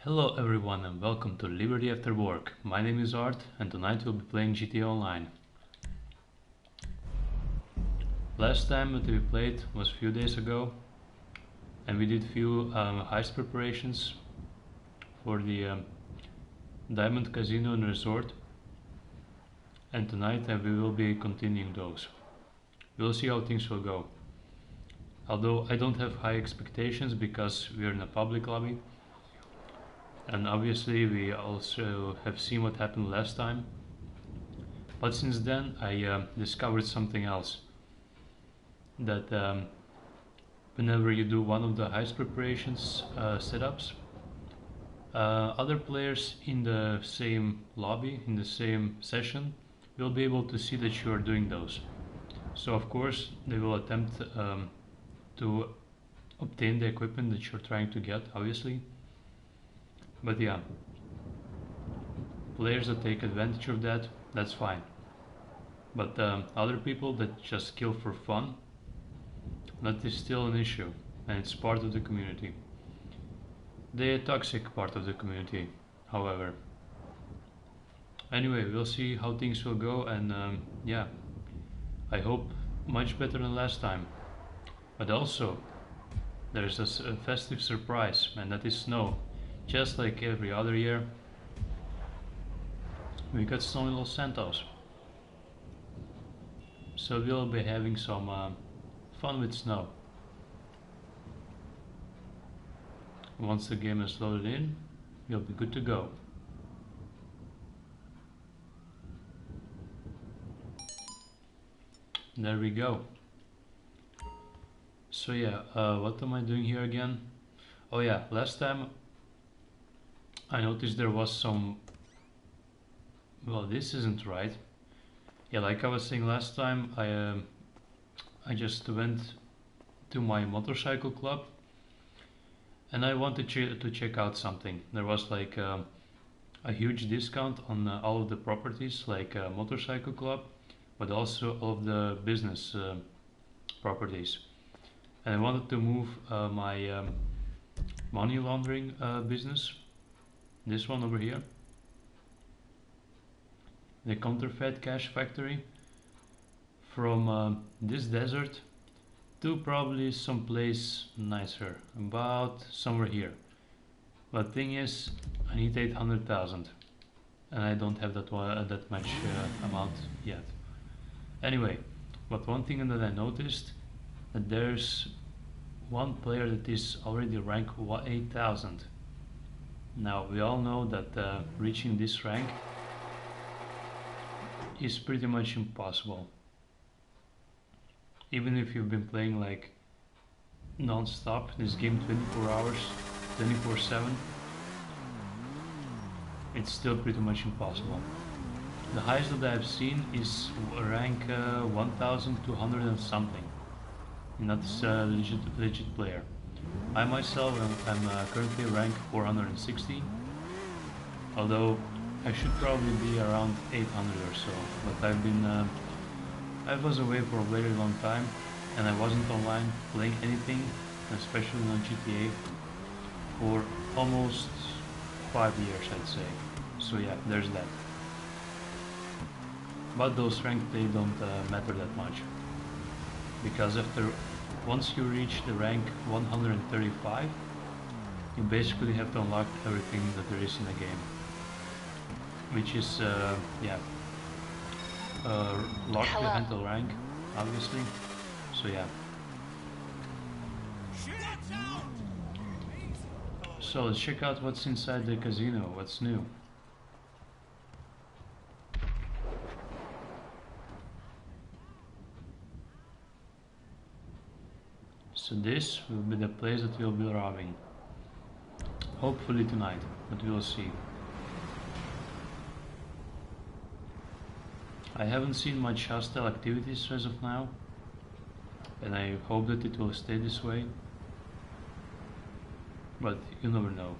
Hello everyone and welcome to Liberty After Work. My name is Art and tonight we'll be playing GTA Online. Last time that we played was a few days ago and we did few heist preparations for the Diamond Casino and Resort, and tonight we will be continuing those. We'll see how things will go. Although I don't have high expectations because we are in a public lobby. And obviously we also have seen what happened last time. But since then I discovered something else. That whenever you do one of the heist preparations setups, other players in the same lobby, in the same session, will be able to see that you are doing those. So of course they will attempt to obtain the equipment that you're trying to get, obviously. But yeah, players that take advantage of that, that's fine. But other people that just kill for fun, that is still an issue, and it's part of the community. The toxic part of the community, however. Anyway, we'll see how things will go, and yeah, I hope much better than last time. But also, there's a festive surprise, and that is snow. Just like every other year, we got snow in Los Santos. So we'll be having some fun with snow. Once the game is loaded in, we'll be good to go. There we go. So yeah, what am I doing here again? Oh yeah, last time I noticed there was some... Well, this isn't right. Yeah, like I was saying last time, I just went to my motorcycle club and I wanted to check out something. There was like a huge discount on all of the properties, like motorcycle club, but also all of the business properties. And I wanted to move my money laundering business, this one over here, the counterfeit cash factory, from this desert to probably someplace nicer, about somewhere here. But thing is, I need 800,000 and I don't have that much amount yet. Anyway, but one thing that I noticed, that there's one player that is already rank 8000. Now we all know that reaching this rank is pretty much impossible. Even if you've been playing like non-stop this game 24 hours, 24/7, it's still pretty much impossible. The highest that I've seen is rank 1200 and something, and that's a legit player. I myself am currently rank 460, although I should probably be around 800 or so, but I was away for a very long time and I wasn't online playing anything, especially on GTA, for almost 5 years, I'd say. So yeah, there's that. But those ranks, they don't matter that much, because once you reach the rank 135, you basically have to unlock everything that there is in the game, which is yeah, lock the handle rank, obviously. So yeah. So let's check out what's inside the casino, what's new. So this will be the place that we'll be robbing. Hopefully tonight, but we'll see. I haven't seen much hostile activities as of now, and I hope that it will stay this way, but you never know.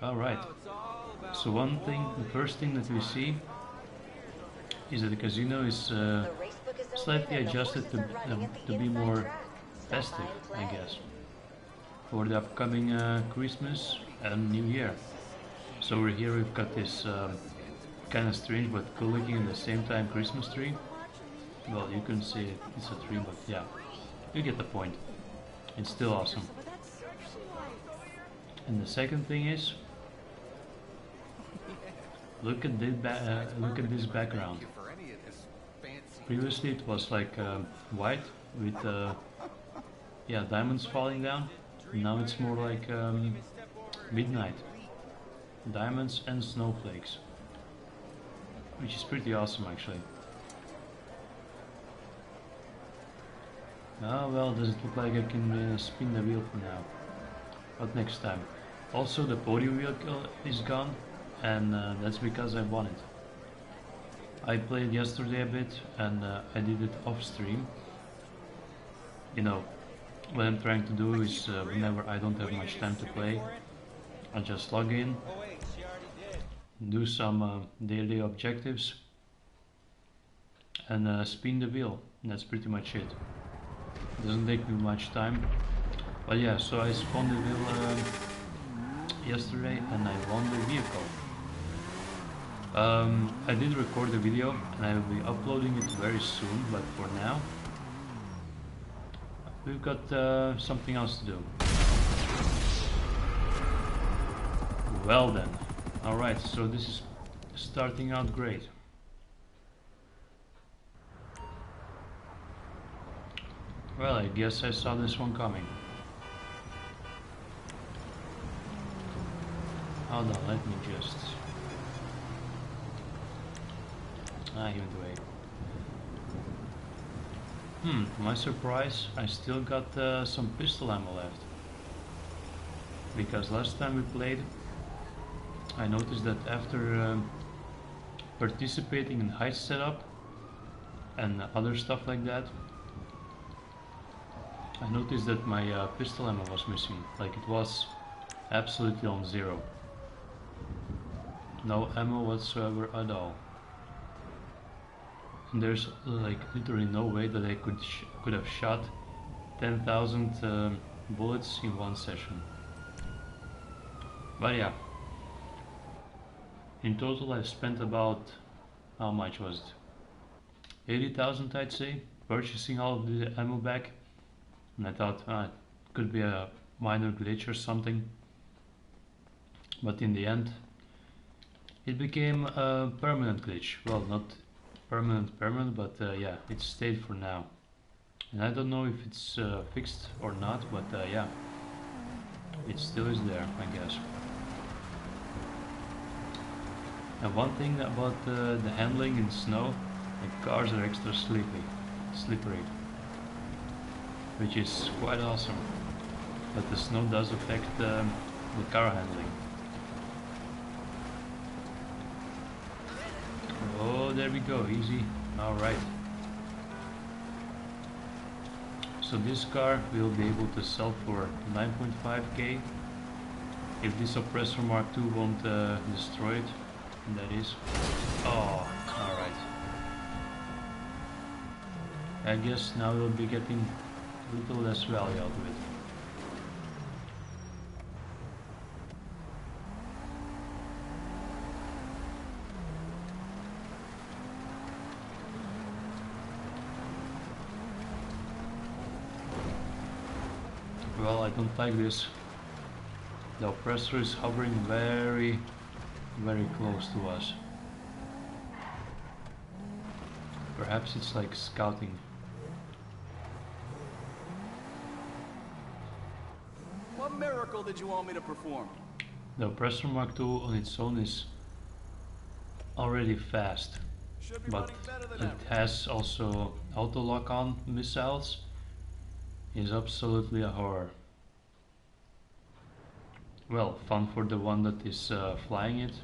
Alright, so the first thing that we see is that the casino is slightly adjusted to be more festive, I guess. for the upcoming Christmas and New Year. So over here we've got this kind of strange but cool looking at the same time Christmas tree. Well, you can see it's a tree, but yeah, you get the point. It's still awesome. And the second thing is, look at this background. Previously it was like white with yeah, diamonds falling down. Now it's more like midnight, diamonds and snowflakes, which is pretty awesome actually. Oh well, does it look like I can spin the wheel for now? But next time. Also, the podium wheel is gone, and that's because I won it. I played yesterday a bit, and I did it off stream. You know, what I'm trying to do is whenever I don't have much time to play, I just log in, do some daily objectives, and spin the wheel. And that's pretty much it. Doesn't take me much time. But yeah, so I spun the wheel yesterday and I won the vehicle. I did record the video and I will be uploading it very soon, but for now we've got something else to do. Well then, alright, so this is starting out great. Well, I guess I saw this one coming. Hold on, let me just... he went away. To my surprise, I still got some pistol ammo left. Because last time we played, I noticed that after participating in Heist setup and other stuff like that, I noticed that my pistol ammo was missing. Like it was absolutely on zero. No ammo whatsoever at all. And there's like literally no way that I could have shot 10,000 bullets in one session. But yeah, in total I've spent about, how much was it? 80,000 I'd say, purchasing all of the ammo back. And I thought it could be a minor glitch or something. But in the end, it became a permanent glitch. Well, not permanent, but yeah, it stayed for now. And I don't know if it's fixed or not, but yeah, it still is there, I guess. And one thing about the handling in snow, the cars are extra slippery, which is quite awesome. But the snow does affect the car handling. Oh, there we go, easy. Alright. So this car will be able to sell for 9.5k if this Oppressor Mark II won't destroy it, that is. Oh, alright. I guess now we'll be getting a little less value out of it. Well, I don't like this. The Oppressor is hovering very, very close to us. Perhaps it's like scouting. What miracle did you want me to perform? The Oppressor Mark II on its own is already fast, but it has also auto lock-on missiles. Is absolutely a horror. Well, fun for the one that is flying it.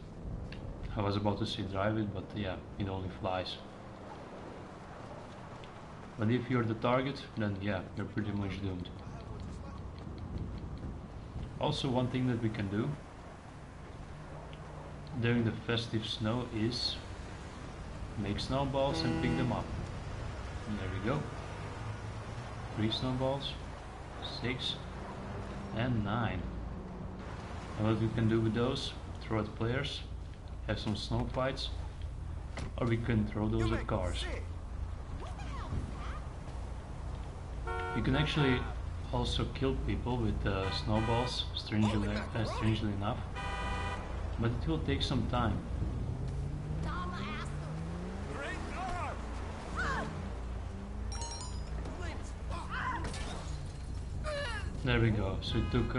I was about to say drive it, but yeah, it only flies. But if you're the target, then yeah, you're pretty much doomed. Also, one thing that we can do during the festive snow is make snowballs and pick them up. And there we go. 3 snowballs, 6, and 9. And what we can do with those, throw at players, have some snow fights, or we can throw those at cars. You can actually also kill people with snowballs, strangely enough, but it will take some time. There we go. So it took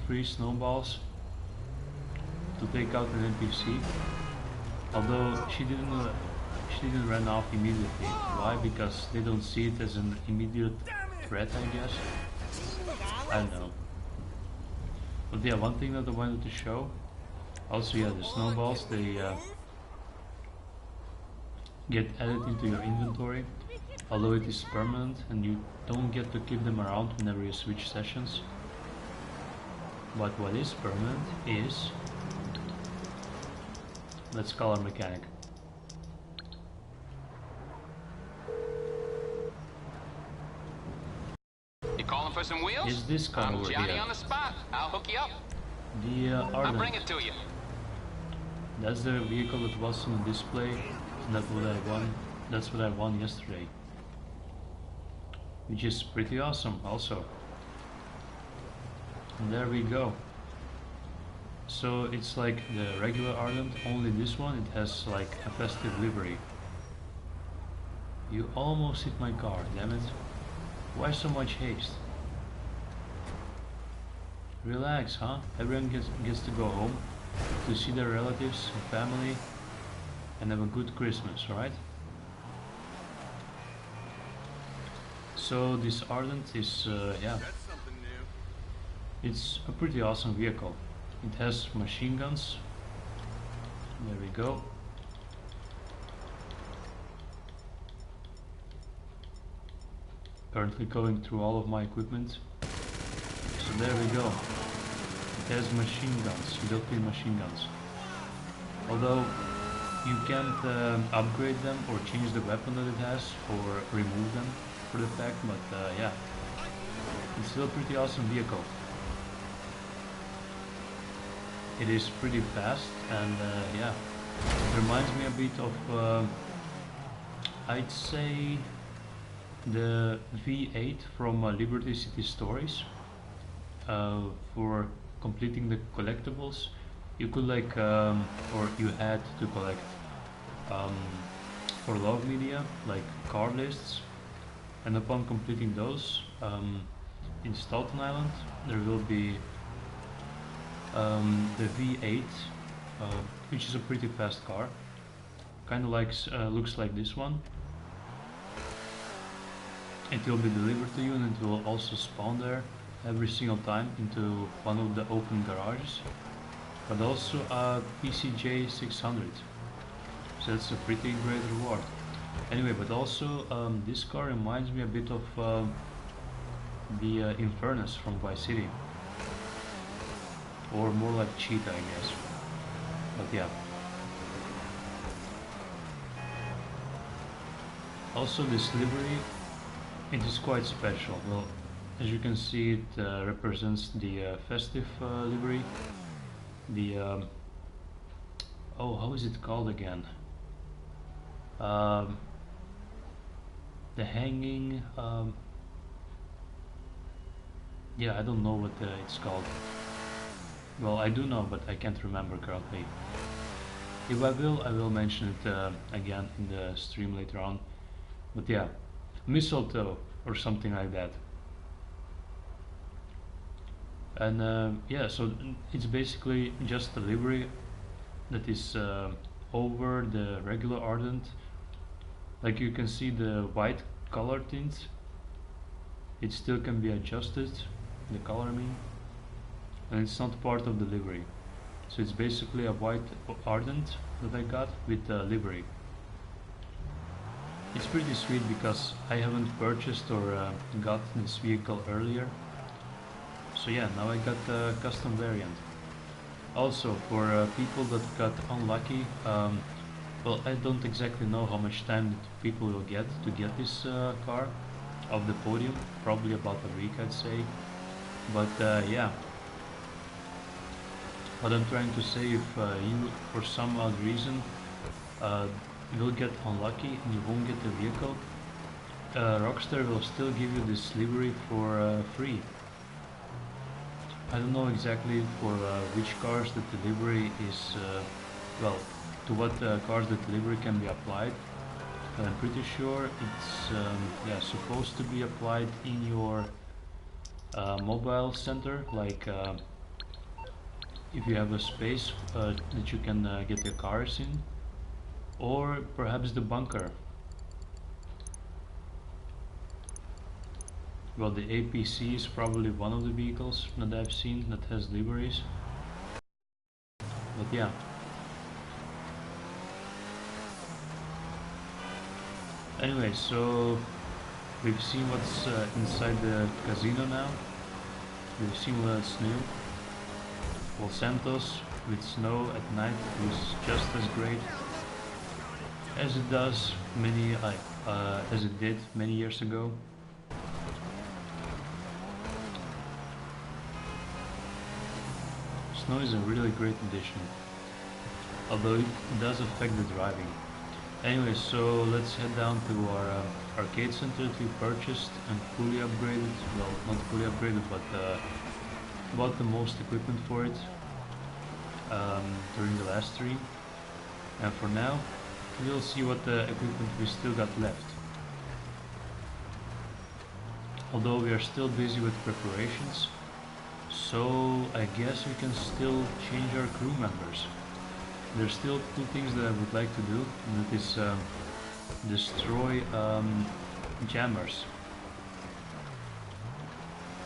3 snowballs to take out an NPC. Although she didn't run off immediately. Why? Because they don't see it as an immediate threat, I guess. I don't know. But yeah, one thing that I wanted to show. Also, yeah, the snowballs, they get added into your inventory. Although it is permanent and you don't get to keep them around whenever you switch sessions. But what is permanent is, let's call our mechanic. You calling for some wheels? Is this car I'm over Johnny here? on the spot. I'll hook you up. The I'll bring Ardent. it to you. That's the vehicle that was on the display. And that's what I won. That's what I won yesterday. Which is pretty awesome also. And there we go. So it's like the regular Ardent, only this one it has like a festive livery. You almost hit my car, damn it. Why so much haste? Relax, huh? Everyone gets to go home to see their relatives and family and have a good Christmas, right? So this Ardent is, yeah, it's a pretty awesome vehicle. It has machine guns. There we go. Currently going through all of my equipment. So there we go. It has machine guns, built-in machine guns. Although you can't upgrade them or change the weapon that it has or remove them for the fact, but yeah, it's still a pretty awesome vehicle. It is pretty fast and yeah, it reminds me a bit of I'd say the V8 from Liberty City Stories. For completing the collectibles, you could like or you had to collect for love media like card lists, and upon completing those in Staten Island there will be the V8, which is a pretty fast car, kind of like looks like this one. It will be delivered to you and it will also spawn there every single time into one of the open garages, but also a PCJ 600, so that's a pretty great reward. Anyway, but also this car reminds me a bit of the Infernus from Vice City, or more like Cheetah, I guess, but yeah. Also this livery, it is quite special. Well, as you can see, it represents the festive livery. The oh, how is it called again? The hanging. Yeah, I don't know what it's called. Well, I do know, but I can't remember currently. If I will mention it again in the stream later on. But yeah, mistletoe or something like that. And yeah, so it's basically just a livery that is over the regular Ardent. Like you can see the white color tint, it still can be adjusted, the color I mean, and it's not part of the livery. So it's basically a white Ardent that I got with the livery. It's pretty sweet because I haven't purchased or got this vehicle earlier. So yeah, now I got the custom variant. Also, for people that got unlucky, well, I don't exactly know how much time people will get to get this car off the podium. Probably about a week, I'd say. But yeah, what I'm trying to say, if you for some odd reason will get unlucky and you won't get the vehicle, Rockstar will still give you this livery for free. I don't know exactly for which cars the delivery is, well, to what cars the delivery can be applied. But I'm pretty sure it's yeah, supposed to be applied in your mobile center, like if you have a space that you can get your cars in, or perhaps the bunker. Well, the APC is probably one of the vehicles that I've seen that has liveries. But yeah. Anyway, so we've seen what's inside the casino now. We've seen what's new. Los Santos with snow at night is just as great as it does as it did many years ago. Snow is a really great addition, although it does affect the driving. Anyway, so let's head down to our arcade center that we purchased and fully upgraded. Well, not fully upgraded, but bought the most equipment for it during the last stream. And for now, we'll see what equipment we still got left. Although we are still busy with preparations, so I guess we can still change our crew members. There's still two things that I would like to do, and that is destroy jammers.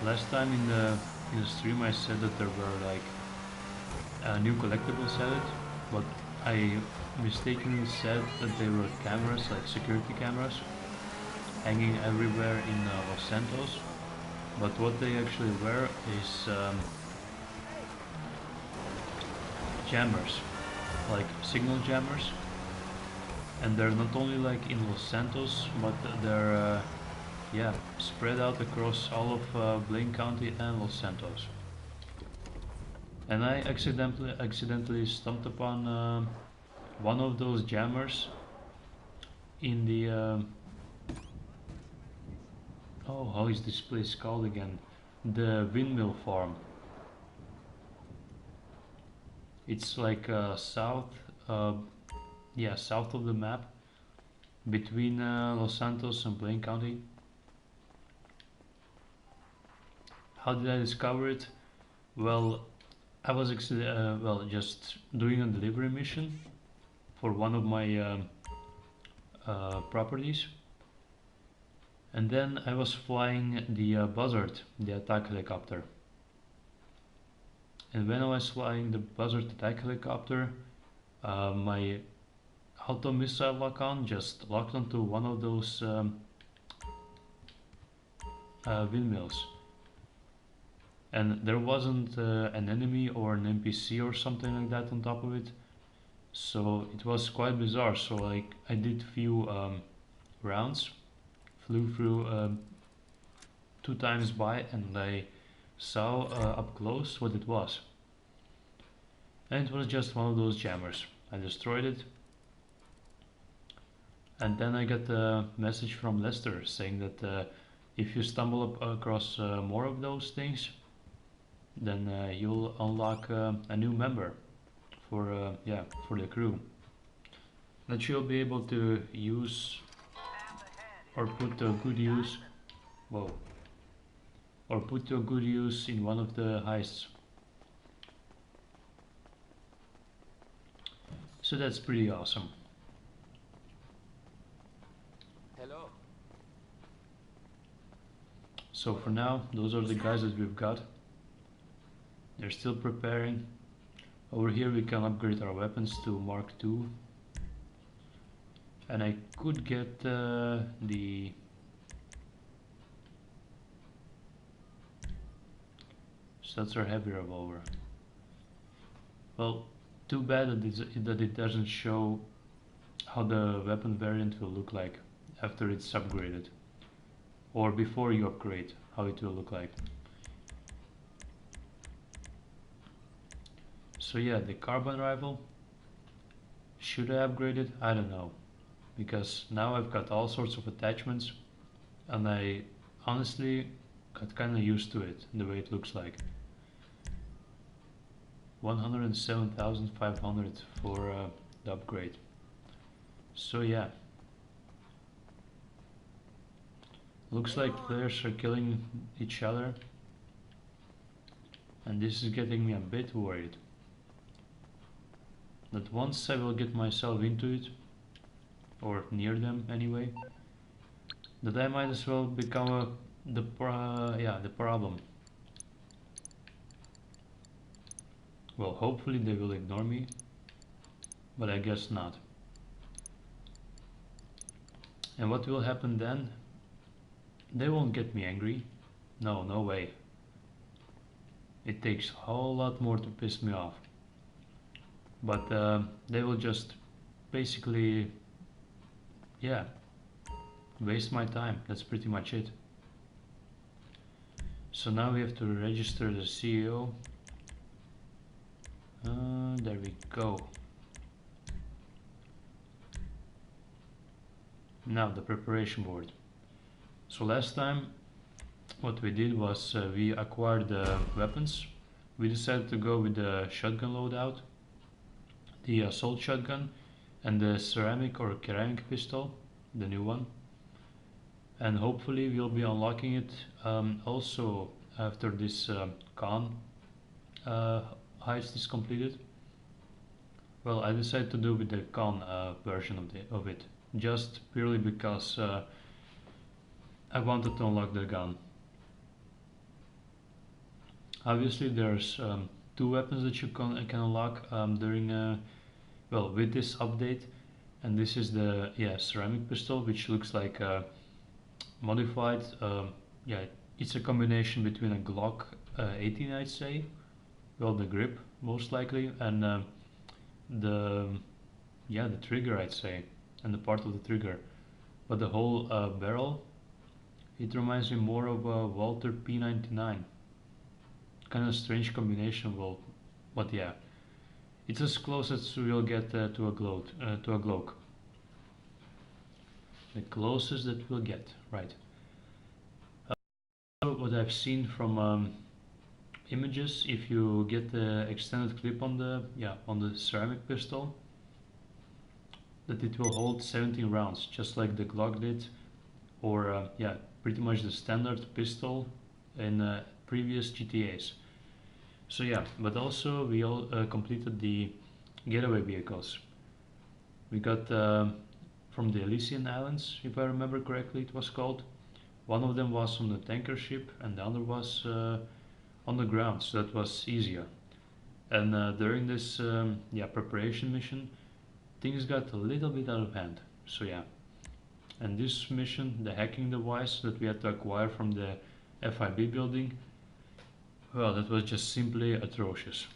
Last time in the stream I said that there were like new collectibles added, but I mistakenly said that they were cameras, like security cameras, hanging everywhere in Los Santos. But what they actually were is jammers, like signal jammers, and they're not only like in Los Santos, but they're yeah, spread out across all of Blaine County and Los Santos. And I accidentally stumbled upon one of those jammers in the oh, how is this place called again? The windmill farm. It's like south, yeah, south of the map, between Los Santos and Blaine County. How did I discover it? Well, I was just doing a delivery mission for one of my properties, and then I was flying the Buzzard, the attack helicopter. And when I was flying the Buzzard attack helicopter, my auto missile lock-on just locked onto one of those windmills. And there wasn't an enemy or an NPC or something like that on top of it, so it was quite bizarre. So like I did few rounds, flew through 2 times by, and I saw up close what it was, and it was just one of those jammers. I destroyed it, and then I got a message from Lester saying that if you stumble across more of those things, then you'll unlock a new member for yeah, for the crew that you'll be able to use or put to good use. Whoa. Or put to good use in one of the heists. So that's pretty awesome. Hello. So for now, those are the guys that we've got. They're still preparing. Over here we can upgrade our weapons to Mark II. And I could get the so that's our heavy revolver. Well, too bad that it doesn't show how the weapon variant will look like after it's upgraded, or before you upgrade, how it will look like. So yeah, the carbine rifle, should I upgrade it? I don't know, because now I've got all sorts of attachments and I honestly got kinda used to it, the way it looks like. 107,500 for the upgrade. So yeah, looks like players are killing each other, and this is getting me a bit worried. That once I will get myself into it, or near them anyway, that I might as well become the problem. Well, hopefully they will ignore me, but I guess not. And what will happen then? They won't get me angry. No, no way. It takes a whole lot more to piss me off. But they will just basically, yeah, waste my time. That's pretty much it. So now we have to register the CEO. There we go. Now the preparation board. So last time what we did was we acquired the weapons. We decided to go with the shotgun loadout, the assault shotgun, and the ceramic or ceramic pistol, the new one. And hopefully we'll be unlocking it also after this con heist is completed. Well, I decided to do with the con version of it, just purely because I wanted to unlock the gun. Obviously, there's two weapons that you can unlock during with this update, and this is the ceramic pistol, which looks like modified. It's a combination between a Glock 18, I'd say. Well, the grip most likely, and the trigger, I'd say, and the part of the trigger, but the whole barrel, it reminds me more of a Walther P99. Kind of strange combination, well, but yeah, it's as close as we'll get to a Glock. The closest that we'll get, right? What I've seen from images, if you get the extended clip on the ceramic pistol, that it will hold 17 rounds, just like the Glock did, or pretty much the standard pistol in previous GTAs. So yeah, but also we all completed the getaway vehicles. We got from the Elysian Islands, if I remember correctly, it was called. One of them was on the tanker ship, and the other was on the ground, so that was easier. And during this preparation mission, things got a little bit out of hand. So yeah, and this mission, the hacking device that we had to acquire from the FIB building, well, that was just simply atrocious.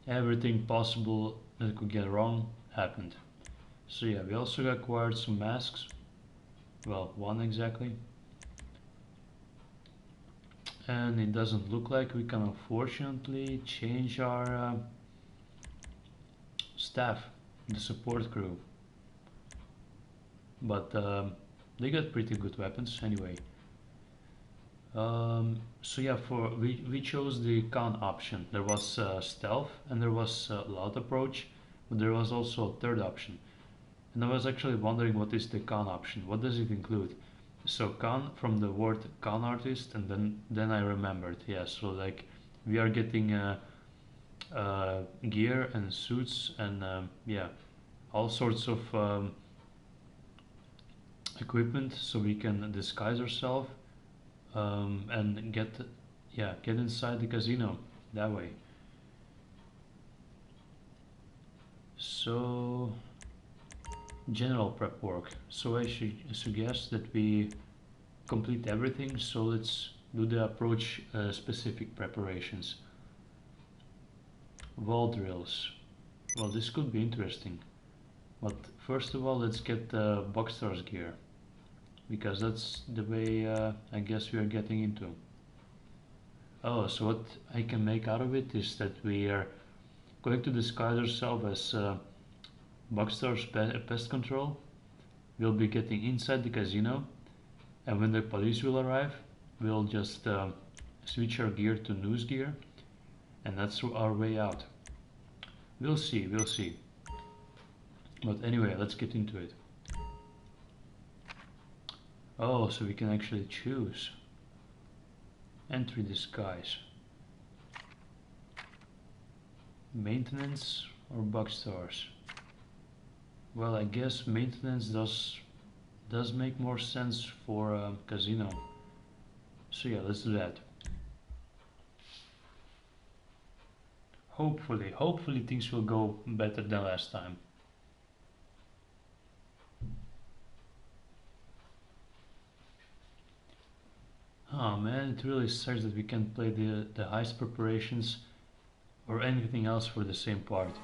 Everything possible that could get wrong happened. So yeah, we also acquired some masks. Well, one exactly. And it doesn't look like we can unfortunately change our staff, the support crew. But they got pretty good weapons anyway. So yeah, we chose the con option. There was stealth and there was loud approach, but there was also a third option. And I was actually wondering, what is the con option? What does it include? So con, from the word con artist, and then I remembered. Yeah, so like we are getting gear and suits and all sorts of equipment, so we can disguise ourselves and get inside the casino that way. So general prep work. So I suggest that we complete everything. So let's do the approach specific preparations. Wall drills. Well, this could be interesting, but first of all, let's get the Boxstars gear, because that's the way I guess we are getting into. Oh, so what I can make out of it is that we are going to disguise ourselves as Buckstar's pest control. We'll be getting inside the casino, and when the police will arrive, we'll just switch our gear to news gear, and that's our way out. We'll see, we'll see. But anyway, let's get into it. Oh, so we can actually choose. Entry disguise. Maintenance or Buckstars? Well, I guess maintenance does make more sense for a casino. So yeah, let's do that. Hopefully things will go better than last time. Oh man, it really sucks that we can't play the heist preparations or anything else for the same part.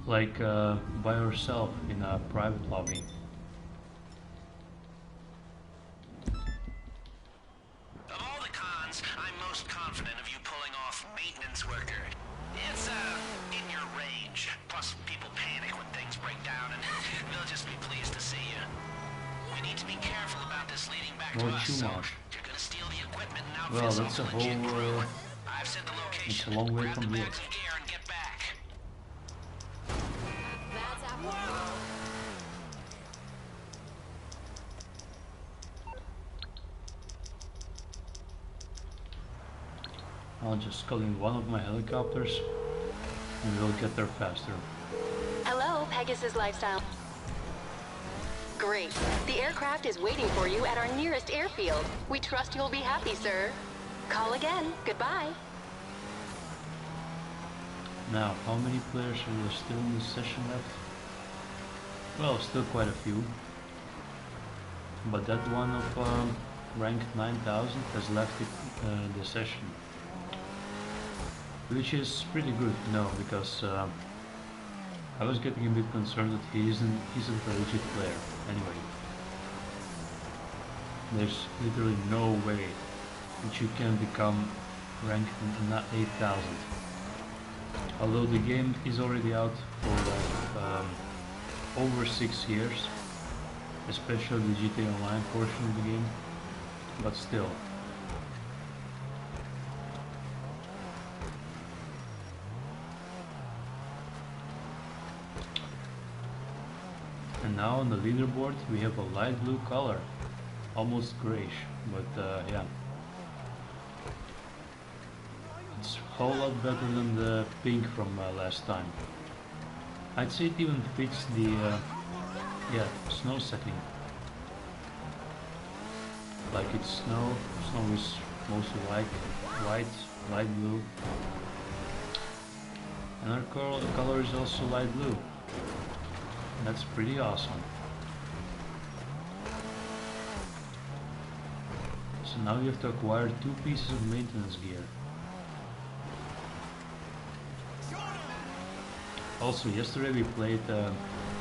Like by ourselves in a private lobby. Of all the cons, I'm most confident of you pulling off maintenance worker. It's, in your range. Plus, people panic when things break down, and they'll just be pleased to see you. We need to be careful about this leading back to us, so you're gonna steal the equipment and outfits off a legit crew. I've set the location. It's a long way from here. Bags and gear and get back. I'll just call in one of my helicopters and we'll get there faster. Hello, Pegasus Lifestyle. Great. The aircraft is waiting for you at our nearest airfield. We trust you'll be happy, sir. Call again. Goodbye. Now, how many players are there still in the session left? Well, still quite a few. But that one of rank 9000 has left the session. Which is pretty good to know, because I was getting a bit concerned that he isn't a legit player. Anyway, there's literally no way that you can become ranked 8000. Although the game is already out for over 6 years, especially the GTA Online portion of the game, but still. And now on the leaderboard we have a light blue color, almost grayish, but yeah. It's a whole lot better than the pink from last time. I'd say it even fits the yeah, snow setting. Like it's snow is mostly white, light blue. And our color is also light blue. That's pretty awesome. So now you have to acquire 2 pieces of maintenance gear. Also, yesterday we played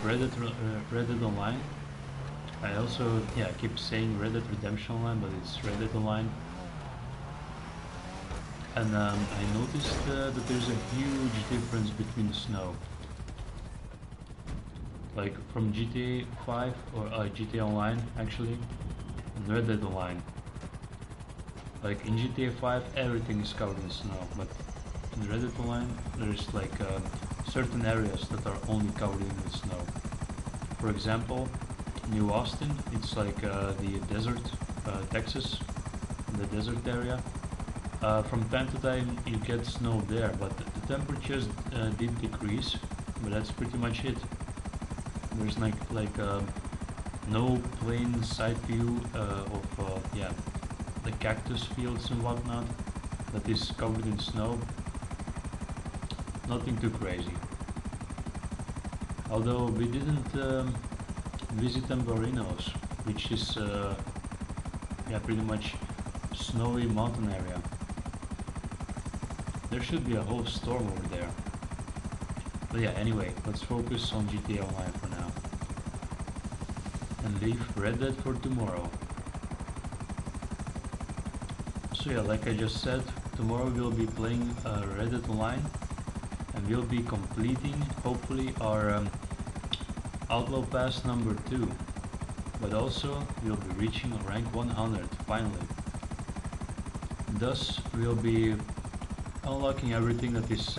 Red Dead Online. I also, yeah, keep saying Red Dead Redemption Online, but it's Red Dead Online. And I noticed that there's a huge difference between the snow. Like from GTA 5 or GTA Online actually, and Red Dead Online. Like in GTA 5 everything is covered in snow, but in Red Dead Online there's like certain areas that are only covered in the snow. For example, New Austin, it's like the desert, Texas, the desert area. From time to time you get snow there, but the temperatures did decrease, but that's pretty much it. There's like no plain side view of yeah, the cactus fields and whatnot that is covered in snow. Nothing too crazy. Although we didn't visit Tamborinos, which is yeah, pretty much snowy mountain area. There should be a whole storm over there. But yeah, anyway, let's focus on GTA Online for now. And leave Red Dead for tomorrow. So yeah, like I just said, tomorrow we'll be playing Reddit Online, and we'll be completing, hopefully, our Outlaw Pass number 2. But also, we'll be reaching rank 100, finally. Thus, we'll be unlocking everything that is,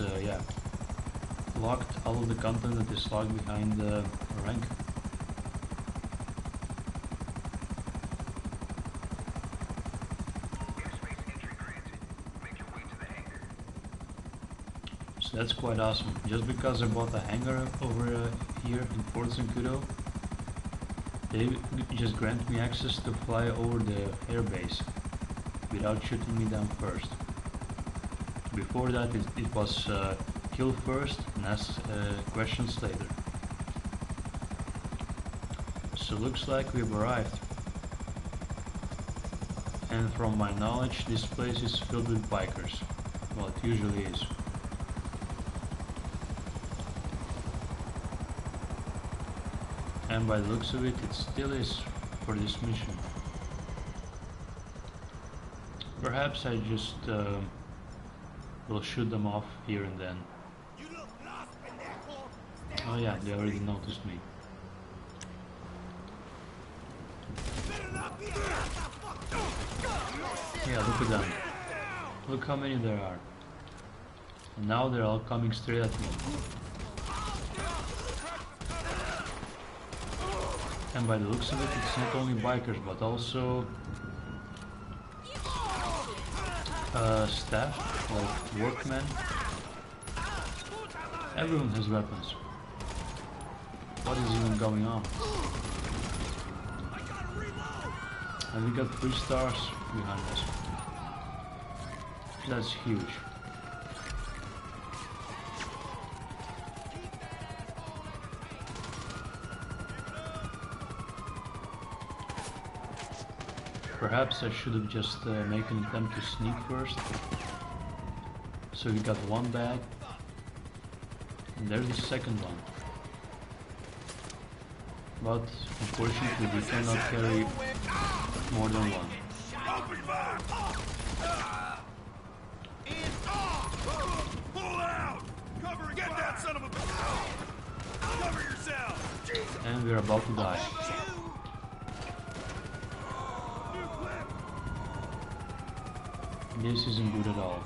locked, all of the content that is locked behind the rank. So that's quite awesome. Just because I bought a hangar over here in Fort Zancudo, they just grant me access to fly over the airbase without shooting me down first. Before that it was kill first and ask questions later. So looks like we've arrived. And from my knowledge, this place is filled with bikers. Well, it usually is. And by the looks of it, it still is for this mission. Perhaps I just will shoot them off here and then. Oh yeah, they already noticed me. Yeah, look at them. Look how many there are. And now they're all coming straight at me. And by the looks of it, it's not only bikers, but also staff, like workmen. Everyone has weapons. What is even going on? And we got 3 stars behind us. That's huge. Perhaps I should have just made an attempt to sneak first. So we got 1 bag. And there's the second one. But unfortunately we cannot carry more than 1. And we're about to die. This isn't good at all.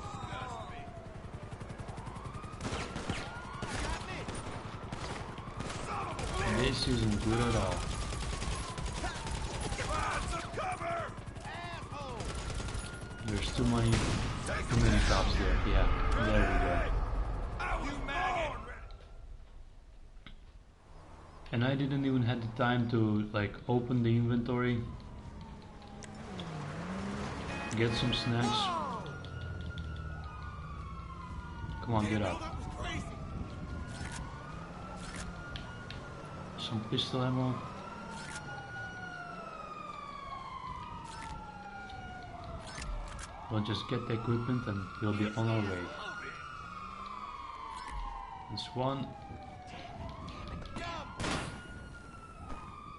This isn't good at all. There's too many cops there. Yeah, there we go. And I didn't even have the time to like open the inventory, get some snacks. Come on, get up. Some pistol ammo. We'll just get the equipment and we'll be on our way. This one.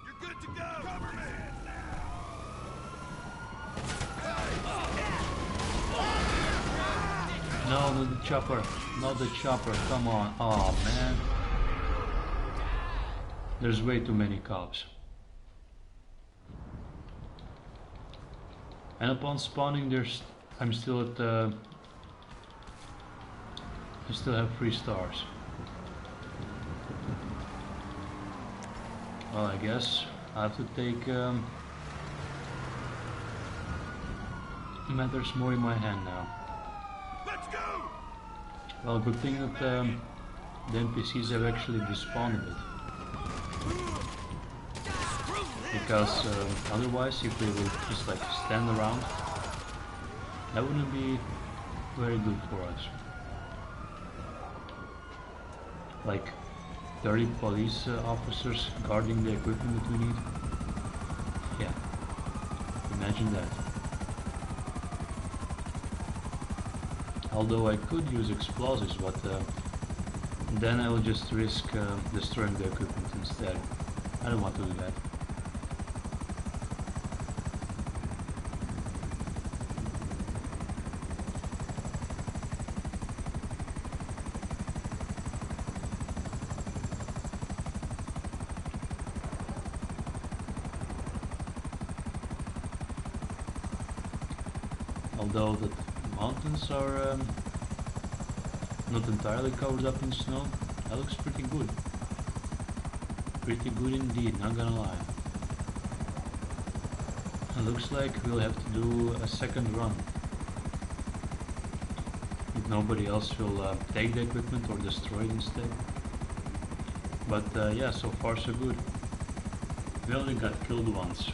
You're good to go. Cover me. No, not the chopper. Not the chopper. Come on. Oh man. There's way too many cops. And upon spawning, I'm still at I still have 3 stars. Well, I guess I have to take matters more in my hand now. Let's go. Well, good thing that the NPCs have actually despawned a bit. Because otherwise, if they would just like stand around, that wouldn't be very good for us. Like 30 police officers guarding the equipment that we need. Yeah, imagine that. Although I could use explosives, but then I will just risk destroying the equipment instead. I don't want to do that. although the mountains are not entirely covered up in snow, that looks pretty good. Pretty good indeed, not gonna lie. It looks like we'll have to do a second run. If nobody else will take the equipment or destroy it instead. But yeah, so far so good. We only got killed once.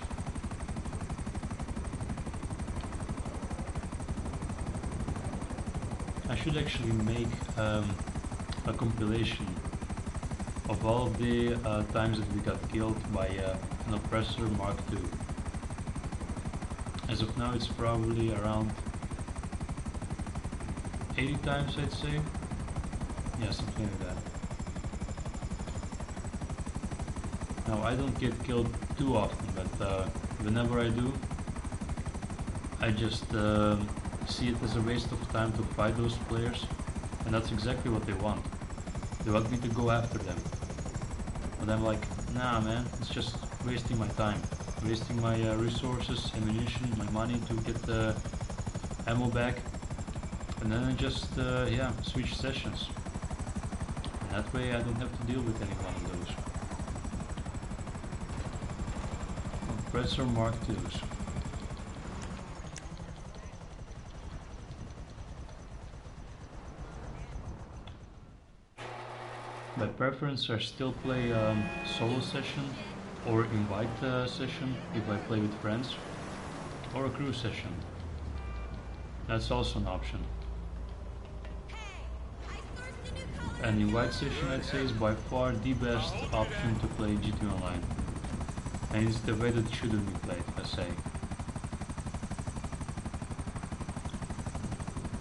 I should actually make a compilation of all of the times that we got killed by an oppressor Mark II. As of now it's probably around 80 times, I'd say. Yeah, something like that. Now I don't get killed too often, but whenever I do, I just see it as a waste of time to fight those players, and that's exactly what they want. They want me to go after them. But I'm like, nah man, it's just wasting my time. Wasting my resources, ammunition, my money to get the ammo back. And then I just, yeah, switch sessions. And that way I don't have to deal with any one of those. Compressor Mark IIs. By preference I still play solo session or invite session if I play with friends, or a crew session. That's also an option. An invite session, I'd say, is by far the best option to play GTA Online. And it's the way that it shouldn't be played, I say.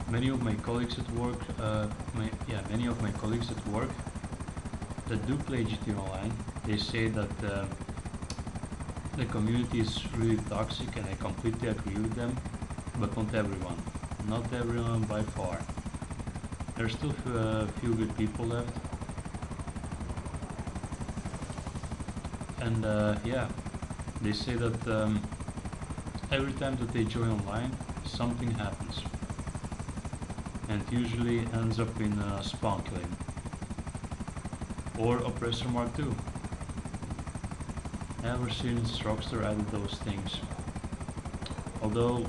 Many of my colleagues at work, many of my colleagues at work that do play GTA Online, they say that the community is really toxic, and I completely agree with them, but not everyone. Not everyone by far. There's still a few good people left. And yeah, they say that every time that they join online, something happens. And it usually ends up in spawn killing. Or Oppressor Mark II. Ever since Rockstar added those things. Although,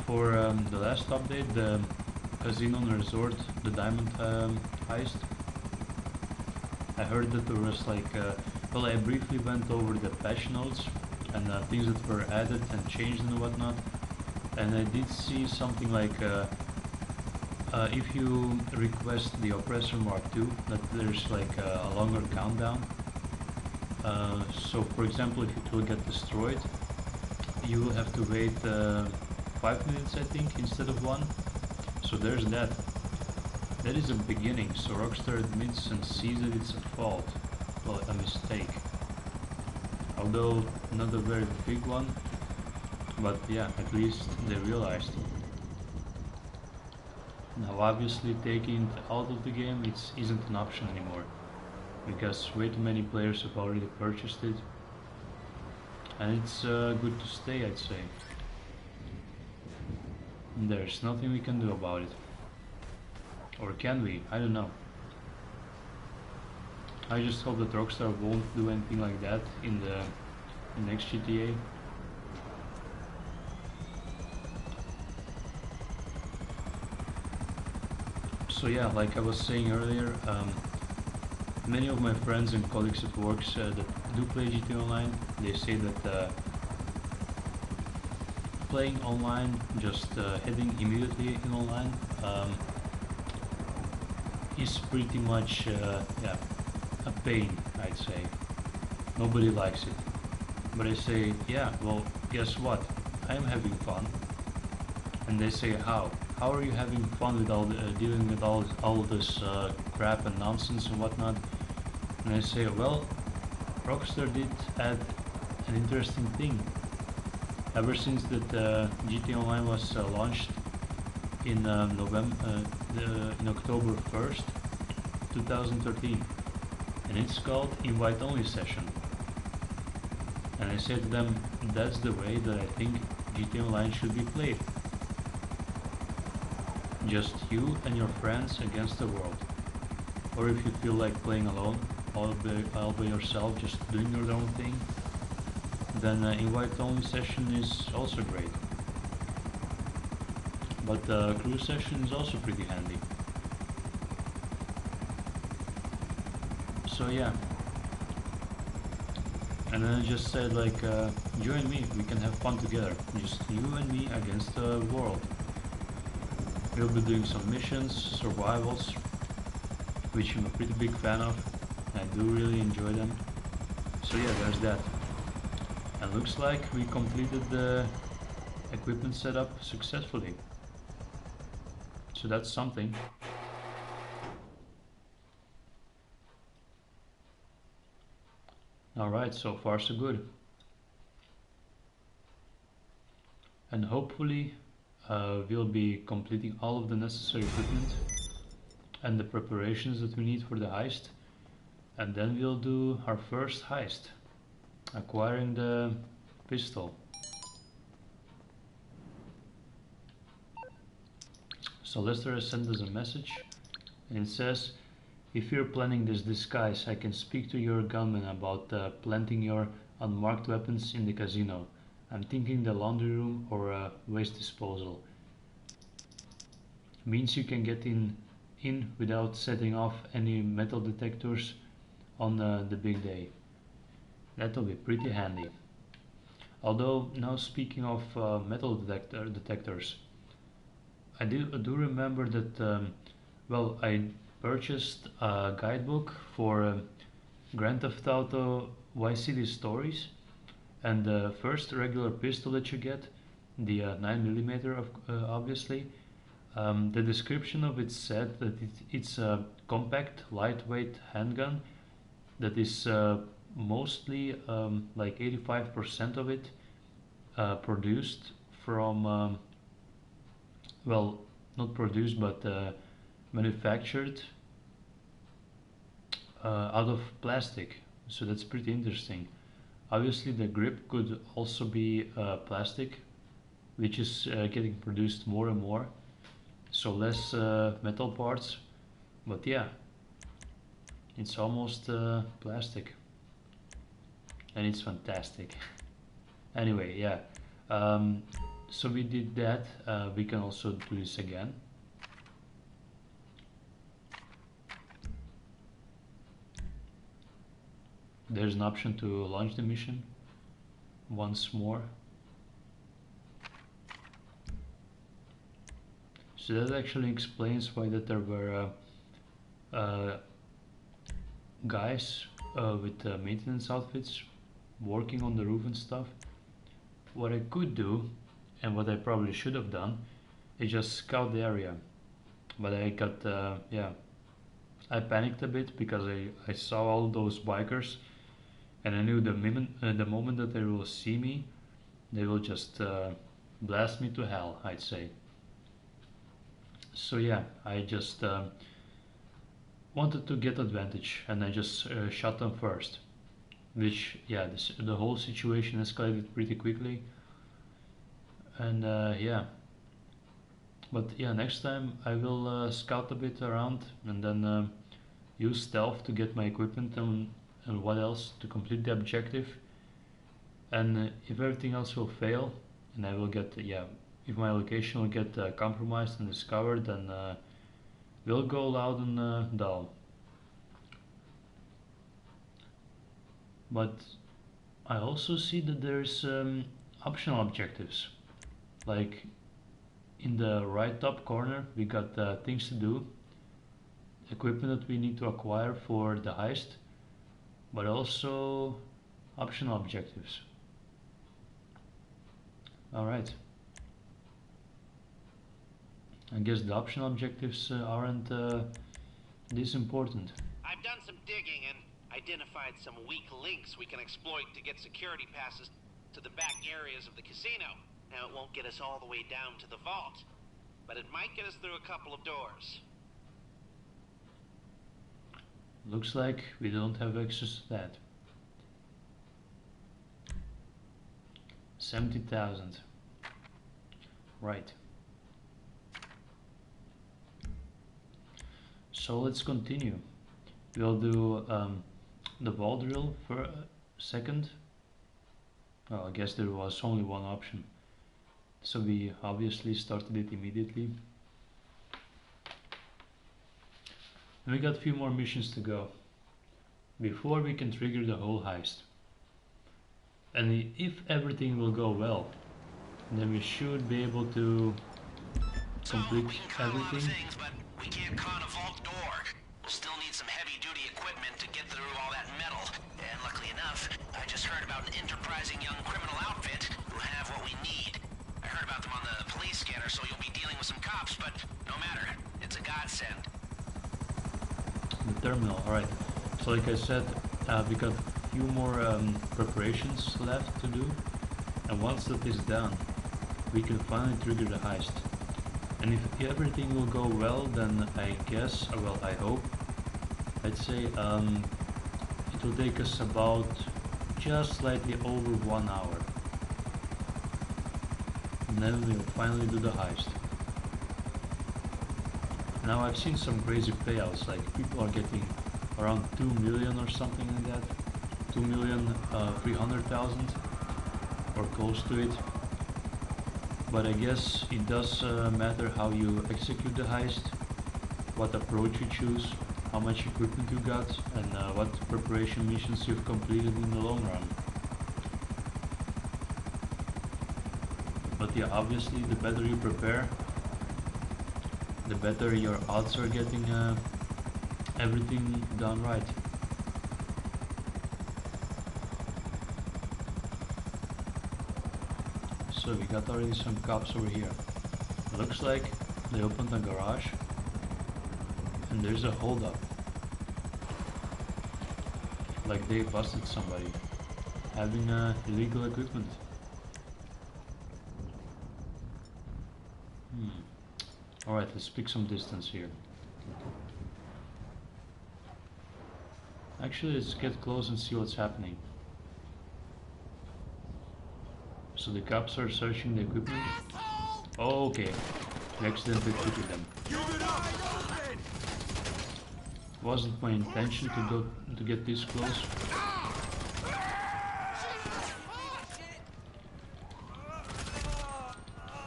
for the last update, the Casino and Resort, the Diamond Heist, I heard that there was like, well, I briefly went over the patch notes and things that were added and changed and whatnot, and I did see something like if you request the Oppressor Mark II, that there's like a longer countdown. So for example, if it will get destroyed, you will have to wait 5 minutes, I think, instead of 1. So there's that. That is a beginning, so Rockstar admits and sees that it's a fault, well, a mistake. Although not a very big one, but yeah, at least they realized. Now obviously taking it out of the game isn't an option anymore, because way too many players have already purchased it, and it's good to stay, I'd say. There's nothing we can do about it. Or can we? I don't know. I just hope that Rockstar won't do anything like that in the next GTA. So yeah, like I was saying earlier, many of my friends and colleagues at work that do play GTA Online, they say that playing online, just heading immediately in online, is pretty much yeah, a pain, I'd say. Nobody likes it. But I say, yeah, well, guess what? I'm having fun. And they say, how? How are you having fun with all dealing with all this crap and nonsense and whatnot? And I say, well, Rockstar did add an interesting thing. Ever since that GTA Online was launched in October 1st, 2013, and it's called Invite Only Session. And I said to them, that's the way that I think GTA Online should be played. Just you and your friends against the world. Or if you feel like playing alone, all by yourself, just doing your own thing, then invite-only session is also great. But crew session is also pretty handy. So yeah. And then I just said like, join me, we can have fun together. Just you and me against the world. We'll be doing some missions, survivals, which I'm a pretty big fan of. I do really enjoy them. So yeah, there's that. And looks like we completed the equipment setup successfully. So that's something. Alright, so far so good. And hopefully we'll be completing all of the necessary equipment and the preparations that we need for the heist. And then we'll do our first heist, acquiring the pistol. So Lester has sent us a message and it says, if you're planning this disguise, I can speak to your gunman about planting your unmarked weapons in the casino. I'm thinking the laundry room or waste disposal. Means you can get in without setting off any metal detectors on the big day. That'll be pretty handy. Although now speaking of metal detectors, I do remember that well, I purchased a guidebook for Grand Theft Auto Vice City Stories, and the first regular pistol that you get, the 9mm obviously, the description of it said that it's a compact, lightweight handgun that is mostly like 85% of it produced from well, not produced but manufactured out of plastic. So that's pretty interesting. Obviously the grip could also be plastic, which is getting produced more and more, so less metal parts, but yeah, it's almost plastic and it's fantastic. Anyway, yeah, so we did that. We can also do this again. There's an option to launch the mission once more. So that actually explains why that there were guys with maintenance outfits working on the roof and stuff. What I could do, and what I probably should have done, is just scout the area. But I got, yeah, I panicked a bit because I saw all those bikers, and I knew the moment that they will see me, they will just blast me to hell, I'd say. So yeah, I just wanted to get advantage, and I just shot them first. Which, yeah, the whole situation escalated pretty quickly. And yeah, but yeah, next time I will scout a bit around and then use stealth to get my equipment and what else to complete the objective. And if everything else will fail, and I will get, yeah, if my location will get compromised and discovered, then we'll go loud and dull. But I also see that there's optional objectives. Like in the right top corner, we got things to do, equipment that we need to acquire for the heist, but also optional objectives. Alright. I guess the optional objectives aren't this important. I've done some digging and identified some weak links we can exploit to get security passes to the back areas of the casino. Now, it won't get us all the way down to the vault, but it might get us through a couple of doors. Looks like we don't have access to that. 70,000. Right. So let's continue. We'll do the ball drill for second. Well, I guess there was only one option, so we obviously started it immediately. And we got a few more missions to go before we can trigger the whole heist. And if everything will go well, then we should be able to complete we can con a lot of everything. things, but we can't con a vault door. We'll still need some heavy-duty equipment to get through all that metal. And luckily enough, I just heard about an enterprising young criminal outfit who have what we need. I heard about them on the police scanner, so you'll be dealing with some cops, but no matter. It's a godsend. The terminal, alright. So like I said, we got a few more preparations left to do, and once that is done, we can finally trigger the heist. And if everything will go well, then I guess, well I hope, I'd say it will take us about just slightly over 1 hour. And then we'll finally do the heist. Now I've seen some crazy payouts, like people are getting around 2 million or something like that. 2,300,000 or close to it. But I guess it does matter how you execute the heist, what approach you choose, how much equipment you got, and what preparation missions you've completed in the long run. But yeah, obviously the better you prepare, the better your odds are getting everything done right. So we got already some cops over here. Looks like they opened a garage and there's a holdup. Like they busted somebody having illegal equipment. Alright, let's pick some distance here. Actually, let's get close and see what's happening. So the cops are searching the equipment. Oh, okay. We accidentally triggered them. Wasn't my intention to get this close.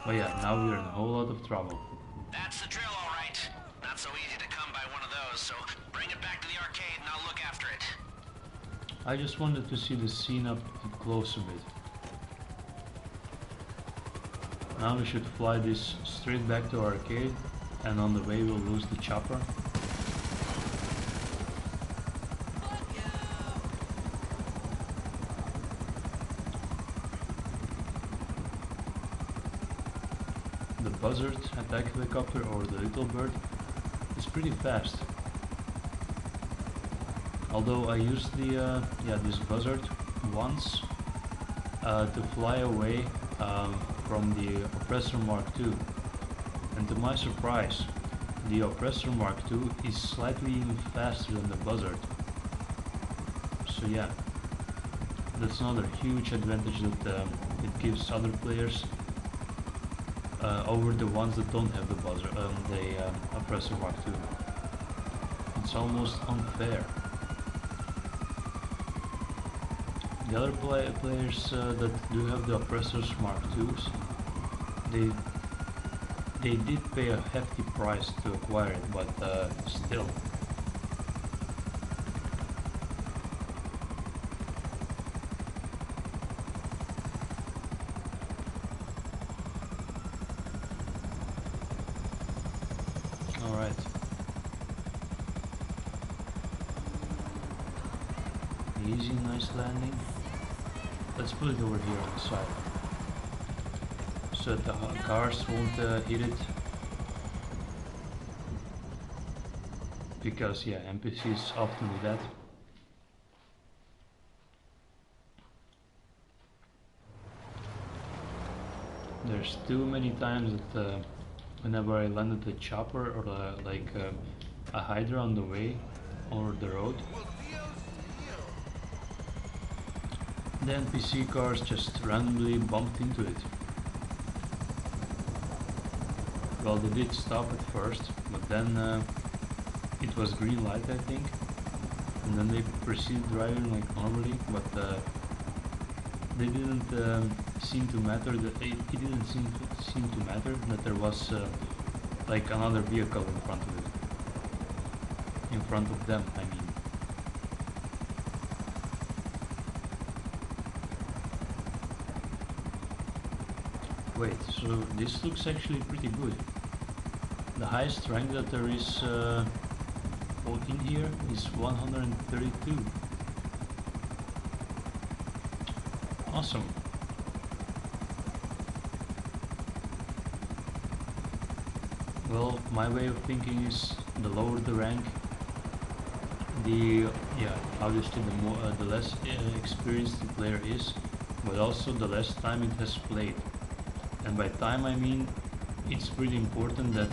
But yeah, now we're in a whole lot of trouble. That's the drill, all right. Not so easy to come by one of those, so bring it back to the arcade and I'll look after it. I just wanted to see the scene up close a bit. Now we should fly this straight back to our arcade, and on the way we'll lose the chopper. The buzzard attack helicopter, or the little bird, is pretty fast. Although I used the this buzzard once to fly away from the Oppressor Mark II, and to my surprise, the Oppressor Mark II is slightly even faster than the buzzard. So yeah, that's another huge advantage that it gives other players over the ones that don't have the buzzard, the Oppressor Mark II. It's almost unfair. The other players that do have the Oppressors Mark IIs, they did pay a hefty price to acquire it, but still. Alright. Easy, nice landing. Let's put it over here on the side, so that the cars won't hit it. Because yeah, NPCs often do that. There's too many times that whenever I landed the chopper or a Hydra on the way or the road, the NPC cars just randomly bumped into it. Well, they did stop at first, but then it was green light, I think, and then they proceeded driving like normally, but they didn't seem to matter that it didn't seem to matter that there was like another vehicle in front of it, in front of them, I mean. Wait, so this looks actually pretty good. The highest rank that there is in here is 132. Awesome. Well, my way of thinking is the lower the rank, obviously the less experienced the player is, but also the less time it has played. And by time I mean it's really important that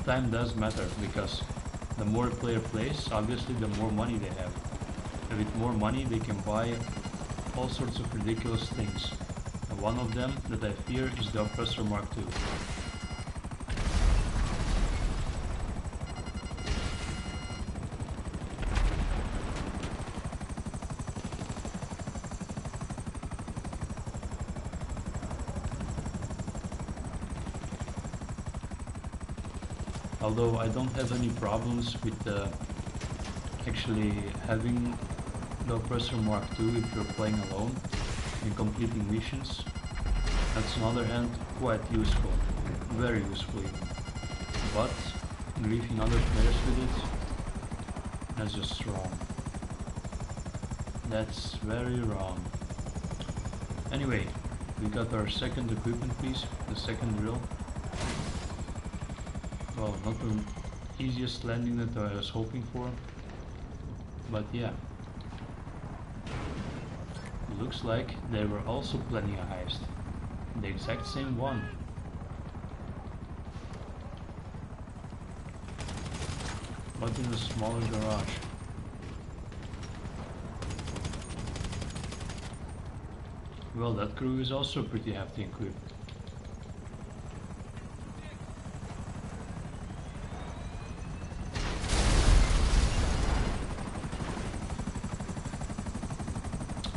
time does matter, because the more a player plays, obviously the more money they have. And with more money they can buy all sorts of ridiculous things. And one of them that I fear is the Oppressor Mark II. Although I don't have any problems with actually having the Oppressor Mark II if you're playing alone and completing missions. That's on the other hand quite useful, very useful even. But griefing other players with it, that's just wrong. That's very wrong. Anyway, we got our second equipment piece, the second drill. Well, not the easiest landing that I was hoping for, but yeah. Looks like they were also planning a heist. The exact same one. But in a smaller garage. Well, that crew is also pretty hefty equipped.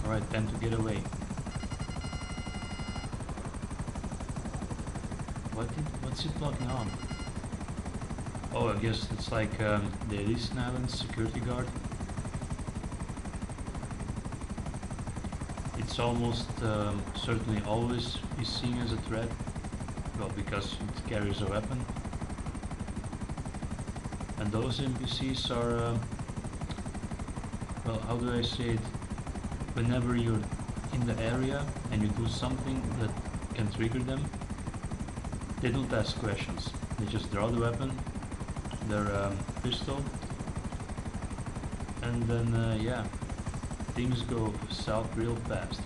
Alright, time to get away. What's it blocking on? Oh, I guess it's like the Elysian Islands security guard. It's almost certainly always is seen as a threat. Well, because it carries a weapon. And those NPCs are, well, how do I say it? Whenever you're in the area and you do something that can trigger them, they don't ask questions. They just draw the weapon, their pistol, and then yeah, things go south real fast.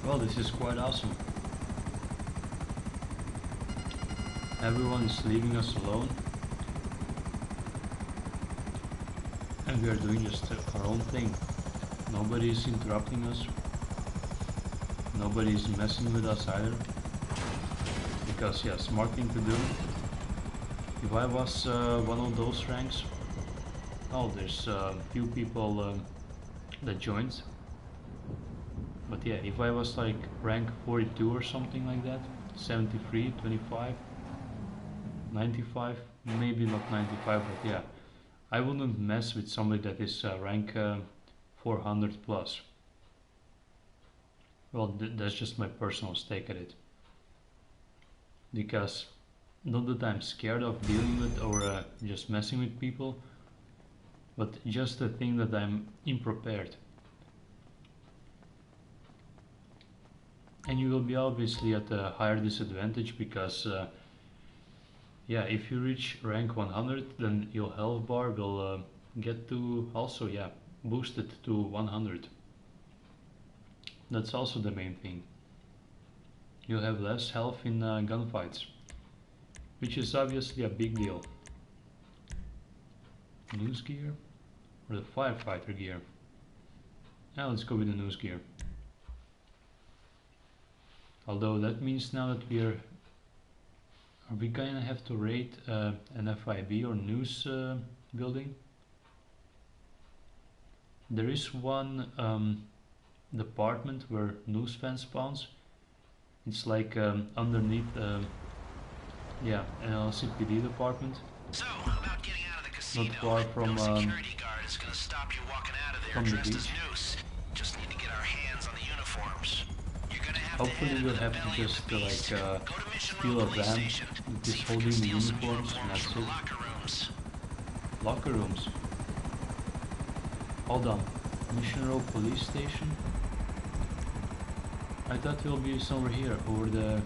Well, this is quite awesome. Everyone is leaving us alone. And we are doing just our own thing. Nobody is interrupting us. Nobody is messing with us either. Because yeah, smart thing to do. If I was one of those ranks... Oh, there's a few people that joined. But yeah, if I was like rank 42 or something like that, 73, 25, 95, maybe not 95, but yeah, I wouldn't mess with somebody that is rank 400 plus. Well, that's just my personal stake at it. Because not that I'm scared of dealing with or just messing with people, but just the thing that I'm unprepared. And you will be obviously at a higher disadvantage because yeah, if you reach rank 100, then your health bar will get to also, yeah, boosted to 100. That's also the main thing. You'll have less health in gunfights, which is obviously a big deal. Loose gear? or the firefighter gear? Now let's go with the news gear. Although that means now that are we gonna have to raid an FIB or news building? There is one department where news fan spawns. It's like underneath, yeah, an LCPD department. So, about getting out of the casino. Not far from no security guard is gonna stop you walking out of there from the dressed as beach. Noose. Just need to get our hands on the uniforms. You're gonna have Hopefully to we'll have to just steal a van with this holding the uniforms and that's it. Locker rooms. Hold on. Mission Row Police Station? I thought it will be somewhere here, over the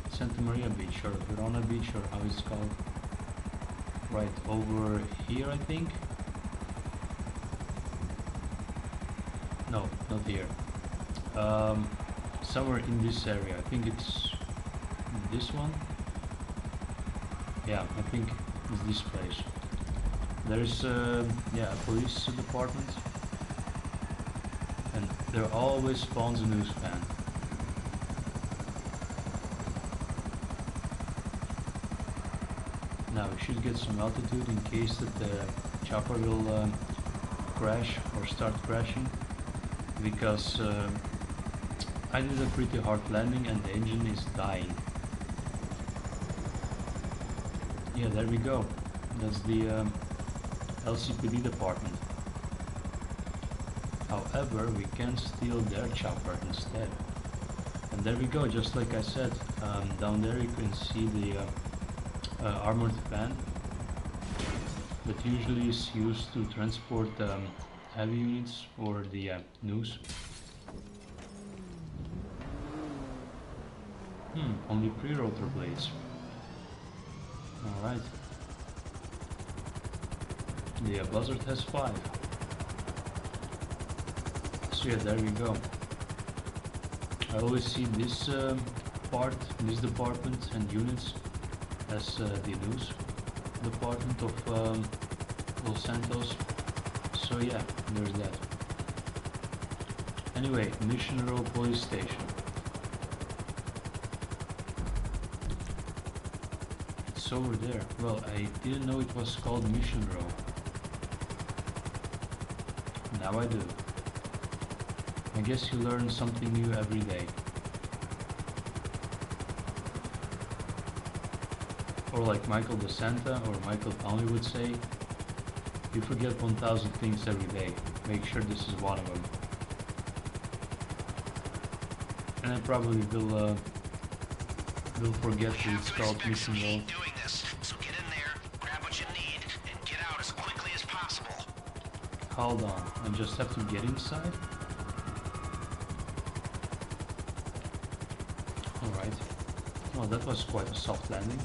Santa Maria Beach or Verona Beach or how it's called. Right over here, I think. No, not here. Somewhere in this area. I think it's this one. Yeah, I think it's this place. There's yeah, a police department, and there always spawns a news fan. Now we should get some altitude in case that the chopper will crash or start crashing, because I did a pretty hard landing and the engine is dying. Yeah, there we go. That's the LCPD department. However, we can steal their chopper instead. And there we go, just like I said, down there you can see the armored van that usually is used to transport heavy units or the news. Only pre-rotor blades. Alright. The Buzzard has 5. So yeah, there we go. I always see this part, this department and units as the news department of Los Santos. So yeah, there's that. Anyway, Mission Row Police Station. It's over there. Well, I didn't know it was called Mission Row. Now I do. I guess you learn something new every day. Or like Michael DeSanta or Michael Townley would say, you forget 1,000 things every day. Make sure this is one of them. And I probably will forget that it's called Mission Row. So get in there, grab what you need, and get out as quickly as possible. Hold on, I just have to get inside? Alright. Well, that was quite a soft landing.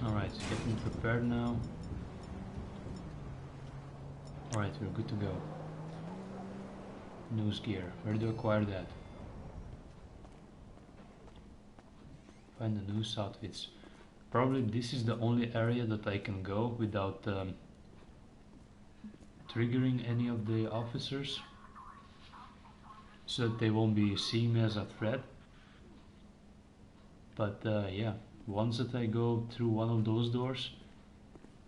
Alright, getting prepared now. Alright, we're good to go. News gear. Where do I acquire that? Find the news outfits. Probably this is the only area that I can go without triggering any of the officers, so that they won't be seeing me as a threat. But yeah, once that I go through one of those doors,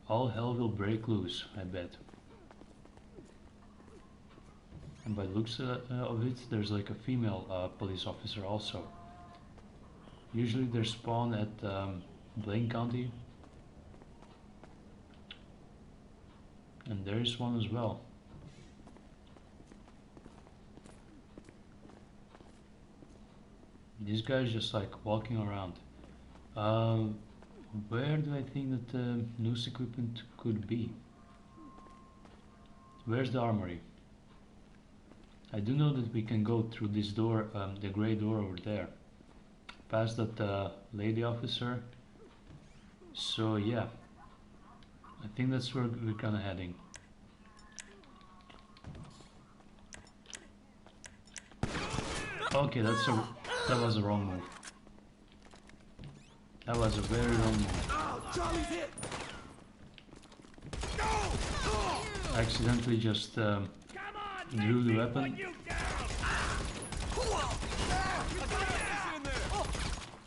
all hell will break loose, I bet. And by the looks of it, there's like a female police officer also. Usually they're spawned at Blaine County. And there's one as well. This guy's just like walking around. Where do I think that the news equipment could be? Where's the armory? I do know that we can go through this door, the grey door over there, past that lady officer. So yeah, I think that's where we're kinda heading. Okay, that's a... That was a wrong move. That was a very wrong move. Oh, Charlie's hit. Accidentally just drew the weapon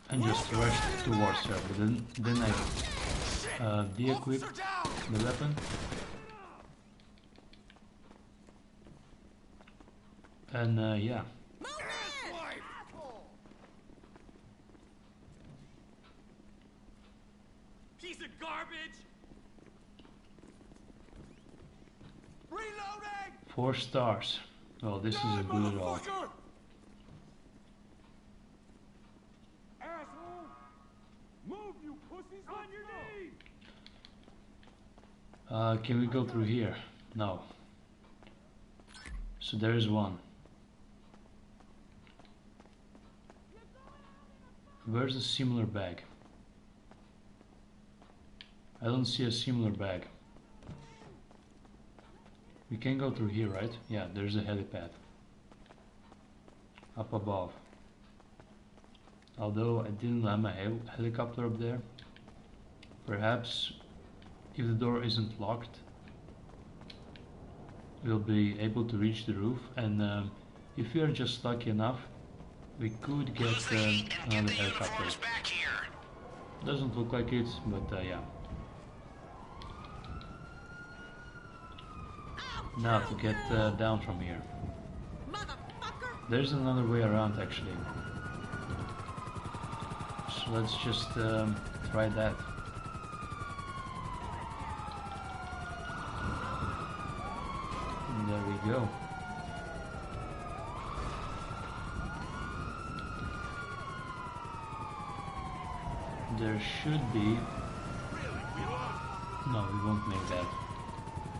and just rushed towards her, but then I de-equipped the weapon and yeah. Piece of garbage. Reloading. 4 stars. Well, this is a good roll. Asshole. Move, you pussies. On your knees. Can we go through here? No. So there is one. Where's the similar bag? I don't see a similar bag. We can go through here, right? Yeah, there's a helipad. Up above. Although I didn't land my helicopter up there. Perhaps if the door isn't locked, we'll be able to reach the roof, and if we are just lucky enough, we could get another helicopter. Back here. Doesn't look like it, but yeah. Now to get down from here. There's another way around actually. So let's just try that. And there we go. There should be... No, we won't make that.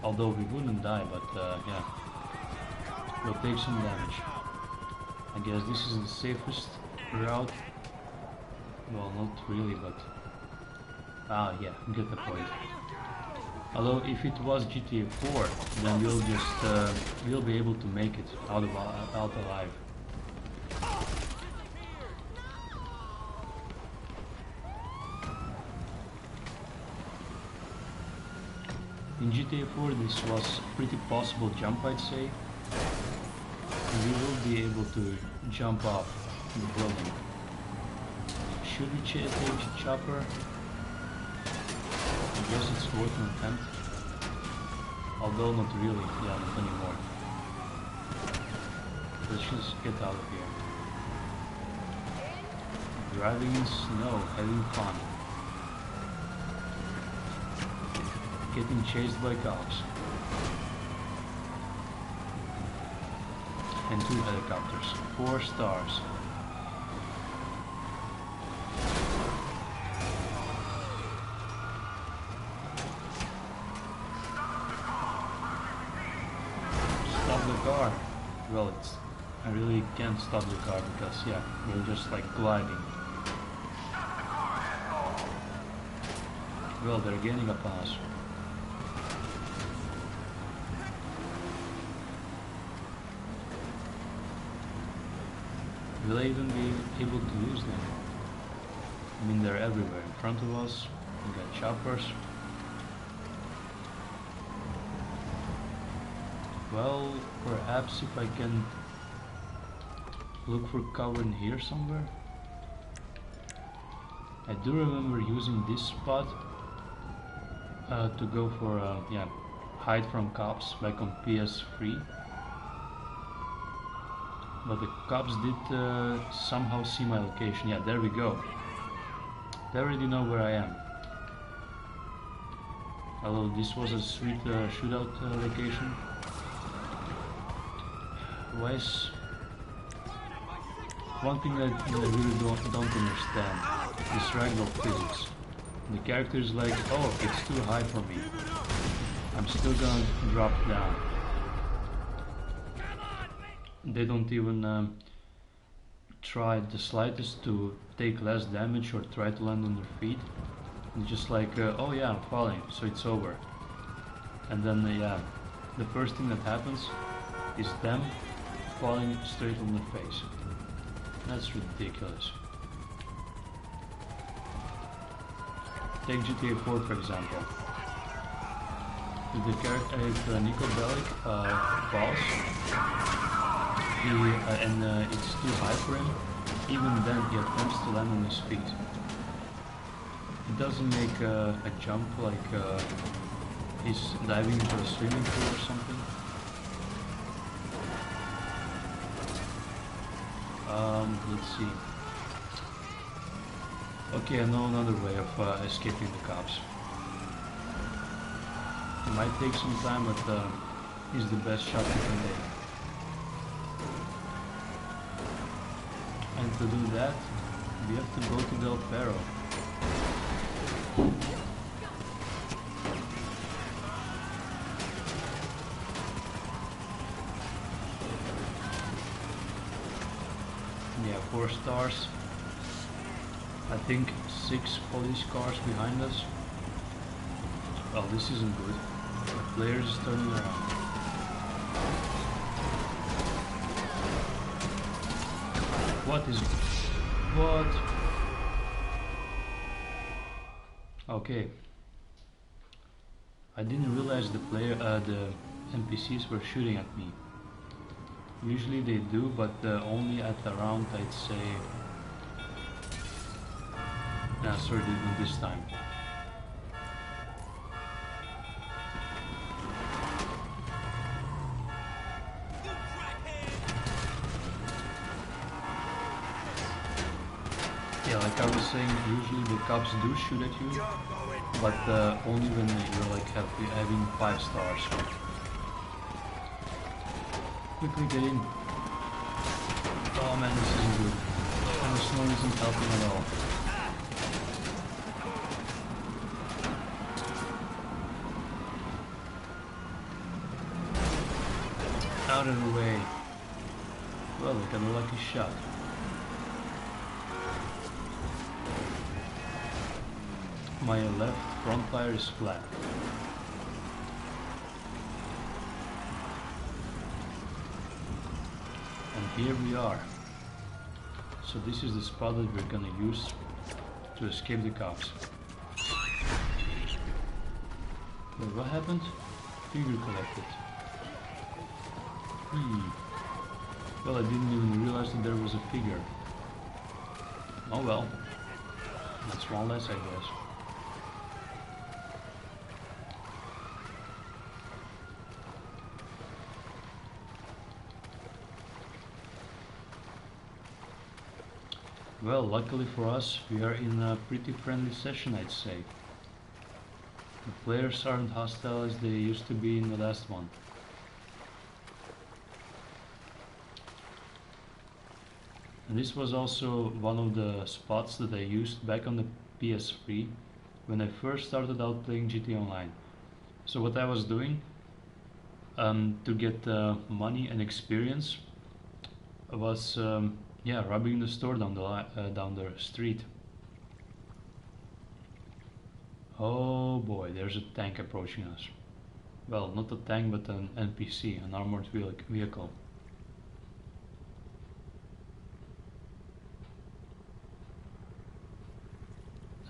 Although we wouldn't die, but yeah. We'll take some damage. I guess this is the safest route. Well, not really, but... Ah, yeah, get the point. Although if it was GTA 4, then we'll just we'll be able to make it out alive. In GTA 4 this was pretty possible jump, I'd say. And we will be able to jump off the building. Should we take chopper? I guess it's worth an attempt. Although not really, yeah, not anymore. Let's just get out of here. Driving in snow, having fun. Getting chased by cops. And 2 helicopters. 4 stars. Stop the car. Well, I really can't stop the car because, yeah, we're just like gliding. Well, they're gaining upon us. Will I even be able to use them? I mean, they're everywhere in front of us. We got choppers. Well, perhaps if I can look for cover in here somewhere. I do remember using this spot to go for yeah, hide from cops back on PS3. But the cops did somehow see my location. Yeah, there we go. They already know where I am. Although this was a sweet shootout location. Wise. One thing that I really don't understand is ragdoll physics. The character is like, oh, it's too high for me. I'm still gonna drop down. They don't even try the slightest to take less damage or try to land on their feet. It's just like, oh yeah, I'm falling, so it's over. And then yeah, the first thing that happens is them falling straight on their face. That's ridiculous. Take GTA 4 for example. If the character, if Nico Bellic falls, and it's too high for him, even then he attempts to land on his feet. He doesn't make a jump like he's diving into a swimming pool or something. Let's see. Okay, I know another way of escaping the cops. It might take some time, but he's the best shot you can take. And to do that, we have to go to Del Perro. Yeah, 4 stars. I think 6 police cars behind us. Well, this isn't good. The player is turning around. What is... What? Okay. I didn't realize the NPCs were shooting at me. Usually they do, but only at around, I'd say... Nah, sorry, not this time. Yeah, like I was saying, usually the cops do shoot at you, but only when you're like having 5 stars. Quickly get in. Oh man, this isn't good. And the snow isn't helping at all. Out of the way. Well, I got a lucky shot. My left front tire is flat. And here we are. So this is the spot that we're gonna use to escape the cops. Wait, what happened? Figure collected. Well, I didn't even realize that there was a figure. Oh well. That's one less, I guess. Well, luckily for us, we are in a pretty friendly session, I'd say. The players aren't hostile as they used to be in the last one. And this was also one of the spots that I used back on the PS3 when I first started out playing GTA Online. So what I was doing to get money and experience was yeah, robbing the store down the street. Oh boy, there's a tank approaching us. Well, not a tank, but an NPC, an armored vehicle.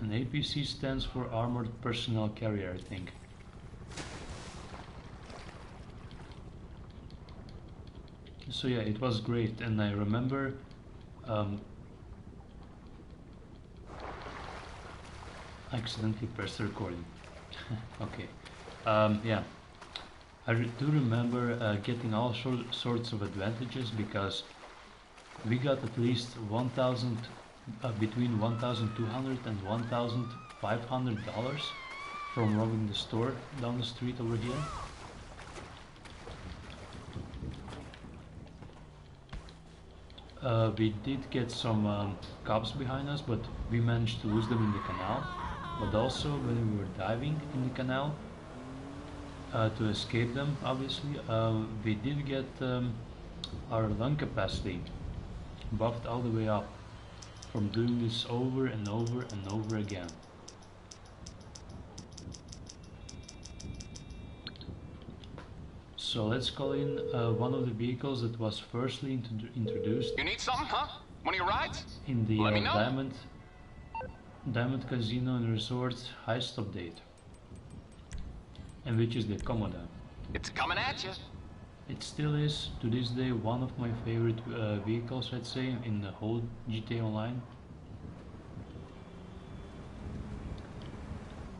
An APC stands for Armored Personnel Carrier, I think. So yeah, it was great, and I remember accidentally pressed the recording. Okay. Yeah, I do remember getting all sorts of advantages because we got at least 1,000, between $1,200 and $1,500 from robbing the store down the street over here. We did get some cops behind us, but we managed to lose them in the canal. But also when we were diving in the canal to escape them, obviously, we did get our lung capacity buffed all the way up from doing this over and over and over again. So let's call in one of the vehicles that was firstly introduced. You need something, huh? One of your rides? in the Let me know. Diamond Casino and Resort Heist update, and which is the Comoda. It's coming at you. It still is, to this day, one of my favorite vehicles, I'd say, in the whole GTA Online.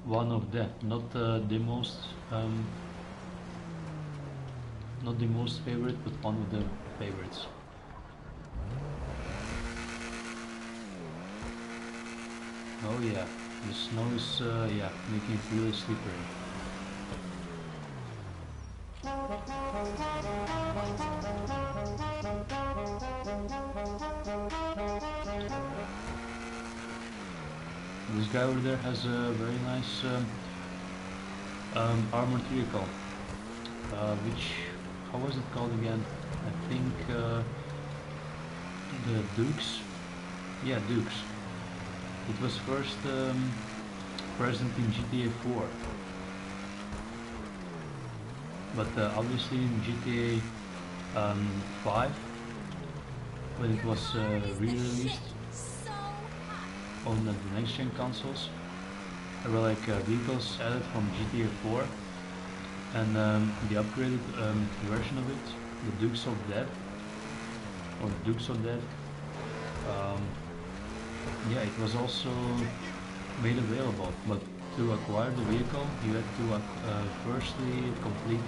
One of the, not the most, not the most favorite, but one of the favorites. Oh yeah, the snow is yeah, making it really slippery. This guy over there has a very nice armored vehicle, which, how was it called again? I think the Dukes? Yeah, Dukes. It was first present in GTA 4, but obviously in GTA 5, when it was re-released on the next gen consoles, there were like vehicles added from GTA 4, and the upgraded version of it, the Dukes of Death, or Dukes of Death. Yeah, it was also made available, but to acquire the vehicle you had to firstly complete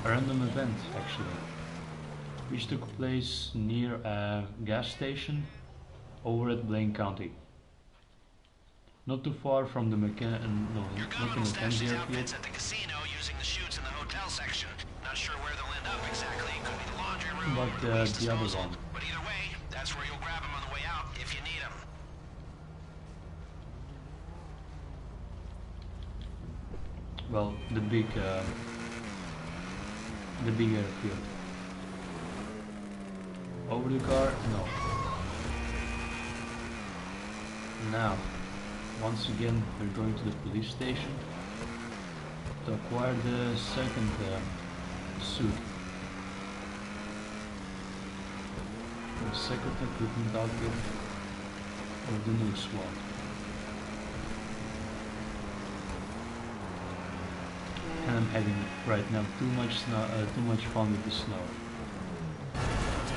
a random event, actually, which took place near a gas station over at Blaine County. Not too far from the Mackenzie airfield. At the casino using the chutes in the hotel section. Not sure where they'll end up exactly. Could be the laundry room, But or waste the other disposal. one. But either way, that's where you'll grab them on the way out if you need them. Well, the big airfield. Over the car? No. Now, once again, we're going to the police station to acquire the second suit. The second equipment outfit of the new SWAT. And I'm having right now too much fun with the snow,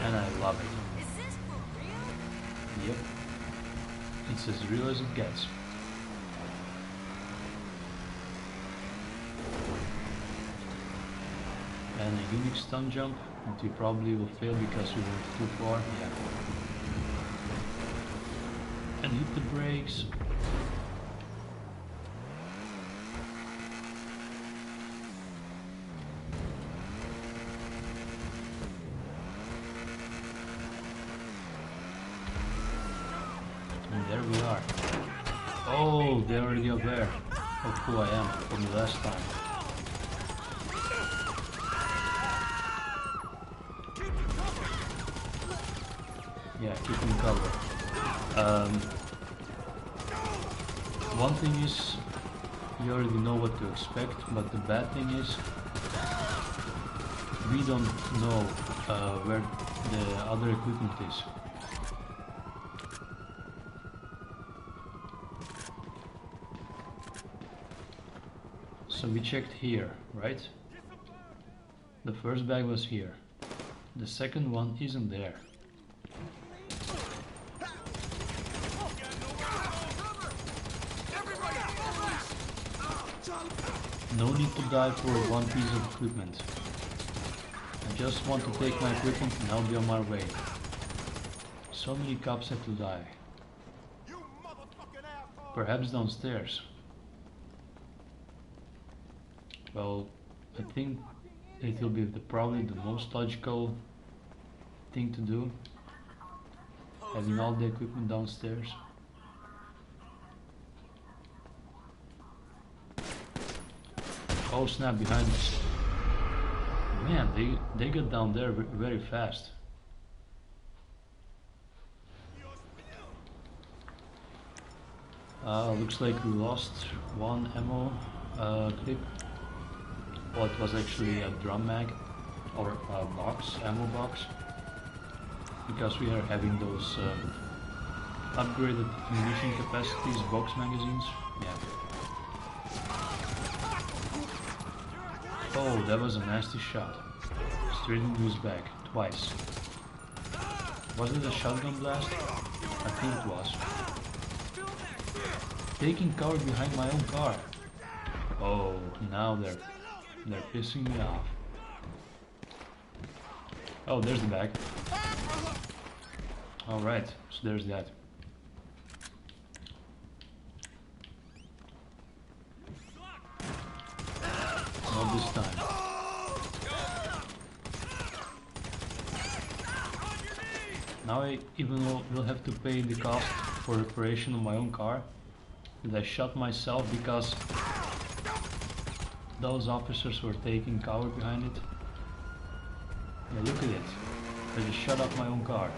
and I love it. Is this for real? Yep, it's as real as it gets. And a unique stunt jump that you probably will fail because you went too far. Yeah. And hit the brakes. And there we are. Oh, they're already up there. How cool I am from the last time. Yeah, keep them covered. One thing is, you already know what to expect, but the bad thing is, we don't know where the other equipment is. So we checked here, right? The first bag was here. The second one isn't there. No need to die for one piece of equipment. I just want to take my equipment and I'll be on my way. So many cops had to die. Perhaps downstairs. Well, I think it will be probably the most logical thing to do, having all the equipment downstairs. Oh snap, behind us. Man, they got down there very fast. Looks like we lost one ammo clip. Well, it was actually a drum mag, or a box, ammo box. because we are having those upgraded ammunition capacities, box magazines. Yeah. Oh, that was a nasty shot. Straight into his back, twice. Was it a shotgun blast? I think it was. Taking cover behind my own car. Oh, now they're pissing me off. Oh, there's the bag. Alright, so there's that. Not this time. Now I even will have to pay the cost for reparation of my own car. Did I shot myself because those officers were taking cover behind it? Yeah, look at it. I just shut up my own car.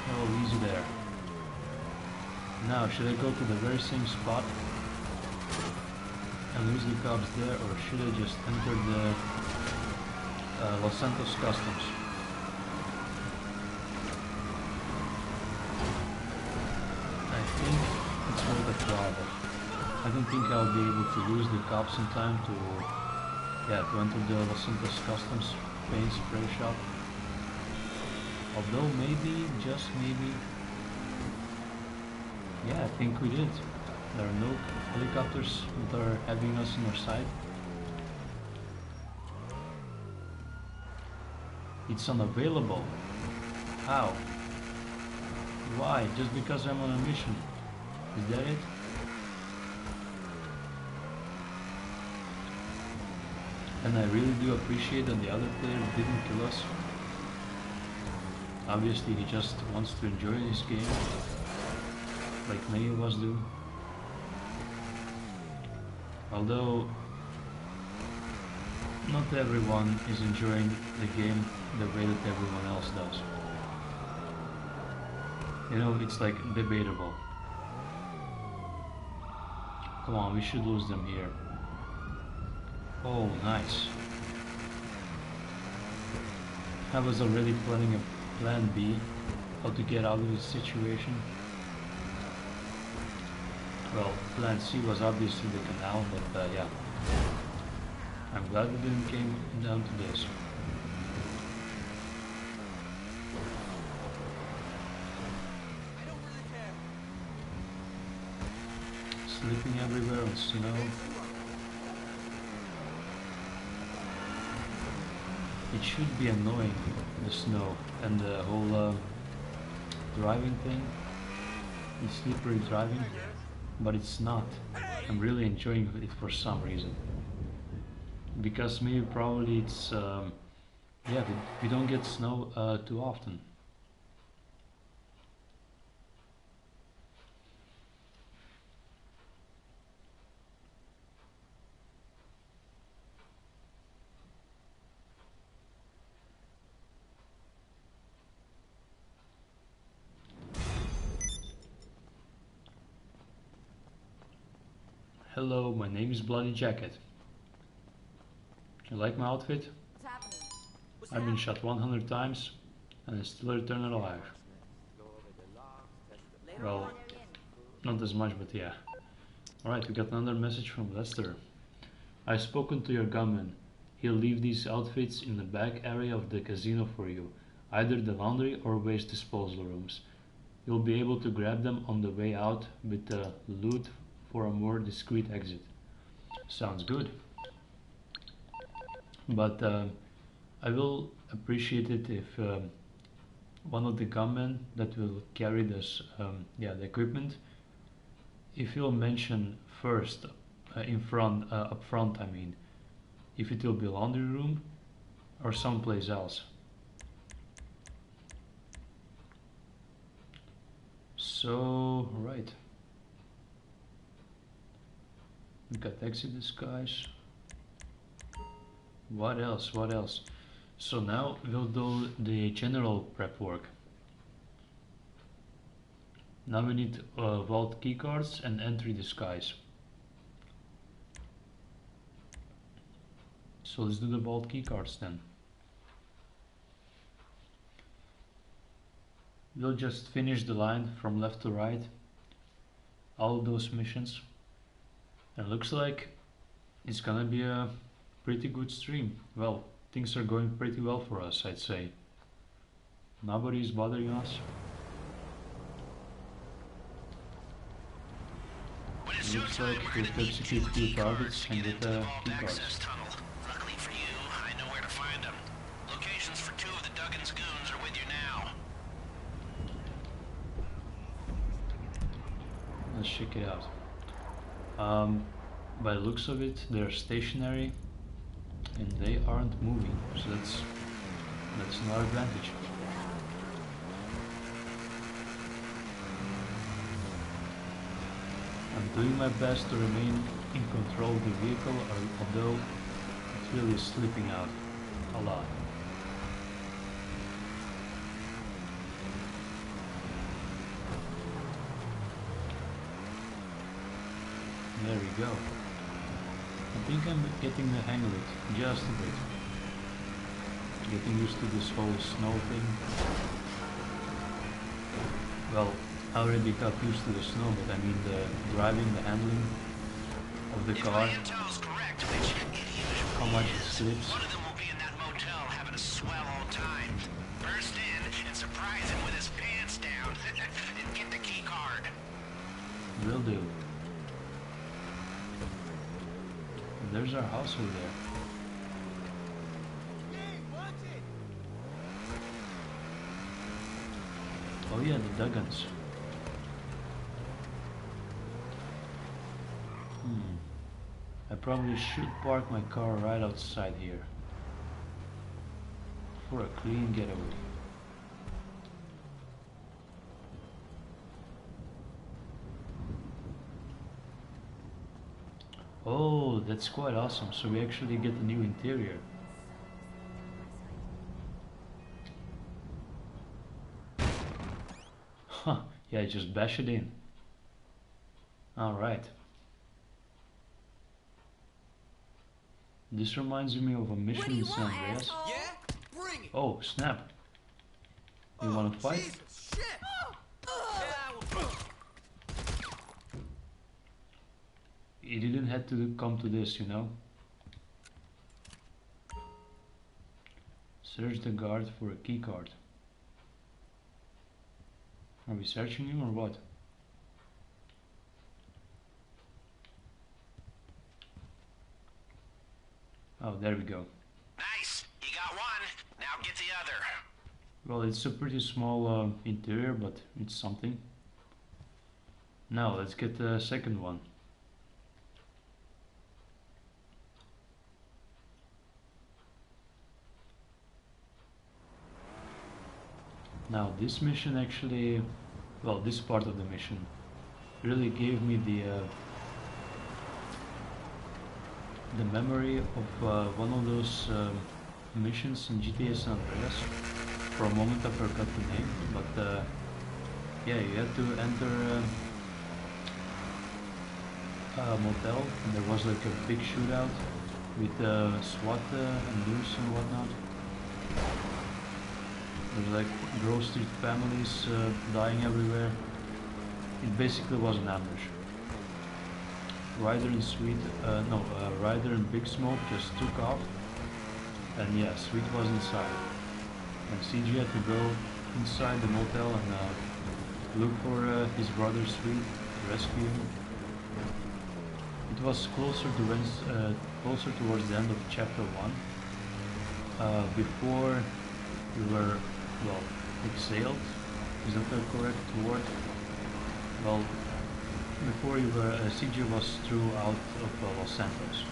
Oh, easy there. Now, should I go to the very same spot and lose the cops there, or should I just enter the Los Santos Customs? I think it's worth a try, but I don't think I'll be able to lose the cops in time to enter the Los Santos Customs paint spray shop. Although maybe, just maybe, yeah, I think we did. There are no helicopters that are having us on our side. It's unavailable. How? Why? Just because I'm on a mission? Is that it? And I really do appreciate that the other player didn't kill us. Obviously he just wants to enjoy his game, like many of us do. Although not everyone is enjoying the game the way that everyone else does. You know, it's like debatable. Come on, we should lose them here. Oh, nice. I was already planning a plan B, how to get out of this situation. Well, plan C was obviously the canal, but yeah. I'm glad we didn't came down to this. Slipping everywhere on snow. It should be annoying, the snow and the whole driving thing, the slippery driving, but it's not. I'm really enjoying it for some reason. Because maybe probably it's, yeah, we don't get snow too often. Hello, my name is Bloody Jacket. You like my outfit? What's happening? I've been shot 100 times and I still return alive. Well, not as much, but yeah. Alright, we got another message from Lester. I've spoken to your gunman. He'll leave these outfits in the back area of the casino for you, either the laundry or waste disposal rooms. You'll be able to grab them on the way out with the loot for a more discreet exit. Sounds good. But I will appreciate it if one of the gunmen that will carry this, the equipment, if you'll mention first up front, I mean, if it will be laundry room or someplace else. So, right. We got exit disguise. What else? What else? So now we'll do the general prep work. Now we need vault keycards and entry disguise. So let's do the vault keycards then. We'll just finish the line from left to right, all of those missions. And looks like it's gonna be a pretty good stream. Well, things are going pretty well for us, I'd say. Nobody's bothering us. Looks like we'll execute 2 targets and get keycards. Luckily for you, I know where to find them. Locations for 2 of the Duggan's goons are with you now. Let's check it out. By the looks of it, they're stationary and they aren't moving, so that's an advantage. I'm doing my best to remain in control of the vehicle, although it really is slipping out a lot. There we go. I think I'm getting the hang of it, just a bit. Getting used to this whole snow thing. Well, I already got used to the snow, but I mean the driving, the handling of the car, how much it slips. One of them will be in that motel having a swell old time. Burst in and surprise him with his pants down and get the key card. Will do. There's our house over there. Oh yeah, the Duggans. I probably should park my car right outside here for a clean getaway. Oh, that's quite awesome. So we actually get the new interior. Huh, yeah, just bash it in. Alright. This reminds me of a mission in San Andreas. Yeah? Bring it. Oh, snap. You wanna fight? Jesus, shit. It didn't have to come to this, you know. Search the guard for a key card. Are we searching him or what? Oh, there we go. Nice, you got one. Now get the other. Well, it's a pretty small interior, but it's something. Now, let's get the second one. Now, this mission actually, well, this part of the mission really gave me the memory of one of those missions in GTA San Andreas. For a moment I forgot the name, but yeah, you had to enter a motel and there was like a big shootout with SWAT and news and whatnot. There's like Grove Street families dying everywhere. It basically was an ambush. Ryder and Ryder and Big Smoke just took off, and yeah, Sweet was inside. And CG had to go inside the motel and look for his brother Sweet to rescue him. It was closer towards the end of chapter 1, before we were, well, exiled. Is that the correct word? Well, before you were, CJ was threw out of Los Santos.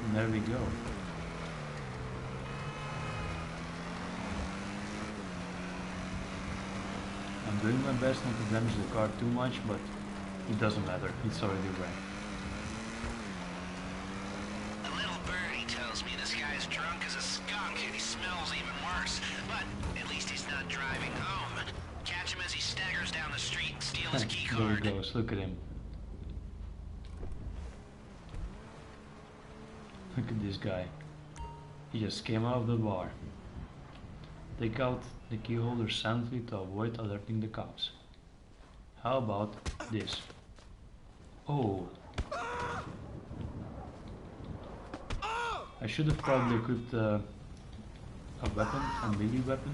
And there we go. I'm doing my best not to damage the car too much, but it doesn't matter, it's already wrecked. A little birdie tells me this guy's drunk as a skunk and he smells even worse. But at least he's not driving home. Catch him as he staggers down the street and steal his key There card. he goes, look at him. Look at this guy. He just came out of the bar. Take out the key holder silently to avoid alerting the cops. How about this? Oh. I should have probably equipped a weapon, a melee weapon,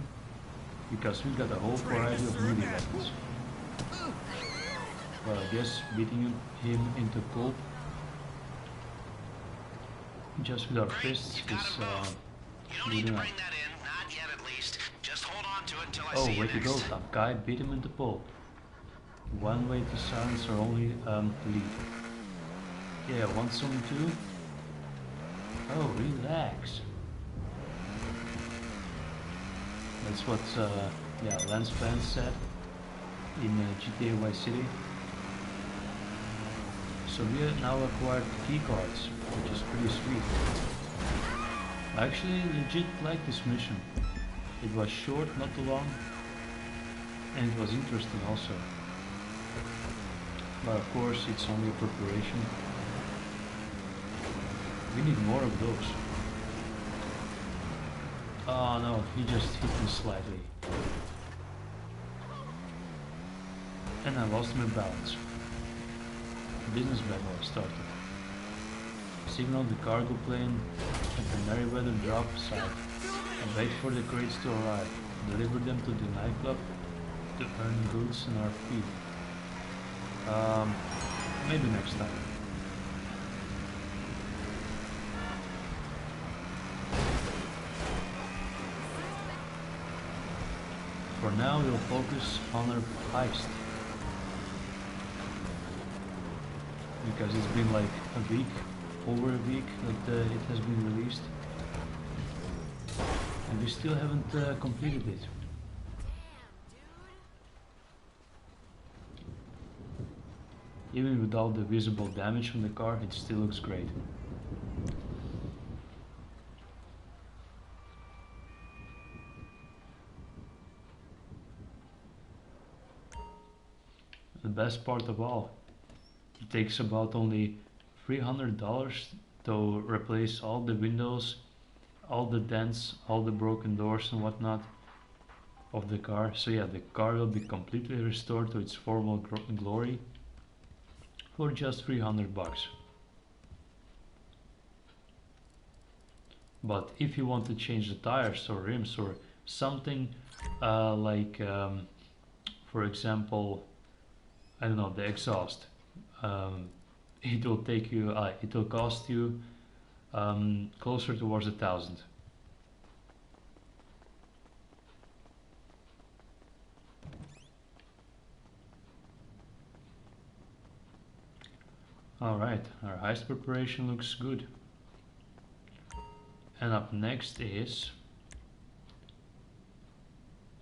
because we got a whole variety of melee weapons. Well, I guess beating him into pulp just with our fists is You don't need good to enough. bring that in, not yet at least. Just hold on to it until I Oh, see you way to go, next. tough guy, beat him into pulp. One way to silence our only lead. Yeah, want some too? Oh, relax. That's what yeah, Lance Vance said in GTA Vice City. So we have now acquired key cards, which is pretty sweet. I actually legit like this mission. It was short, not too long, and it was interesting also. But of course, it's only a preparation. We need more of those. Oh no, he just hit me slightly. And I lost my balance. Business battle started. Signal the cargo plane at the Merryweather drop site and wait for the crates to arrive. Deliver them to the nightclub to earn goods and our fee. Maybe next time. For now, we'll focus on our heist. Because it's been like a week, over a week that it has been released. And we still haven't completed it. Even without the visible damage from the car, it still looks great. The best part of all, it takes about only $300 to replace all the windows, all the dents, all the broken doors and whatnot of the car. So yeah, the car will be completely restored to its former glory for just $300 bucks. But if you want to change the tires or rims or something for example, I don't know, the exhaust, it will take you, it will cost you closer towards 1,000. Alright, our heist preparation looks good. And up next is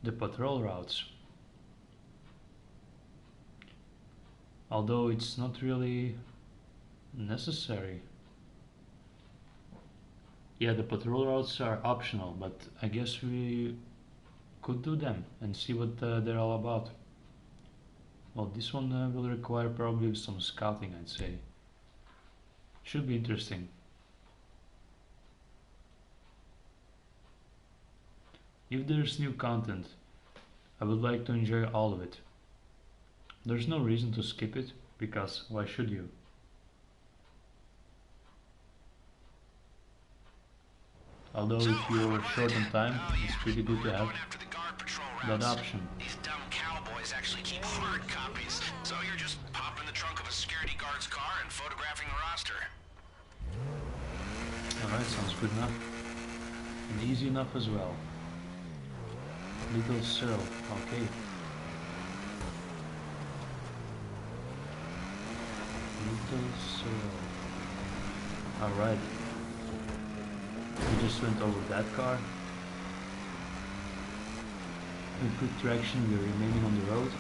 the patrol routes. Although it's not really necessary. Yeah, the patrol routes are optional, but I guess we could do them and see what they're all about. Well, this one will require probably some scouting, I'd say. Should be interesting. If there's new content, I would like to enjoy all of it. There's no reason to skip it, because why should you? Although if you're short on time, it's pretty good to have that option. These dumb cowboys actually keep hard copies, so you're just popping the trunk of a security guard's car and photographing the roster. Alright, sounds good enough. And easy enough as well. Little Cyril, okay. Little Cyril. Alright. We just went over that car. With good traction, we're remaining on the road.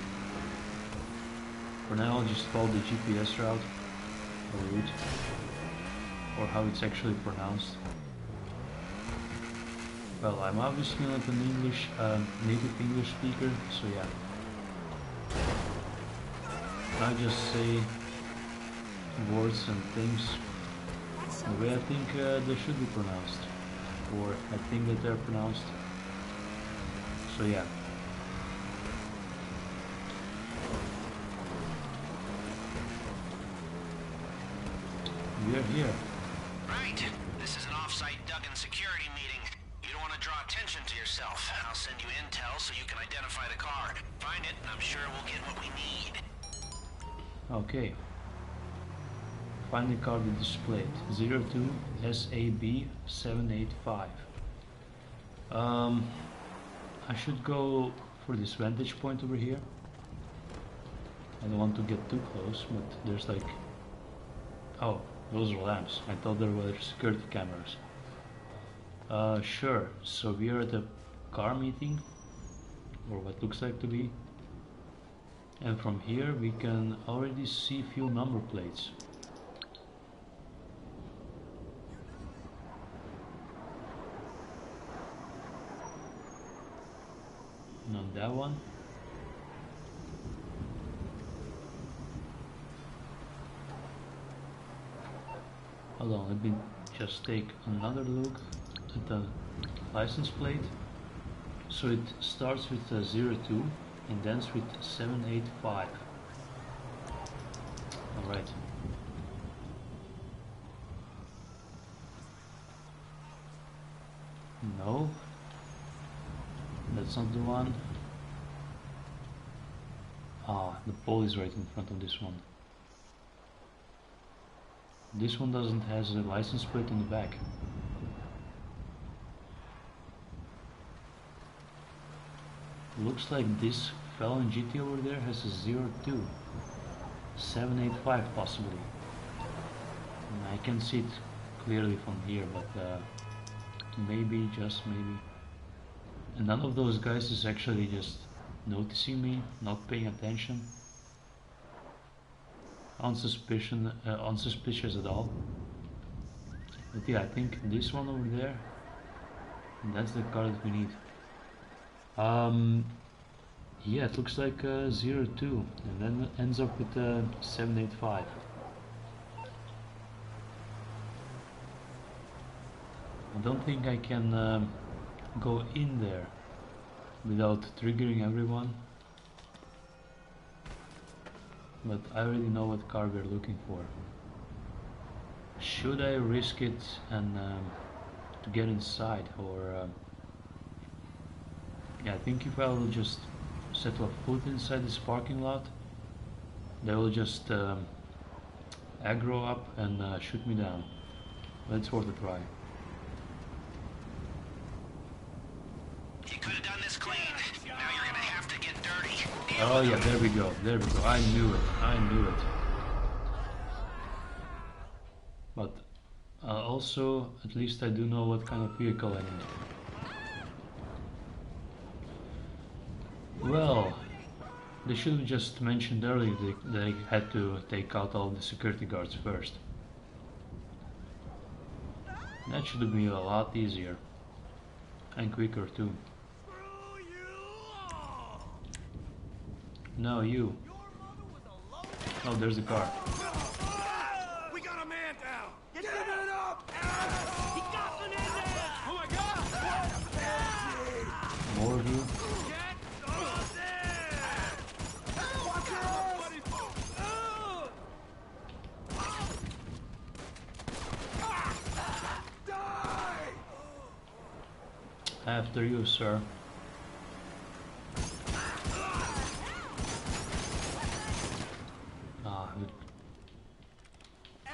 For now, I'll just follow the GPS route, or route, or how it's actually pronounced. Well, I'm obviously not an native English speaker, so yeah, I just say words and things the way I think they should be pronounced, or I think that they're pronounced. So yeah. We are here. Right. This is an off-site Duggan security meeting. You don't want to draw attention to yourself. I'll send you intel so you can identify the car. Find it, and I'm sure we'll get what we need. Okay. Find the car that displayed 02 SAB 785. I should go for this vantage point over here. I don't want to get too close, but there's like, oh, those are lamps. I thought there were security cameras. Sure. So we are at a car meeting, or what looks like to be. And from here we can already see few number plates. Not that one. Hold on, let me just take another look at the license plate. So it starts with 02 and ends with 785. Alright. No, that's not the one. Ah, the pole is right in front of this one. This one doesn't have a license plate in the back. Looks like this fellow in GT over there has a 02 785 possibly. And I can see it clearly from here, but maybe, just maybe. And none of those guys is actually just noticing me, not paying attention. Unsuspicious at all. But yeah, I think this one over there, that's the car that we need. Yeah, it looks like 02 and then ends up with 785. I don't think I can go in there without triggering everyone. But I already know what car we're looking for. Should I risk it and to get inside, or yeah, I think if I will just set a foot inside this parking lot, they will just aggro up and shoot me down. But it's worth a try. You could have done this clean. Now you're gonna have to get dirty. Oh yeah, there we go, there we go. I knew it. But also, at least I do know what kind of vehicle I need. Well, they should have just mentioned earlier they had to take out all the security guards first. That should have been a lot easier. And quicker too. No, you. Oh, there's the car. We got a man down! Give it up! He got Menendez! Oh my god! More of you. Get there! Watch out, buddy! Die! After you, sir.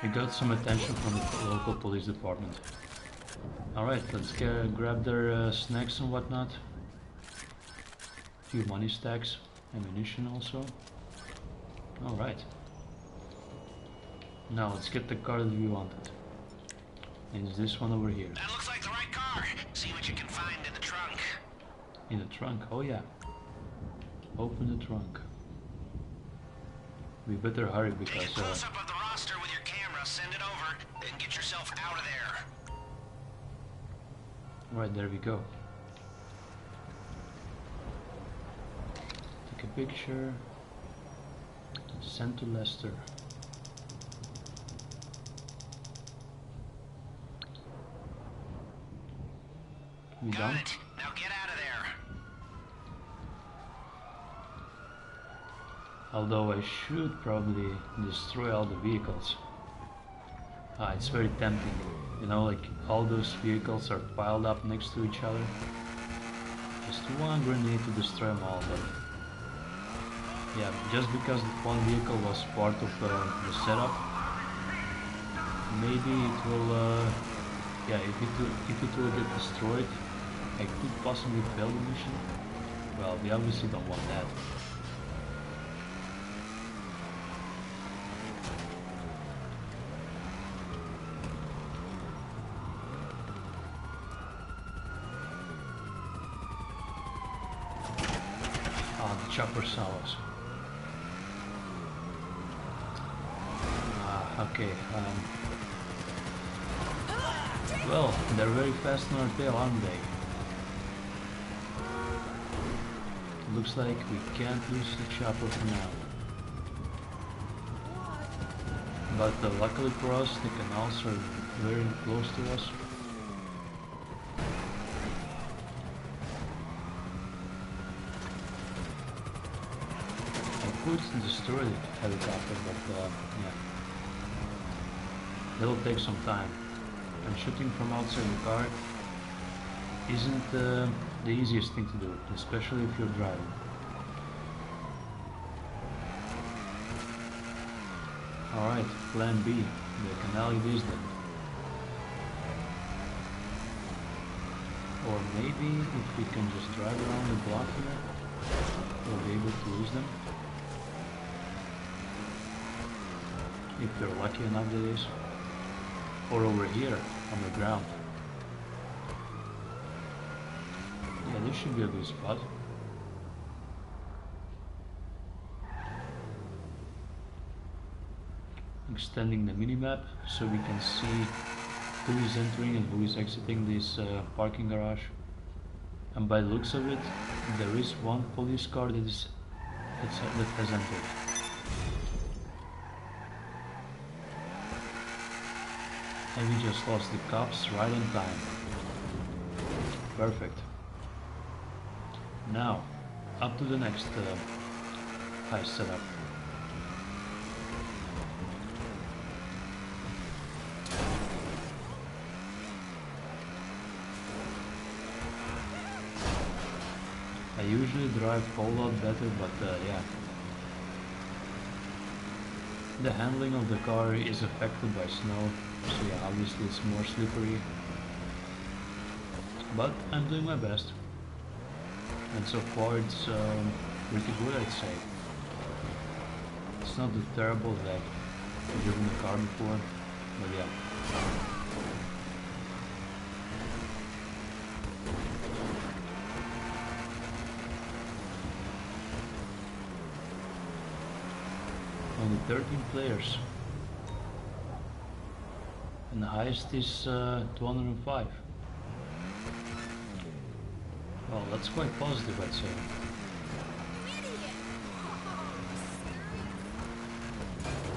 We got some attention from the local police department. Alright, let's grab their snacks and whatnot. A few money stacks, ammunition also. Alright. Now let's get the car that we wanted. And it's this one over here. That looks like the right car. See what you can find in the trunk. In the trunk, oh yeah. Open the trunk. We better hurry Take a because close-up of the roster with your camera, send it over, then get yourself out of there. right, there we go. Take a picture. Sent to Leicester. We Got done? it. Now get out of there. Although I should probably destroy all the vehicles. It's very tempting. You know, like all those vehicles are piled up next to each other. Just one grenade to destroy them all, but yeah, just because one vehicle was part of the setup, maybe it will, yeah, if it will get destroyed, I could possibly fail the mission. Well, we obviously don't want that. The chopper saw us. Okay. Well, they're very fast on our tail, aren't they? Looks like we can't lose the chopper for now. But luckily for us, the canals are very close to us. I could destroy the helicopter, but yeah. It'll take some time. And shooting from outside the car isn't the easiest thing to do, especially if you're driving. Alright, plan B. The canal it is then. Or maybe if we can just drive around the block here, we'll be able to use them. If we're lucky enough, that is. Or over here, on the ground. Yeah, this should be a good spot. Extending the minimap so we can see who is entering and who is exiting this parking garage. And by the looks of it, there is one police car that has entered. And we just lost the cops right on time. Perfect. Now, up to the next heist setup. I usually drive a whole lot better, but yeah. The handling of the car is affected by snow, so yeah, obviously it's more slippery. But I'm doing my best. And so far it's pretty good, I'd say. It's not that terrible that I've driven the car before, but yeah. Only 13 players. And the highest is 205. Well, that's quite positive, I'd say.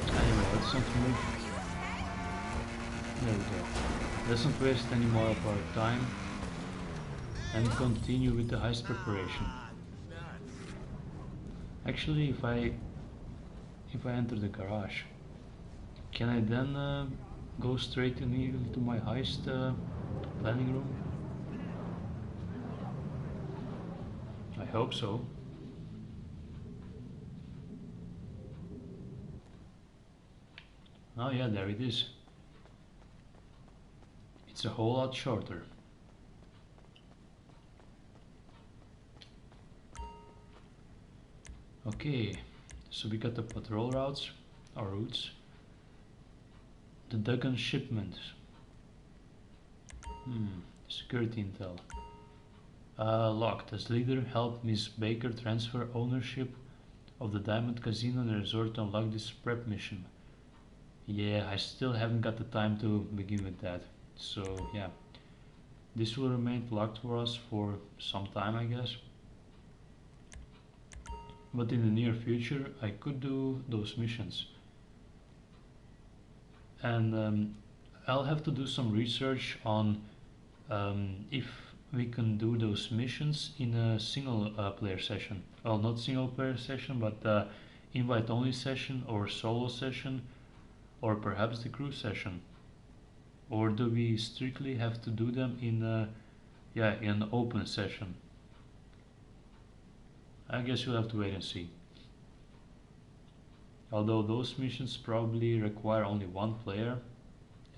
Anyway, let's not move. There we go. Let's not waste any more of our time and continue with the heist preparation. Actually, if I enter the garage, can I then go straight into my heist planning room? I hope so. Oh yeah, there it is. It's a whole lot shorter. Okay, so we got the patrol routes, or routes. The Duggan shipment. Security intel. Locked. As leader, help Miss Baker transfer ownership of the Diamond Casino and Resort to unlock this prep mission. Yeah, I still haven't got the time to begin with that. So yeah, this will remain locked for us for some time, I guess. but in the near future I could do those missions. And I'll have to do some research on if we can do those missions in a single player session. Well, not single player session, but invite only session or solo session, or perhaps the crew session. Or do we strictly have to do them in an open session? I guess you'll have to wait and see. Although those missions probably require only one player,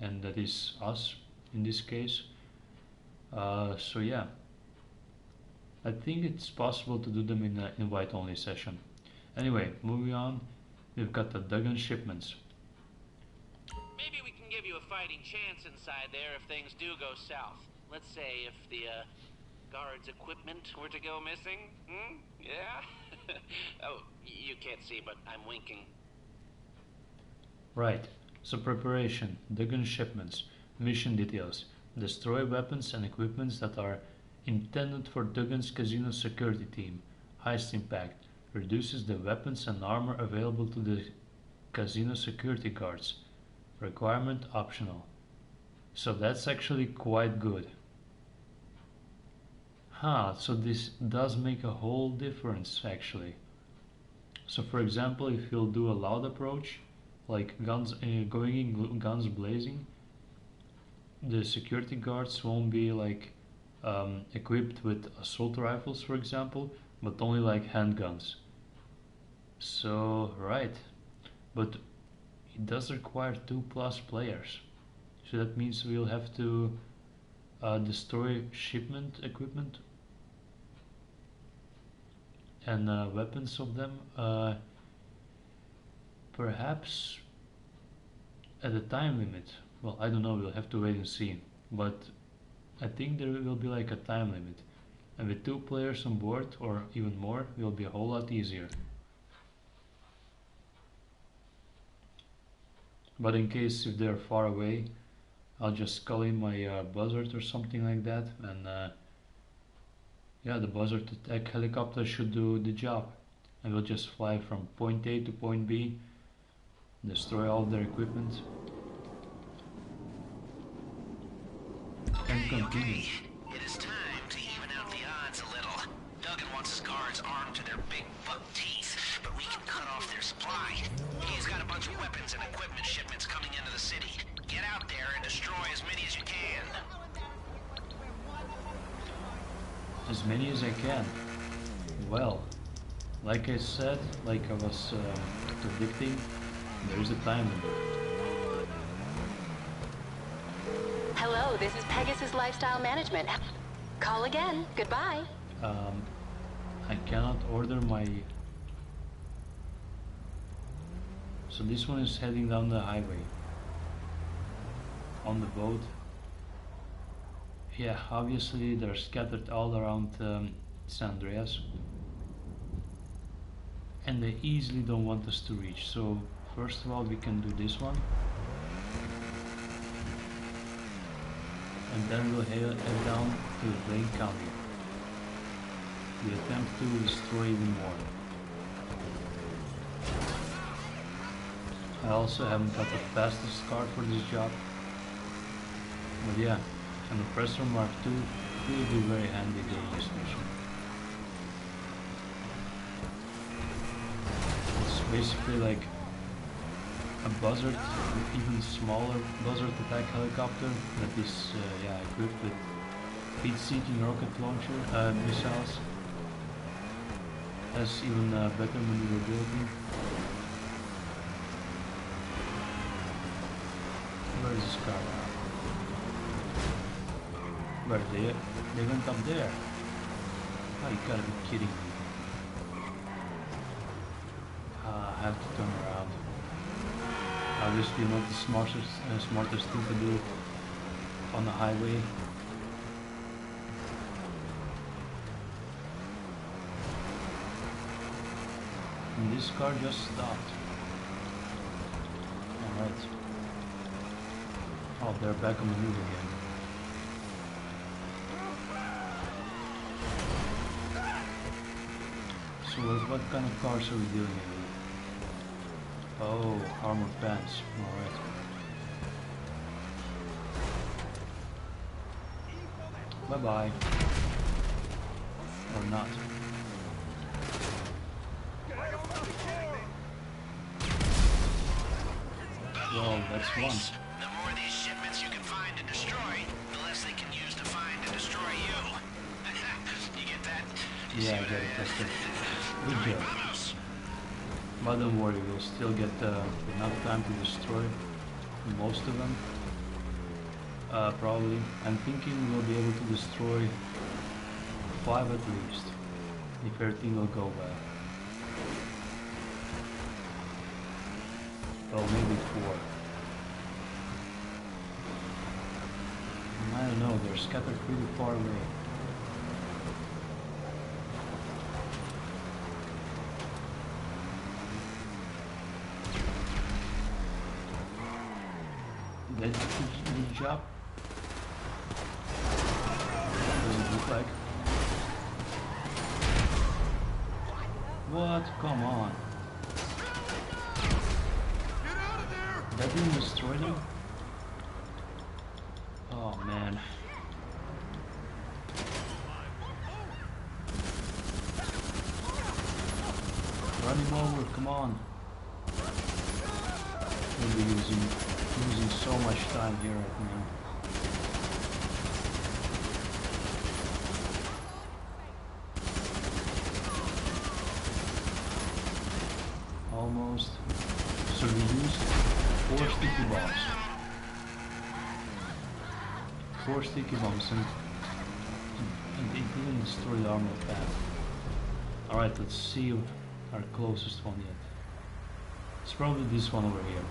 and that is us in this case. So yeah, I think it's possible to do them in an invite only session. Anyway, moving on, we've got the Duggan shipments. Maybe we can give you a fighting chance inside there if things do go south. Let's say if the guards' equipment were to go missing. Yeah? Oh, you can't see, but I'm winking. Right, so preparation, Duggan shipments, mission details. Destroy weapons and equipments that are intended for Duggan's casino security team. Heist impact. Reduces the weapons and armor available to the casino security guards. Requirement optional. So that's actually quite good. So this does make a whole difference actually. So for example, if you'll do a loud approach, like guns going in guns blazing, the security guards won't be like equipped with assault rifles, for example, but only like handguns. So right, but it does require 2+ players, so that means we'll have to destroy shipment equipment and weapons of them, perhaps at a time limit. Well, I don't know, we'll have to wait and see, but I think there will be like a time limit, and with 2 players on board or even more, it will be a whole lot easier. But in case if they're far away, I'll just call in my buzzard or something like that, and yeah, the buzzard attack helicopter should do the job, and we'll just fly from point A to point B, destroy all their equipment, and continue. It is time to even out the odds a little. Duggan wants his guards armed to their big buck teeth, but we can cut off their supply. He's got a bunch of weapons and equipment shipments coming into the city. Get out there and destroy as many as you can. As many as I can. Well, like I said, like I was predicting, there is a time limit. Hello, this is Pegasus Lifestyle Management. Call again. Goodbye. I cannot order my... So this one is heading down the highway. On the boat. Yeah, obviously they're scattered all around San Andreas. And they easily don't want us to reach. So first of all we can do this one. And then we'll head down to Blaine County. We attempt to destroy even more. I also haven't got the fastest car for this job. But yeah, an Oppressor Mark II will be very handy during this mission. It's basically like a buzzard, an even smaller buzzard attack helicopter that is equipped with heat-seeking rocket launcher missiles. Has even better maneuverability. Where is this car now? Where they went up there? Oh, you gotta be kidding me. I have to turn around. Obviously not the smartest thing to do on the highway. And this car just stopped. Alright. Oh, they're back on the move again. So So what kind of cars are we dealing with? Oh, armor pants. Alright. Bye bye. Or not. Well, that's one. The more these shipments you can find and destroy, the less they can use to find and destroy you. You get that? Yeah, I get it. That's it. Good job. But don't worry, we'll still get enough time to destroy most of them. Probably. I'm thinking we'll be able to destroy 5 at least, if everything will go well. Well, maybe 4. I don't know, they're scattered pretty far away. Did the job? Doesn't look like. What? Come on. That didn't destroy them? Oh man. Run him over, come on. We'll be losing so much time here right now. Almost. So we used 4 sticky bombs. 4 sticky bombs and they didn't destroy the armor pad. Alright, let's see our closest one yet. It's probably this one over here.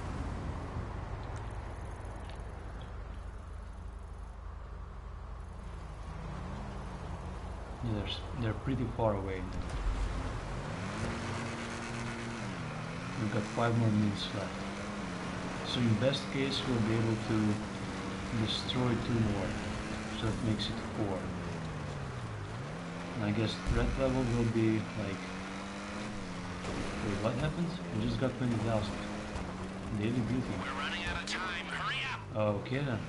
Yeah, they're pretty far away now. We've got 5 more minutes left. So in best case we'll be able to destroy 2 more. So that makes it 4. And I guess threat level will be like... Wait, what happened? I just got 20,000. Daily beauty. We're running out of time. Hurry up. Okay then.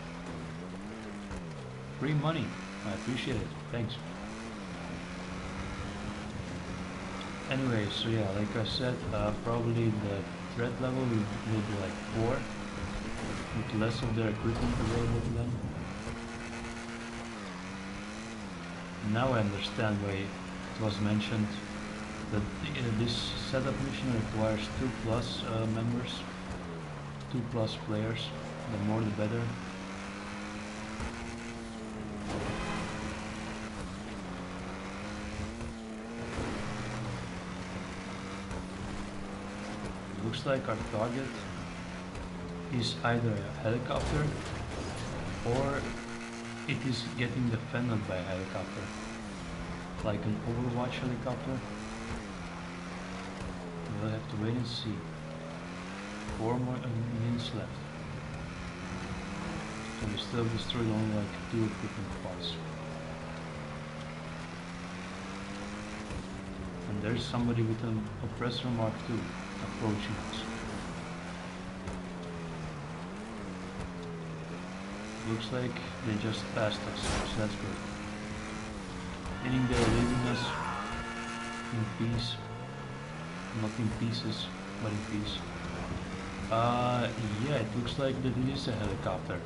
Free money. I appreciate it. Thanks. Anyway, so yeah, like I said, probably the threat level will be like 4, with less of their equipment available to them. Now I understand why it was mentioned that this setup mission requires 2+ members, 2+ players. The more the better. Looks like our target is either a helicopter or it is getting defended by a helicopter, like an Overwatch helicopter. We'll have to wait and see. 4 more minutes left. So we still destroyed only like 2 equipment parts. And there's somebody with an oppressor Mark II approaching us. Looks like they just passed us, so that's good. Meaning they're leaving us in peace. Not in pieces, but in peace. Yeah, it looks like that it is a helicopter.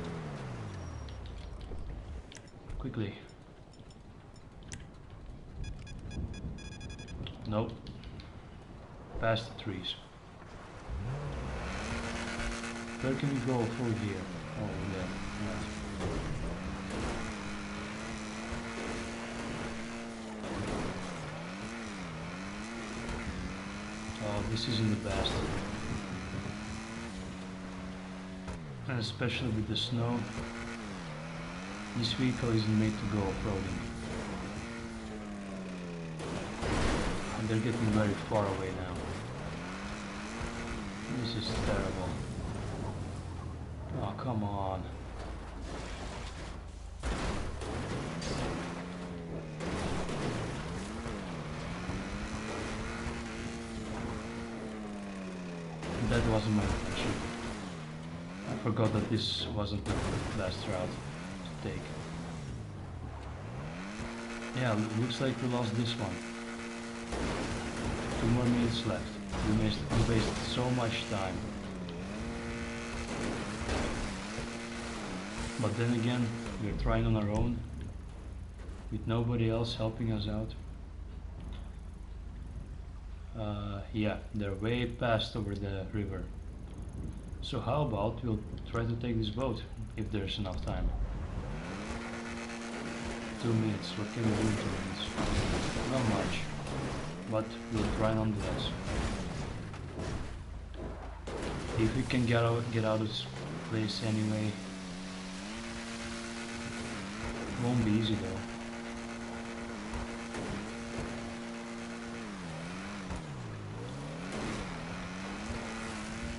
Quickly. Nope. Past the trees. Where can we go through here? Oh, yeah. Right. Oh, this isn't the best. And especially with the snow, this vehicle isn't made to go off-roading. And they're getting very far away now. This is terrible. Oh, come on. that wasn't my intention. I forgot that this wasn't the best route to take. Yeah, looks like we lost this one. 2 more minutes left. We wasted so much time. But then again, we're trying on our own, with nobody else helping us out. Yeah, they're way past over the river. So how about we'll try to take this boat, if there's enough time. 2 minutes, what can we do in 2 minutes? Not much, but we'll try nonetheless. If we can get out of this place anyway. Won't be easy though.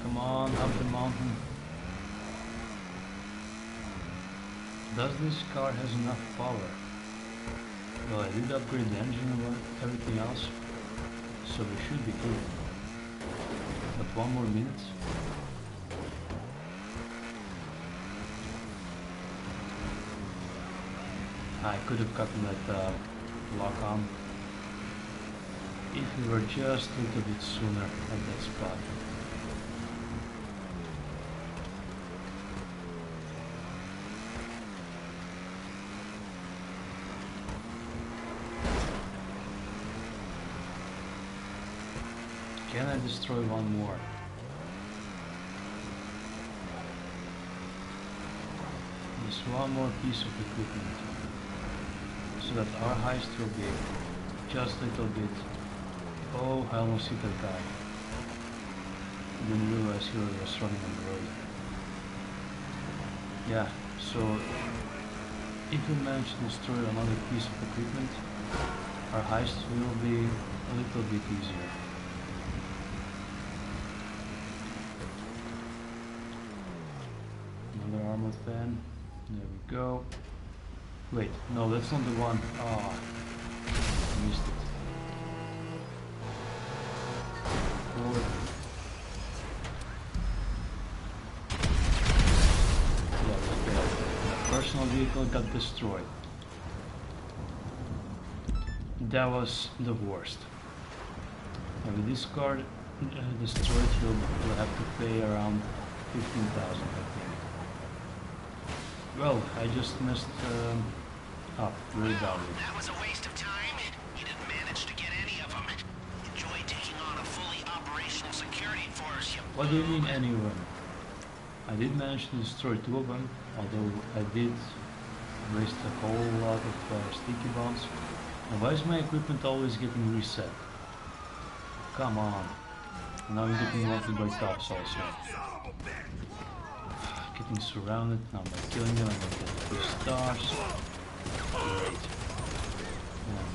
Come on, up the mountain. Does this car has enough power? Well, I did upgrade the engine and everything else, so we should be good. But 1 more minute. I could have gotten that lock on if we were just a little bit sooner at that spot. Can I destroy one more? Just one more piece of equipment, so that our heist will be just a little bit. Oh, I almost hit that guy. Didn't realize he was running on the road. Yeah, so if we manage to destroy another piece of equipment, our heist will be a little bit easier. Another armored van. There we go. Wait, no, that's not the one. Ah, I missed it. Forward. Yeah, that's bad. The personal vehicle got destroyed. That was the worst. And with this car destroyed, you'll have to pay around 15,000, I think. Well, I just messed up really badly. That was a waste of time. You didn't manage to get any of them. Enjoy taking on a fully operational security force. What do you mean anyone? I did manage to destroy 2 of them, although I did waste a whole lot of sticky bombs. And why is my equipment always getting reset? Come on. Now I'm getting wanted by cops also. Getting surrounded, now by killing them I'm gonna get 2 stars. Great. And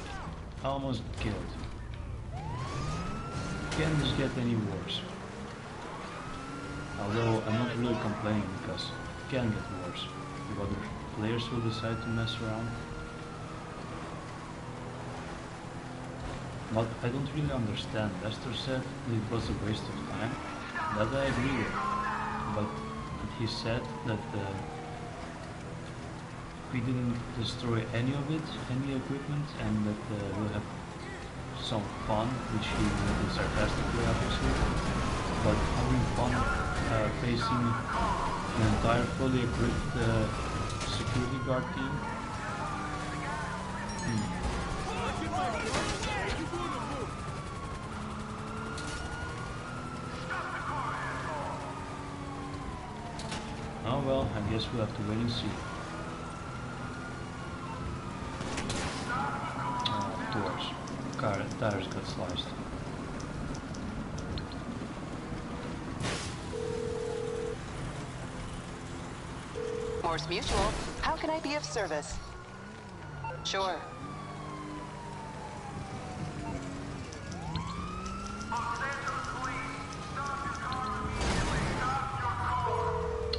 almost killed. Can't just get any worse. Although I'm not really complaining because it can get worse. If other players will decide to mess around. But I don't really understand. Lester said it was a waste of time. That I agree with. But he said that we didn't destroy any of it, any equipment, and that we'll have some fun, which he did sarcastically obviously. But having fun facing an entire fully equipped security guard team. Oh well, I guess we'll have to wait and see. Of course, tires got sliced. Morse Mutual, how can I be of service? Sure.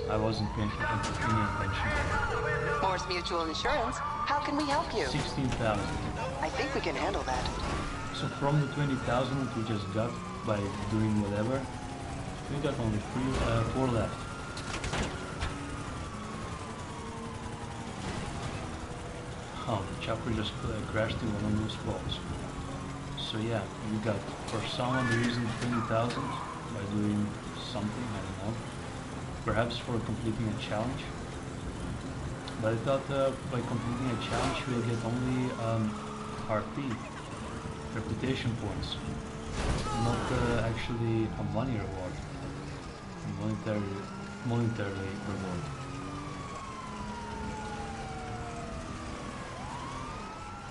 I wasn't paying attention. Morse Mutual Insurance, how can we help you? 16,000. I think we can handle that. So from the 20,000 that we just got by doing whatever, We got only 4 left. Oh, the chopper just crashed in one of those walls. So yeah, we got for some reason 20,000 by doing something, I don't know. Perhaps for completing a challenge. But I thought by completing a challenge we'll get only RP, reputation points, not actually a money reward, a monetarily reward.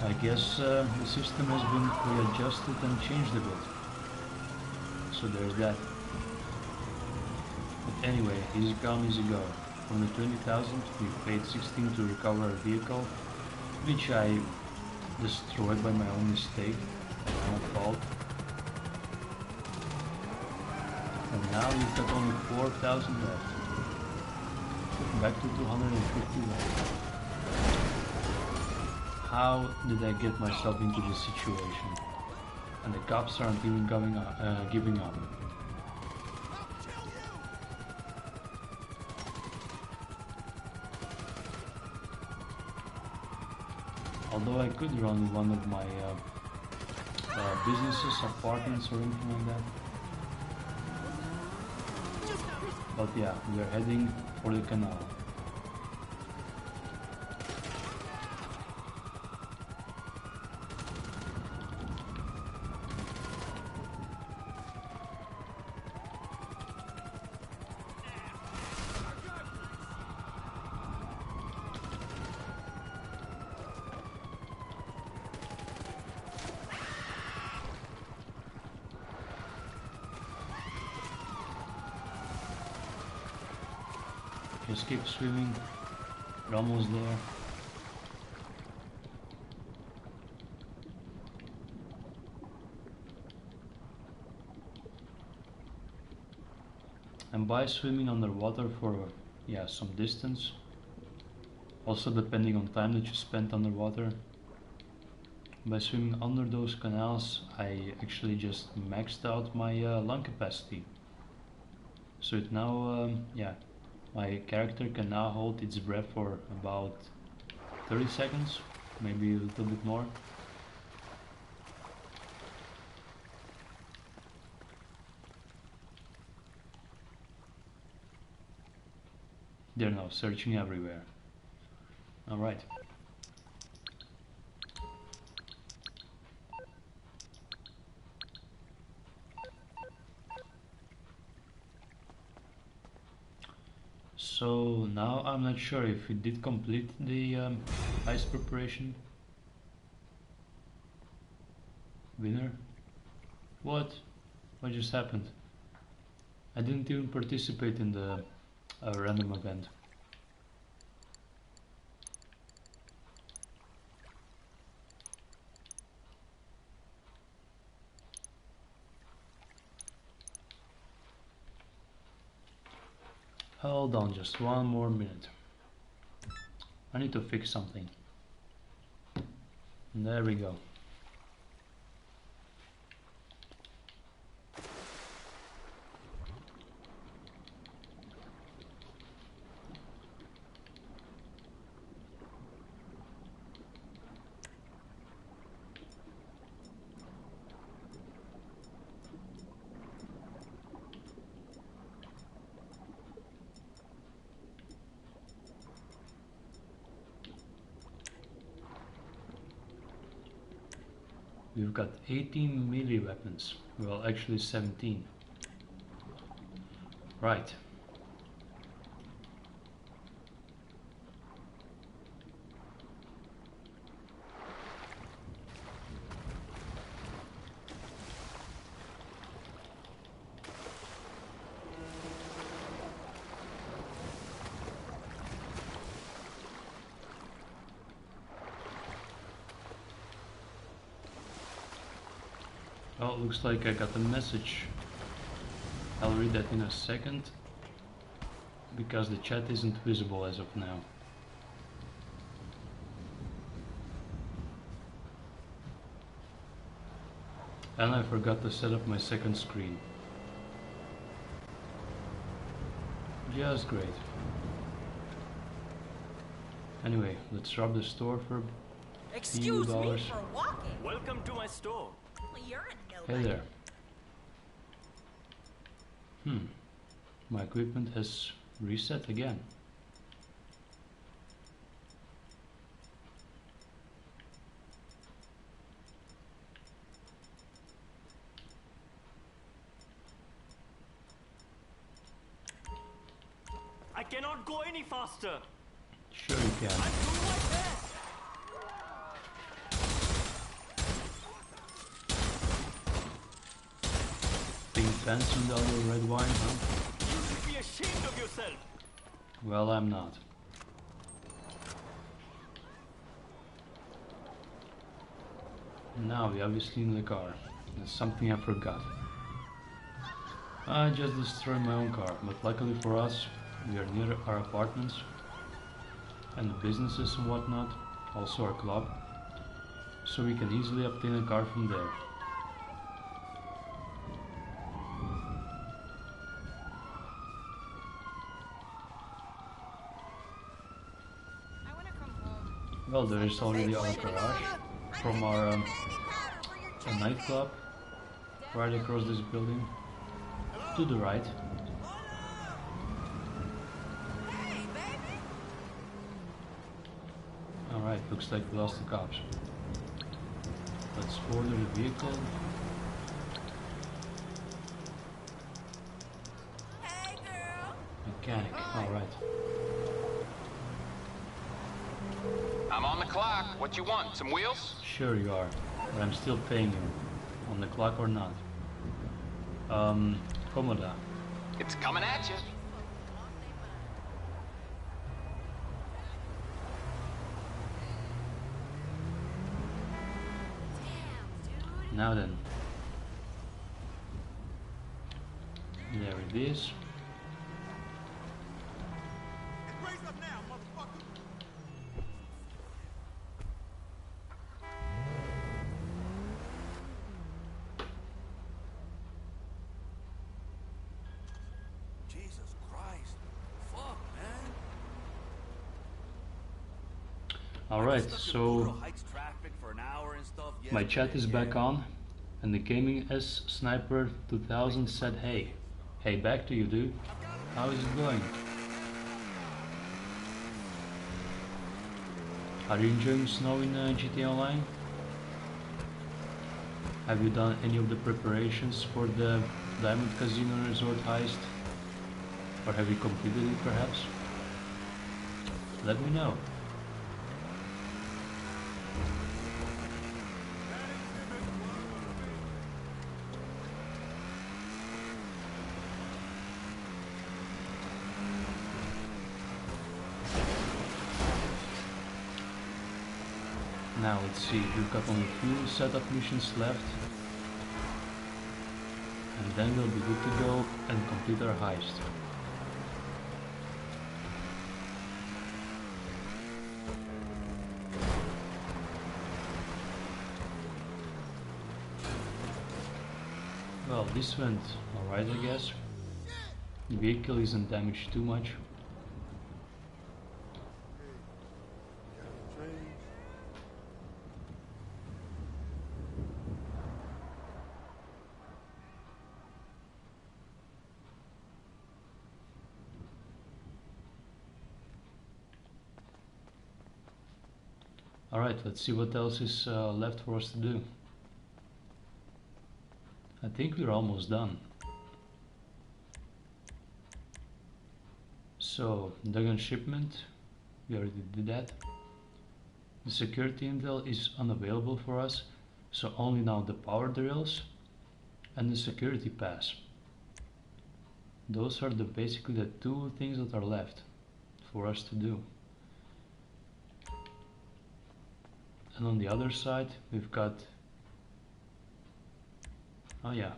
I guess the system has been readjusted and changed a bit. So there's that. But anyway, easy come, easy go. From the 20,000 we paid 16 to recover a vehicle, which I destroyed by my own mistake, my own fault. And now we've got only 4,000 left. Back to 250 left. How did I get myself into this situation? And the cops aren't even giving up. Although I could run one of my businesses, apartments or anything like that. But yeah, we are heading for the canal. Just keep swimming, we're almost there. And by swimming underwater for some distance, also depending on time that you spent underwater, by swimming under those canals I actually just maxed out my lung capacity. So it now, my character can now hold its breath for about 30 seconds, maybe a little bit more. They're now searching everywhere. Alright. So now I'm not sure if we did complete the heist preparation. Winner? What? What just happened? I didn't even participate in the random event. Hold on just one more minute. I need to fix something. There we go. We've got 18 melee weapons. Well, actually 17. Right. Well, it looks like I got a message. I'll read that in a second, because the chat isn't visible as of now. And I forgot to set up my second screen. Just great. Anyway, let's rob the store for Excuse me $1,000. for walking. Welcome to my store. Well, you're a Hey nobody. there. My equipment has reset again. I cannot go any faster. Sure you can. I'm doing my best. Being fancy with all your red wine, huh? You should be ashamed of yourself. Well, I'm not. Now we obviously in the car. That's something I forgot. I just destroyed my own car, but luckily for us, we are near our apartments and the businesses and whatnot, also our club, so we can easily obtain a car from there. I want to come home. Well, there is already our garage from our a nightclub right across this building to the right. Hey, baby. Alright, looks like we lost the cops. Let's order the vehicle. Hey, girl. Mechanic, alright. I'm on the clock. What you want? Some wheels? Sure you are, but I'm still paying you. On the clock or not. Komoda. It's coming at you. Now then. There it is. Raise up now, motherfucker. Jesus Christ. Fuck, man. Alright, so Heights traffic for an hour and stuff. my chat is back on, and the Gaming S Sniper 2000 said hey. Hey, back to you, dude. How is it going? Are you enjoying snow in GTA Online? Have you done any of the preparations for the Diamond Casino Resort heist? Or have you completed it perhaps? Let me know. Now let's see, we've got only a few setup missions left. And then we'll be good to go and complete our heist. Well, this went alright, I guess. The vehicle isn't damaged too much. Alright, let's see what else is left for us to do. I think we're almost done. So, the gun shipment, we already did that. The security intel is unavailable for us, so only now the power drills and the security pass. Those are basically the two things that are left for us to do. And on the other side, we've got, oh yeah,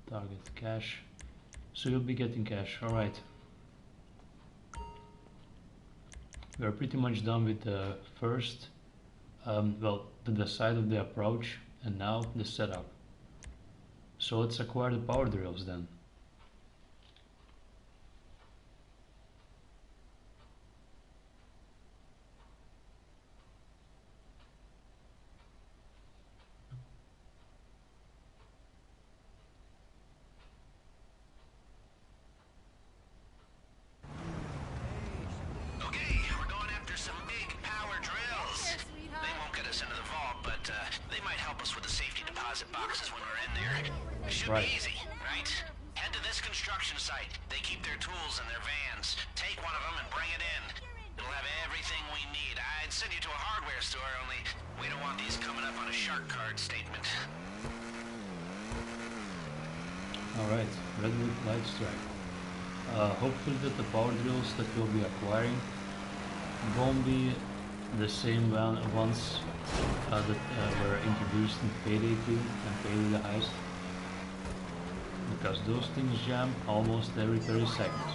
target cash. So you'll be getting cash. Alright. We are pretty much done with the first, well, to the side of the approach, and now the setup. So let's acquire the power drills then. Okay, we're going after some big power drills. They won't get us into the vault, but they might help us with the safety deposit boxes when we're in there. It should Right. be easy, right? Head to this construction site. They keep their tools in their vans. Take one of them and bring it in. It'll have everything we need. I'd send you to a hardware store, only we don't want these coming up on a shark card statement. Alright, Redwood Light Strike. Hopefully that the power drills that we'll be acquiring won't be the same ones that were introduced in Payday 2 and Payday the Heist, because those things jam almost every 30 seconds.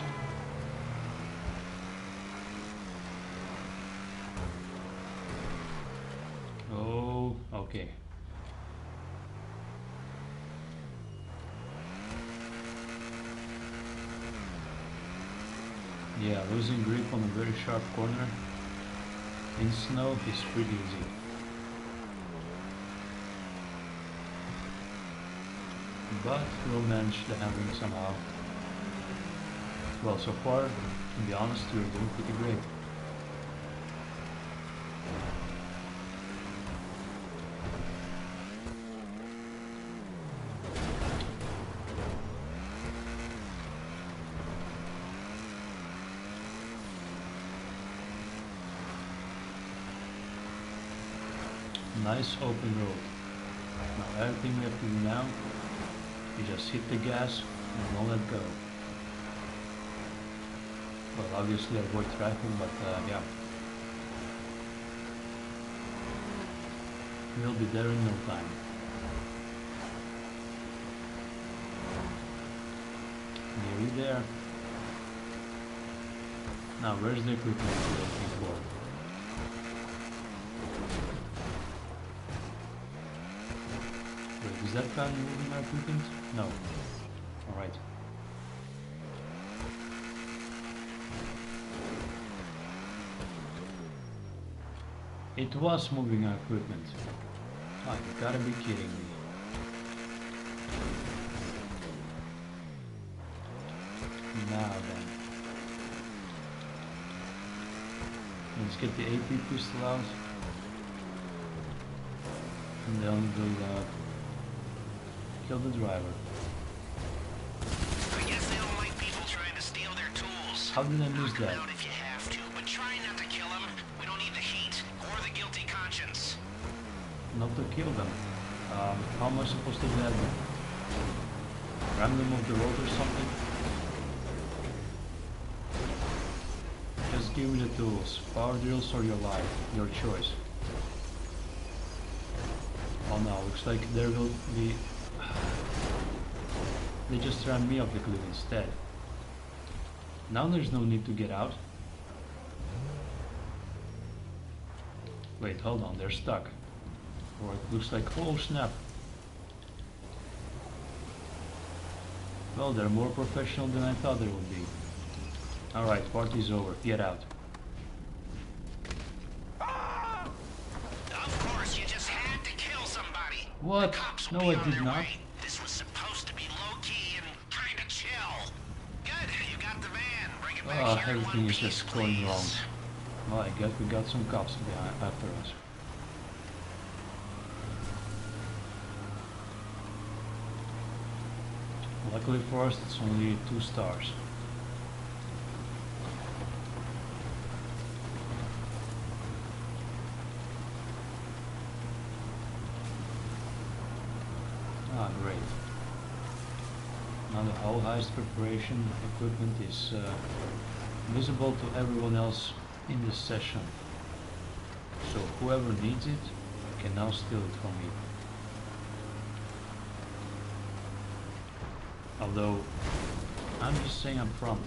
Oh, okay. Yeah, losing grip on a very sharp corner in snow is pretty easy. But we'll manage the handling somehow. Well, so far, to be honest, we're doing pretty great. Nice open road. Now everything we have to do now is just hit the gas and don't let go. Well, obviously avoid traffic, but yeah. We'll be there in no time. Nearly there. Now where's the equipment we're looking for? Is that fan moving our equipment? No. Alright. It was moving our equipment. Oh, you gotta be kidding me. Now then. Let's get the AP pistol out. And then we'll kill the driver. I guess they don't like people trying to steal their tools. How did I miss Knock 'em that? out if you have to, but try not to kill them. We don't need the heat or the guilty conscience. Not to kill them. How am I supposed to do that? Ram them off the road or something? Just give me the tools. Power drills or your life. Your choice. Oh no, looks like there will be... They just ran me off the cliff instead. Now there's no need to get out. Wait, hold on, they're stuck. Or it looks like, oh snap. Well, they're more professional than I thought they would be. Alright, party's over, get out. Of course, you just had to kill somebody. What? The cops will No, be I on did their not. way. This was supposed to be low-key and kind of chill. Good, you got the van. Bring it back Oh, here in everything one is piece, just going wrong. please. Well, I guess we got some cops behind after us. Luckily for us, it's only 2 stars. Ah, great. Now the whole heist preparation equipment is visible to everyone else in this session. So whoever needs it can now steal it from me. Although, I'm just saying up front,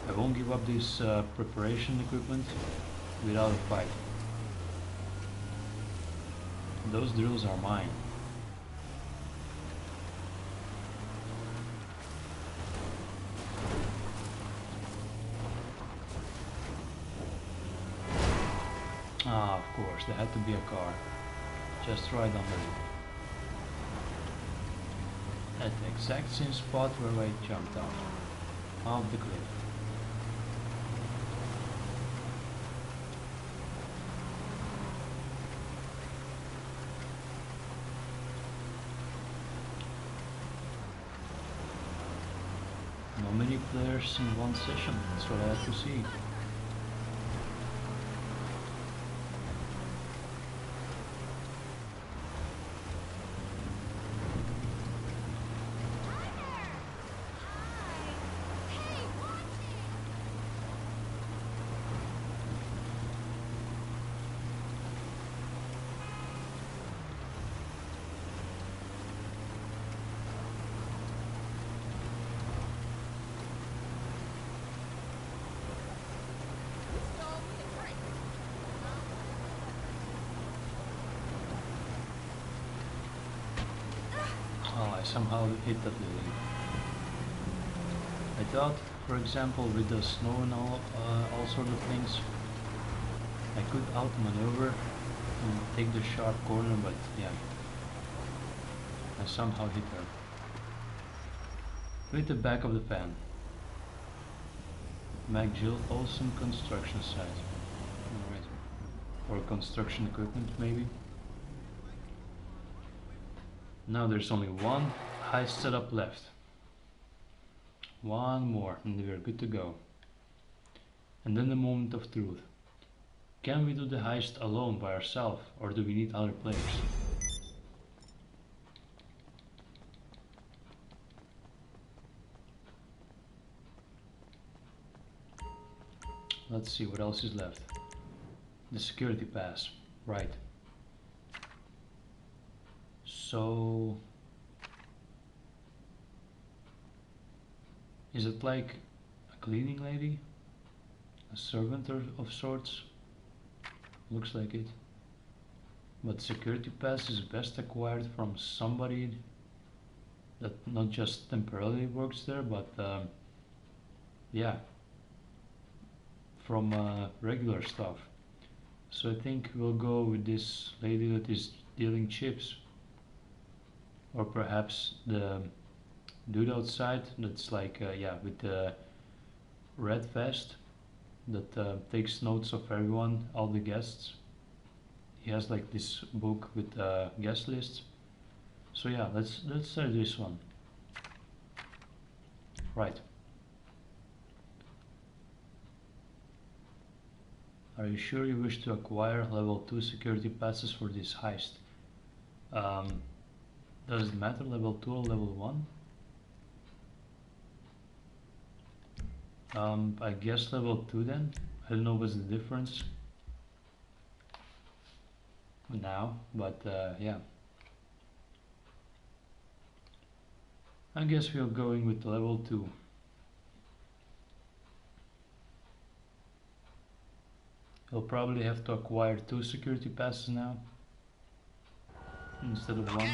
I won't give up this preparation equipment without a fight. Those drills are mine. Ah, of course, there had to be a car. Just right under it. At the exact same spot where I jumped off the cliff. Not many players in one session, that's what I have to see. Oh, I somehow hit that lady. I thought, for example, with the snow and all sort of things, I could outmaneuver and take the sharp corner, but yeah, I somehow hit her. With the back of the pan. McGill Olsen construction site. Alright. Or construction equipment maybe. Now there's only one heist setup left. One more and we're good to go. And then the moment of truth. Can we do the heist alone by ourselves, or do we need other players? Let's see what else is left. The security pass, right. So, is it like a cleaning lady? A servant of sorts? Looks like it. But security pass is best acquired from somebody that not just temporarily works there, but yeah, from regular stuff. So I think we'll go with this lady that is dealing chips. Or perhaps the dude outside that's like, yeah, with the red vest that takes notes of everyone, all the guests. He has like this book with guest lists. So yeah, let's try this one. Right. Are you sure you wish to acquire level 2 security passes for this heist? Does it matter level 2 or level 1? I guess level 2 then. I don't know what's the difference now, but yeah. I guess we're going with level 2. We'll probably have to acquire 2 security passes now instead of 1.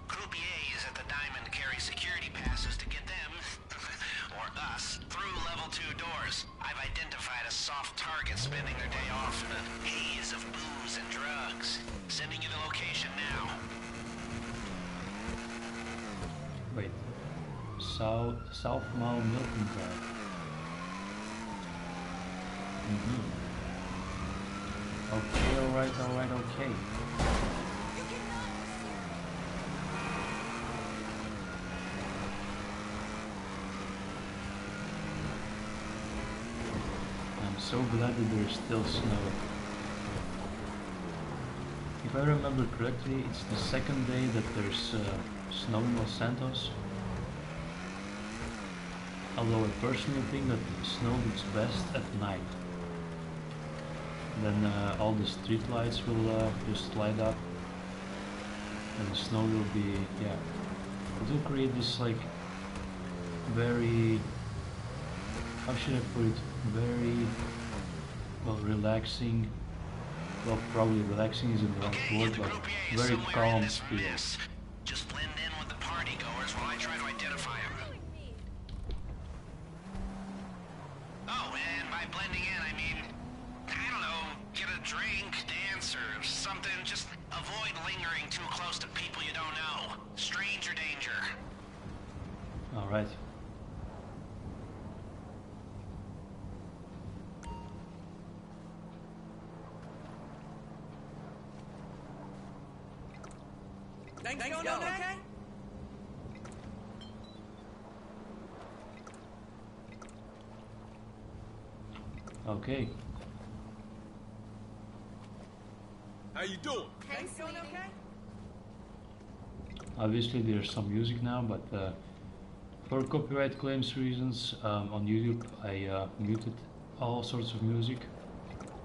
Croupier is at the Diamond carry security passes to get them, or us, through level 2 doors. I've identified a soft target spending their day off in a haze of booze and drugs. Sending you the location now. Wait. South Mall Milton Drive. Okay, alright, okay. I'm so glad that there's still snow. If I remember correctly, it's the second day that there's snow in Los Santos. Although I personally think that snow looks best at night. Then all the street lights will just light up, and the snow will be, yeah, it will create this like very, how should I put it, very, well, relaxing well, probably relaxing isn't the right Okay, word, get the but group A very somewhere calm in this feel. mess. Just blend in with the party goers while I try to identify them. Oh, and by blending in, I mean, I don't know, get a drink, dance, or something. Just avoid lingering too close to people you don't know. Stranger danger. Alright. Things going okay? Okay. How you doing? Things going okay? Obviously there's some music now, but for copyright claims reasons on YouTube I muted all sorts of music.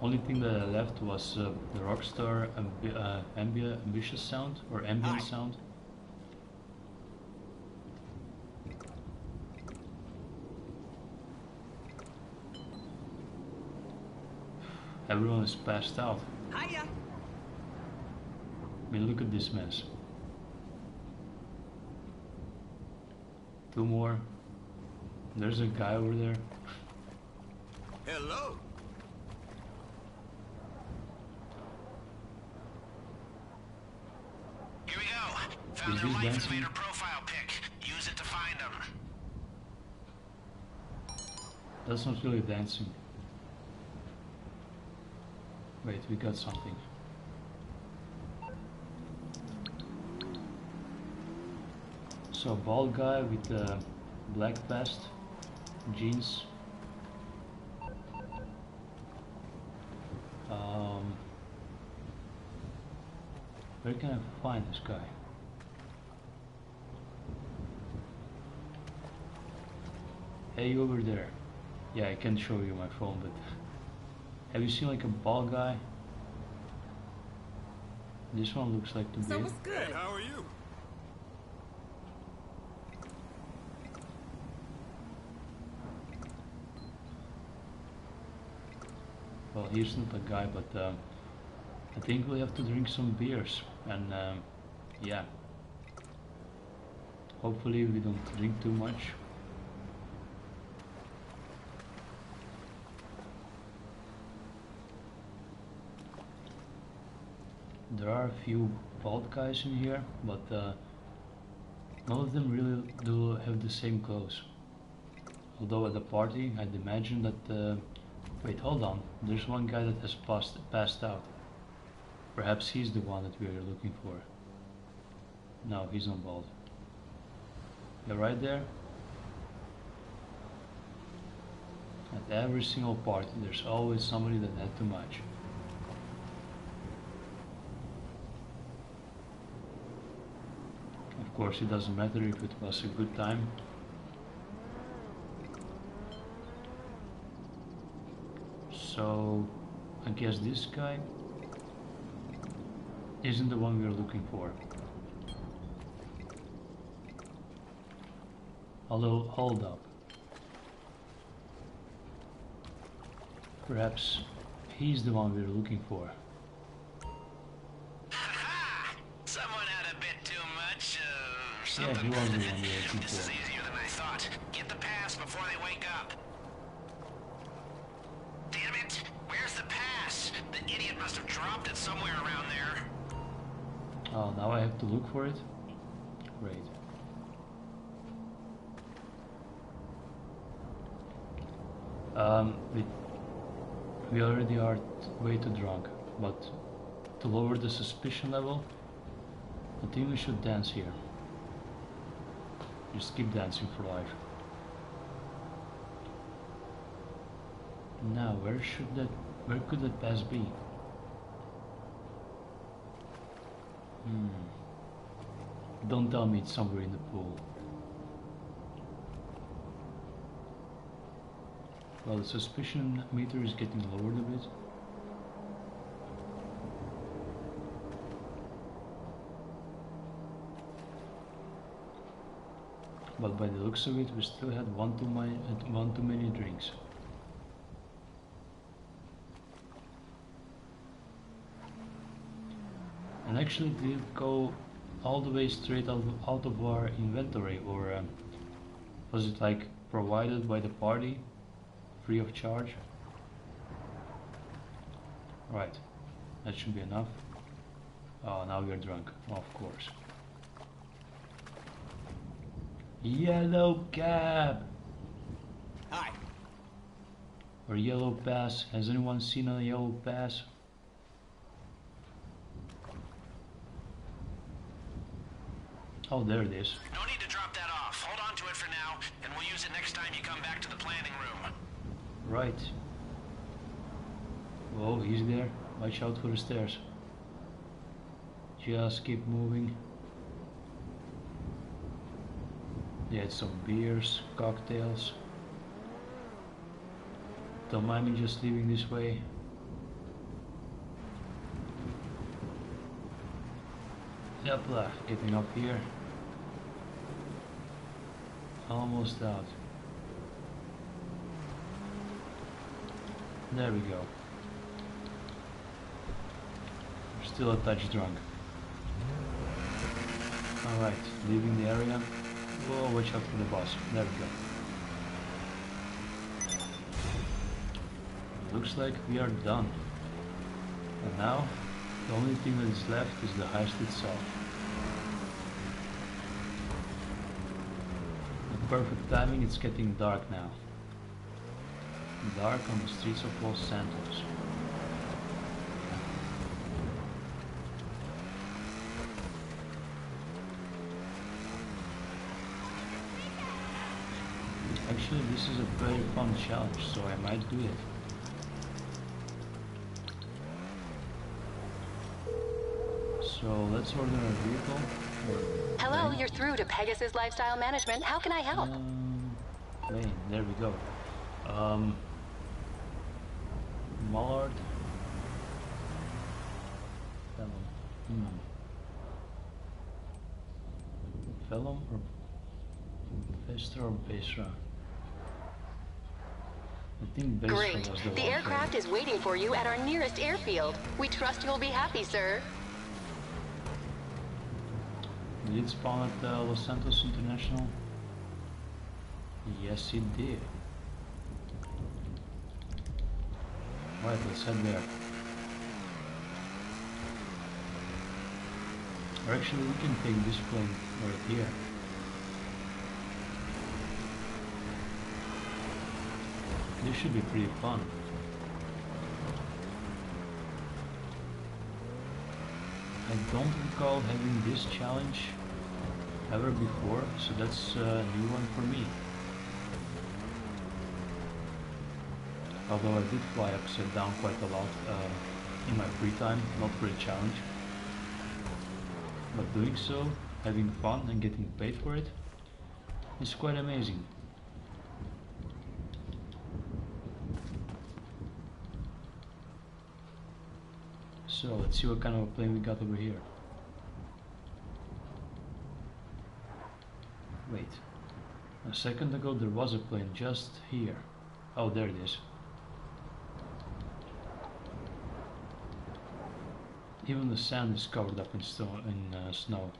Only thing that I left was the Rockstar ambitious sound or ambient sound. Everyone is passed out. Hiya. I mean, look at this mess. Two more. There's a guy over there. Hello. Here we go. Found Is their this Life dancing? Invader profile pic. Use it to find them. That's not really dancing. Wait, we got something. So, bald guy with a black vest, jeans. Where can I find this guy? Hey, over there. Yeah, I can show you my phone, but have you seen like a bald guy? This one looks like to be So it. what's good? Hey, how are you? Well, he's not a guy, but I think we have to drink some beers, and yeah. Hopefully we don't drink too much. There are a few bald guys in here, but none of them really do have the same clothes. Although at the party, I'd imagine that... wait, hold on. There's one guy that has passed out. Perhaps he's the one that we are looking for. No, he's not bald. You're right there? At every single party, there's always somebody that had too much. Of course, it doesn't matter if it was a good time. So, I guess this guy isn't the one we're looking for. Although, hold up. Perhaps he's the one we're looking for. Ha! Someone had a bit too much, Yeah, something. he was the one we're looking This is for. easier than I thought. Get the pass before they wake up. Damn it! Where's the pass? The idiot must have dropped it somewhere around there. Oh, now I have to look for it? Great. We already are way too drunk, but to lower the suspicion level, I think we should dance here. Just keep dancing for life. Now, where could that pass be? Don't tell me it's somewhere in the pool. Well, the suspicion meter is getting lowered a bit. But by the looks of it, we still had one too many drinks. actually, did it go all the way straight out of our inventory, or was it like provided by the party, free of charge? Right, that should be enough. Oh, now we are drunk, of course. Yellow cab! Hi. Or yellow pass. Has anyone seen a yellow pass? Oh, there it is. No need to drop that off. Hold on to it for now, and we'll use it next time you come back to the planning room. Right. Whoa, he's there. Watch out for the stairs. Just keep moving. They had some beers, cocktails. Don't mind me just leaving this way. Yepla, getting up here. Almost out. There we go. We're still a touch drunk. Alright, leaving the area. Whoa, watch out for the boss. There we go. Looks like we are done. And now, the only thing that is left is the heist itself. The perfect timing, it's getting dark now. Dark on the streets of Los Santos. Actually, this is a very fun challenge, so I might do it. So let's order a vehicle. Hello, you're through to Pegasus Lifestyle Management. How can I help? Plane, there we go. Mallard. Vellum or Vestra or Vestra? I think Vestra Great. was the The one aircraft thing. is waiting for you at our nearest airfield. We trust you'll be happy, sir. Did it spawn at Los Santos International? Yes, it did. Right, let's head there. Or actually, we can take this plane right here. This should be pretty fun. I don't recall having this challenge ever before, so that's a new one for me. Although I did fly upside down quite a lot in my free time, not for a challenge. But doing so, having fun and getting paid for it, is quite amazing. So let's see what kind of a plane we got over here. Wait, a second ago there was a plane just here. Oh, there it is. Even the sand is covered up in snow.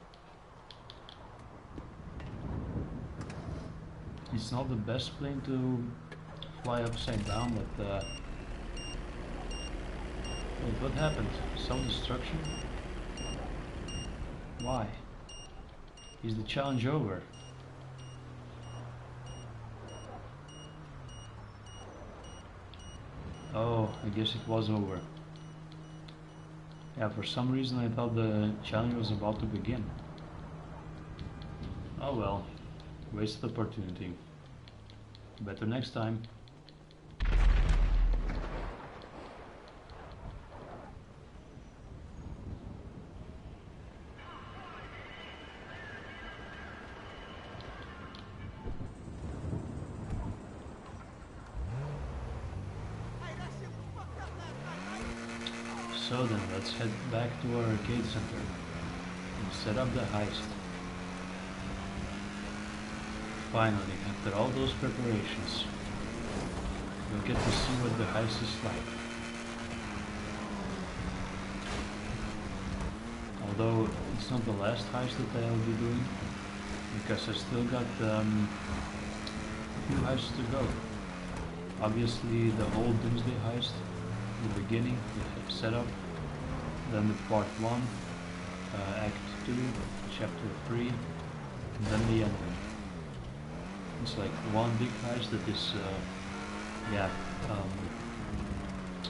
It's not the best plane to fly upside down, but wait, what happened? Self-destruction? Why? Is the challenge over? Oh, I guess it was over. Yeah, for some reason I thought the challenge was about to begin. Oh well, wasted opportunity. Better next time. So then, let's head back to our arcade center and set up the heist. Finally, after all those preparations, we'll get to see what the heist is like. although it's not the last heist that I'll be doing, because I still got a few heists to go. Obviously the whole Doomsday heist, the beginning, the setup, then the part 1, act 2, chapter 3, and then the ending. It's like one big heist that is,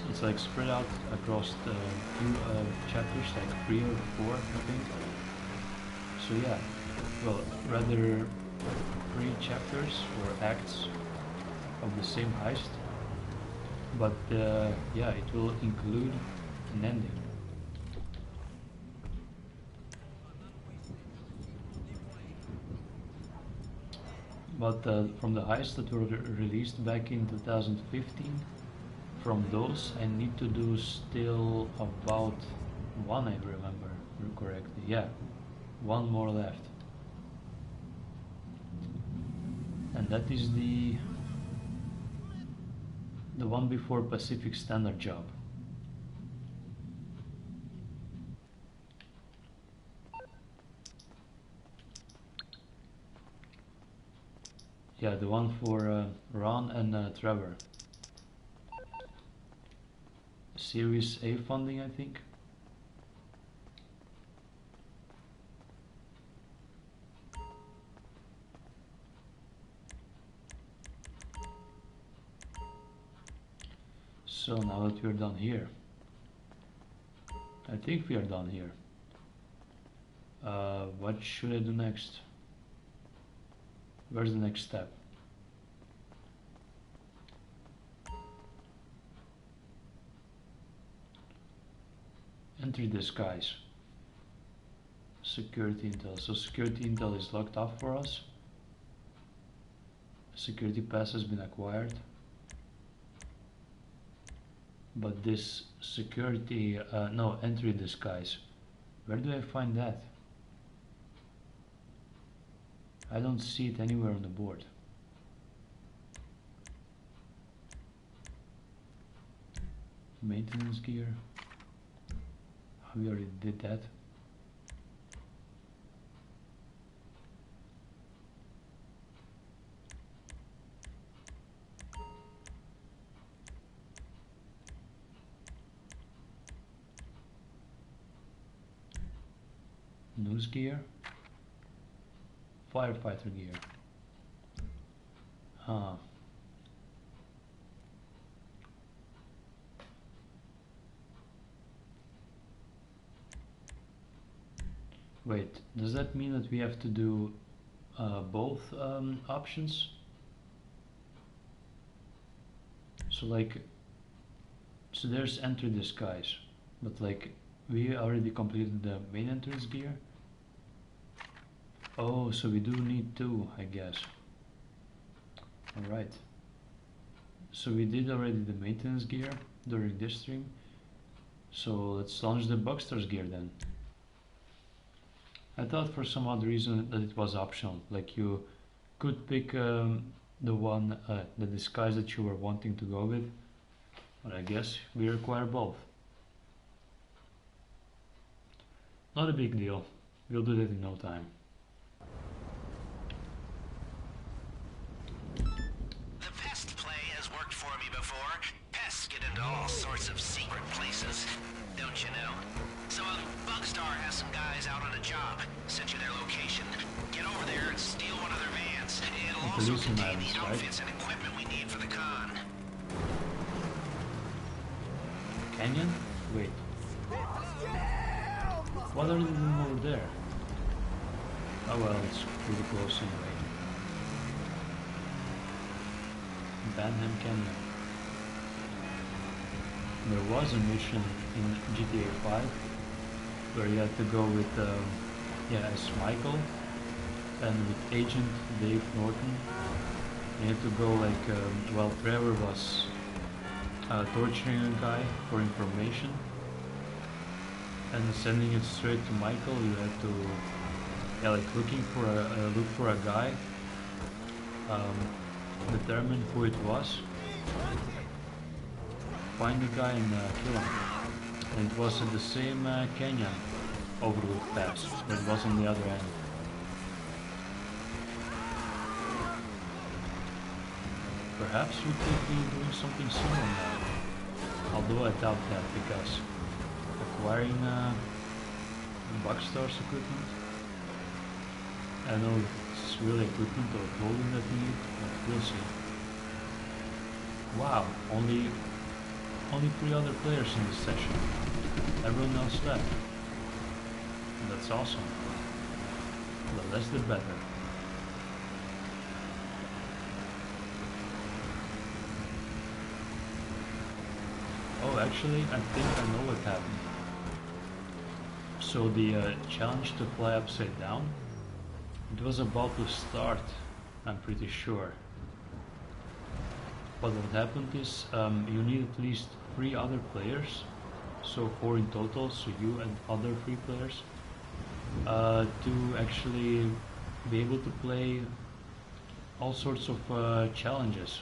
it's like spread out across the few chapters, like 3 or 4, I think. So yeah, well, rather 3 chapters or acts of the same heist, but yeah, it will include an ending. But from the heists that were released back in 2015, from those I need to do still about 1, I remember correctly. Yeah, 1 more left. And that is the one before Pacific Standard job. Yeah, the one for Ron and Trevor. Series A funding, I think. So now that we're done here, I think we are done here. What should I do next? Where's the next step? Entry disguise. Security intel. So security intel is locked off for us. Security pass has been acquired. But this security, no, entry disguise. Where do I find that? I don't see it anywhere on the board. Maintenance gear. We already did that. News gear. Firefighter gear. Huh. Wait, does that mean that we have to do both options? So like, so there's enter disguise, but like we already completed the main entrance gear. Oh, so we do need 2, I guess. Alright. So we did already the maintenance gear during this stream. So let's launch the Bugstars gear then. I thought for some odd reason that it was optional. Like you could pick the one, the disguise that you were wanting to go with. But I guess we require both. Not a big deal. We'll do that in no time. The pest play has worked for me before. Pests get into all sorts of secret places, don't you know? So Bugstar has some guys out on a job. Sent you their location. Get over there and steal one of their vans. It'll also contain the outfits and equipment we need for the con. Canyon? Wait. What are they doing over there? Oh well, it's pretty close anyway. Banham Canyon. There was a mission in GTA 5 where you had to go with, as Michael and with Agent Dave Norton. You had to go like, while Trevor was torturing a guy for information and sending it straight to Michael. You had to, like looking for look for a guy, determine who it was, find the guy and kill him. And it was at the same canyon Overlook Pass, but it was on the other end. Perhaps we could be doing something similar now, although I doubt that because acquiring Buckstar's equipment, I don't know if it's really equipment or clothing that we need, but we'll see. Wow, only 3 other players in this session. Everyone else left. That's awesome. The less the better. Oh, actually, I think I know what happened. So the challenge to fly upside down, it was about to start, I'm pretty sure. But what happened is you need at least 3 other players, so 4 in total, so you and other 3 players, to actually be able to play all sorts of challenges.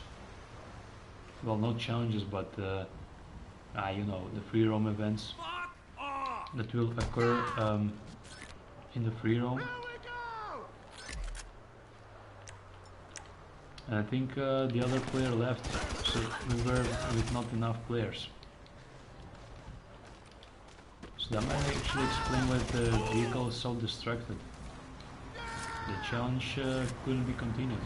Well, not challenges, but you know, the free roam events that will occur in the free roam. And I think the other player left, so we were with not enough players. So that might actually explain why the vehicle is so distracted. The challenge couldn't be continued.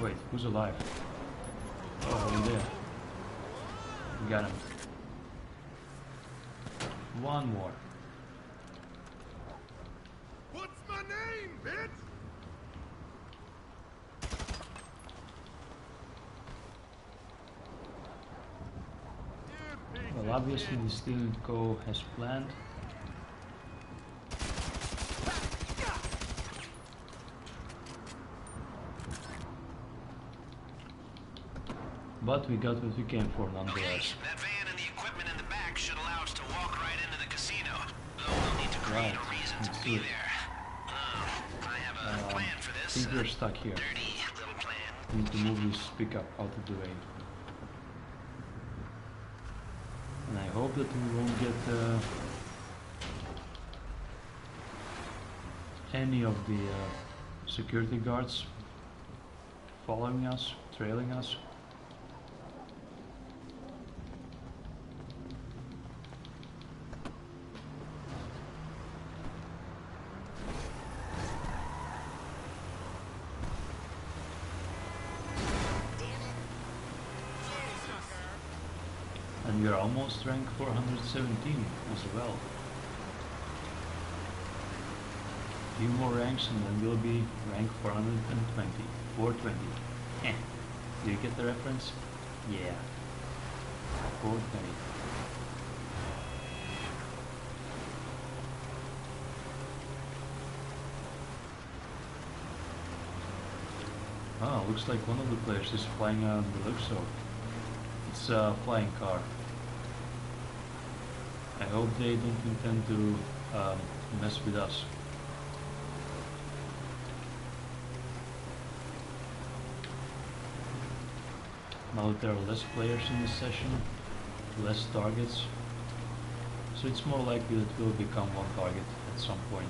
Wait, who's alive? Oh, in there. Got him. One more. What's my name, bitch? Well, obviously this didn't go as planned. But we got what we came for nonetheless. That van and the equipment in the back should allow us to walk right into the casino. Though we'll need to create a reason to be there. I have a plan for I this. think we're stuck here. Dirty little plan. We need to move this pickup out of the way. And I hope that we won't get any of the security guards following us, trailing us. And we are almost rank 417 as well. Few more ranks and then we'll be rank 420. 420. Do you get the reference? Yeah. 420. Oh, looks like one of the players is flying a Deluxo. It's a flying car. I hope they don't intend to mess with us. Now that there are less players in this session, less targets, so it's more likely that we'll become one target at some point.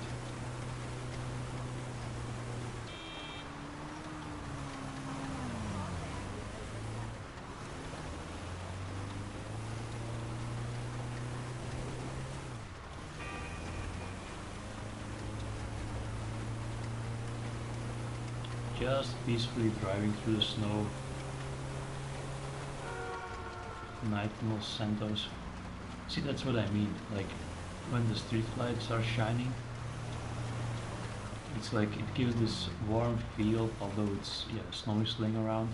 Just peacefully driving through the snow. Night in Los Santos. See, that's what I mean. Like when the street lights are shining, it's like it gives this warm feel. Although it's snow is laying around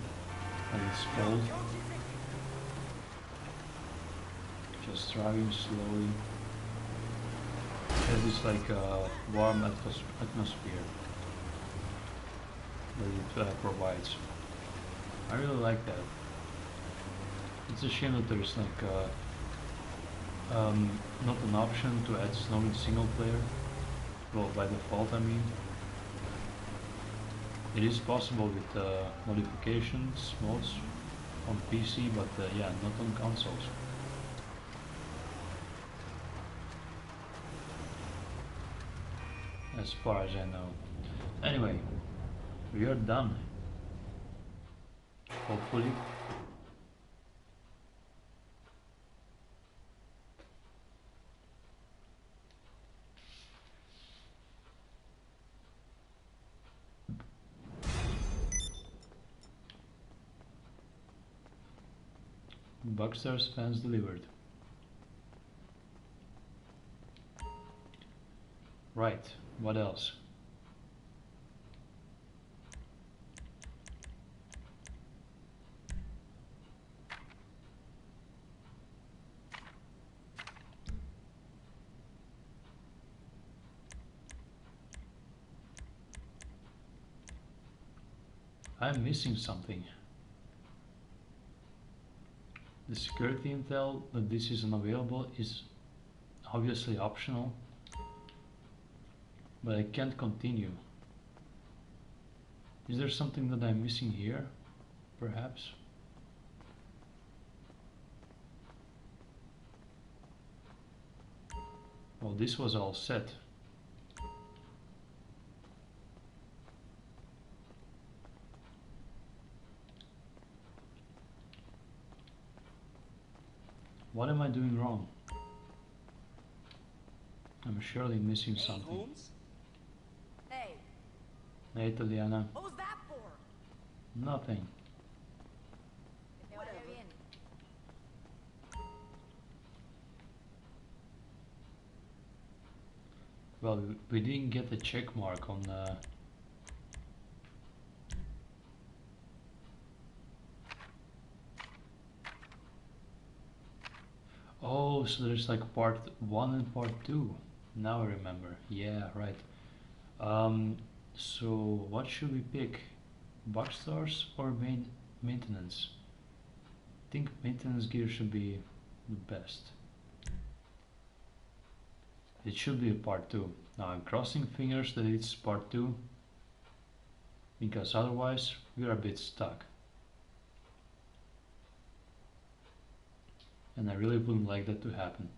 and it's cold. Just driving slowly. There's this like warm atmosphere that it provides. I really like that. It's a shame that there's like not an option to add snow in single player. Well, by default, I mean. It is possible with modifications, mods on PC, but yeah, not on consoles. as far as I know. Anyway, we are done. Hopefully. Bugstars fans delivered. Right, what else? I'm missing something. The security intel that this is unavailable is obviously optional, but I can't continue. Is there something that I'm missing here, perhaps? Well, this was all set. What am I doing wrong? I'm surely missing something. Holmes? Hey, Hey, Tatiana. what was that for? Nothing. Whatever. Well, we didn't get a check mark on Oh, so there's like part 1 and part 2. Now I remember. Yeah, right. So what should we pick? Bug stars or maintenance? I think maintenance gear should be the best. It should be a part 2. Now I'm crossing fingers that it's part 2, because otherwise we're a bit stuck. And I really wouldn't like that to happen.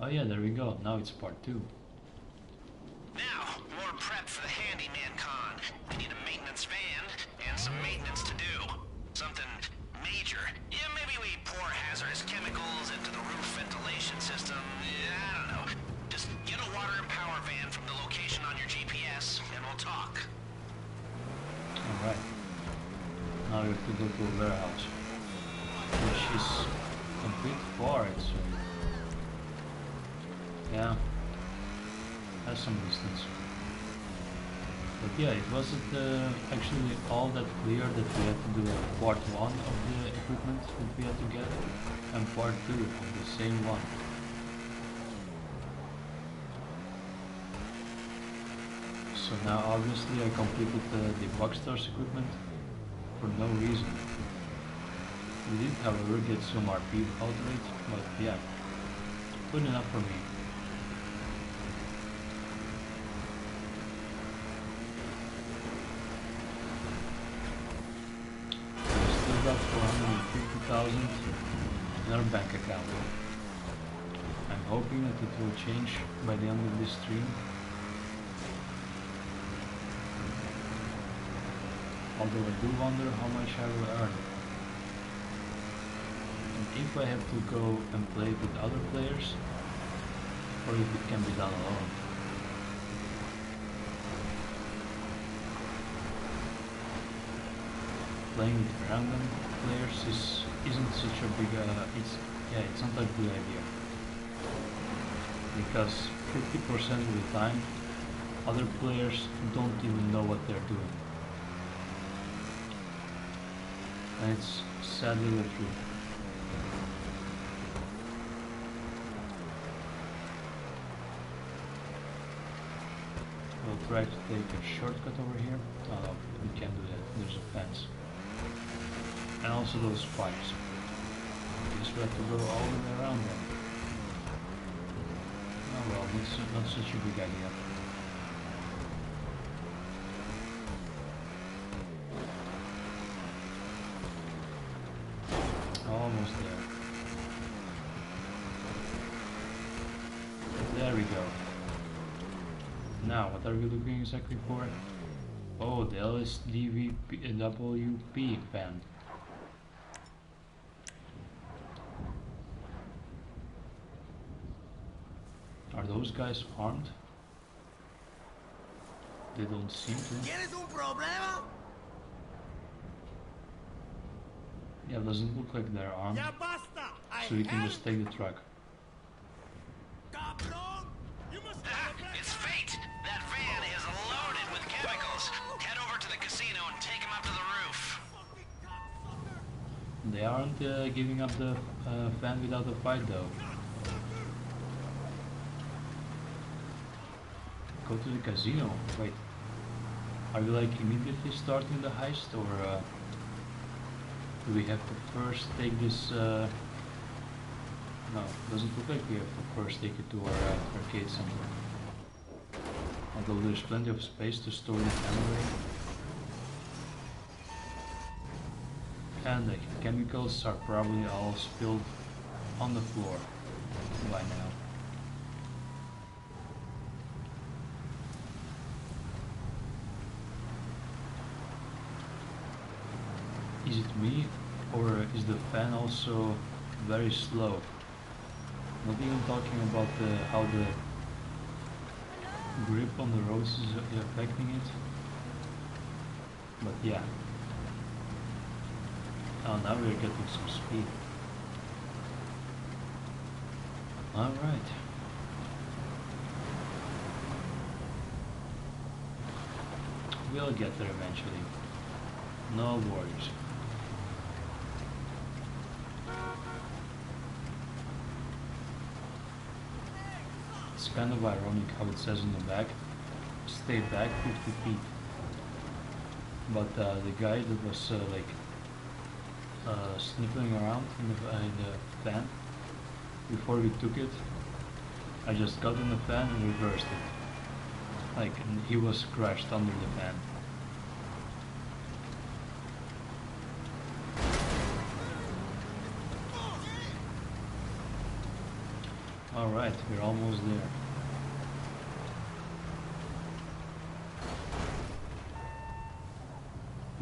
Oh yeah, there we go. Now it's part 2. Now, more prep for the handyman con. We need a maintenance van and some maintenance to do. Something major. Yeah, maybe we pour hazardous chemicals into the roof ventilation system. I don't know. Just get a water and power van from the location on your GPS and we'll talk. Alright. Now we have to go to a warehouse, which is a bit far actually. Yeah, has some distance. But yeah, it wasn't actually all that clear that we had to do part 1 of the equipment that we had to get and part 2 of the same one. So now obviously I completed the Bugstars equipment for no reason. We did however get some RP out of it, but yeah, good enough for me. We still got 450,000 in our bank account. I'm hoping that it will change by the end of this stream. Although I do wonder how much I will earn. And if I have to go and play with other players, or if it can be done alone. Playing with random players isn't such a big, it's not a good idea. Because 50% of the time, other players don't even know what they're doing. And it's sadly the truth. We'll try to take a shortcut over here. Oh no, we can't do that, there's a fence. And also those spikes. Guess we have to go all the way around them. Oh well, it's not such a big idea. Almost there. There we go. Now, what are we looking exactly for? Oh, the LSDWP fan. Are those guys armed? They don't seem to. ¿Tienes un problema? Yeah, it doesn't look like they're armed. Ya basta. So we can just take the truck. Cabrón. You must It's fate! That van is loaded with chemicals. Head over to the casino and take him up to the roof. They aren't giving up the fan without a fight though. Go to the casino. Wait. Are we like immediately starting the heist or do we have to first take this no, it doesn't look like we have to first take it to our arcade center. Although there's plenty of space to store it anyway. And the chemicals are probably all spilled on the floor by now. Is it me, or is the fan also very slow? Not even talking about how the grip on the roads is affecting it. But yeah. Oh, now we're getting some speed. Alright. We'll get there eventually. No worries. It's kind of ironic how it says on the back, stay back 50 feet. But the guy that was sniffing around in the fan, before we took it, I just got in the fan and reversed it. Like, and he was crashed under the fan. Alright, we're almost there.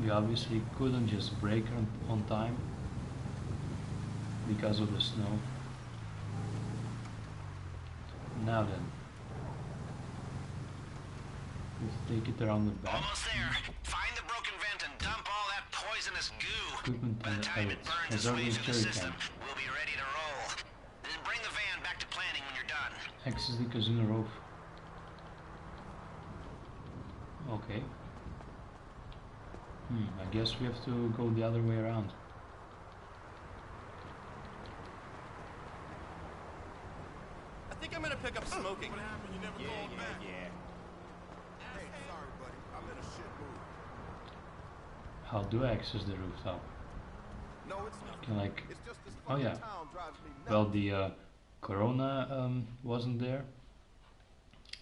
We obviously couldn't just brake on time because of the snow. Now then, let's take it around the back. Almost there. Find the broken vent and dump all that poisonous goo. Equipment By the and time it edits. burns its Reserve way the through the cherry system, can. we'll be ready to roll. Then bring the van back to planning when you're done. Access the casino roof. Okay. I guess we have to go the other way around. I think I'm gonna pick up smoking. What happened? You never called back. Hey, sorry, buddy. I'm in a shit mood. How do I access the rooftop? No, it's not. Can like, It's just this oh fucking yeah. town drives me nuts. Well, the Corona wasn't there.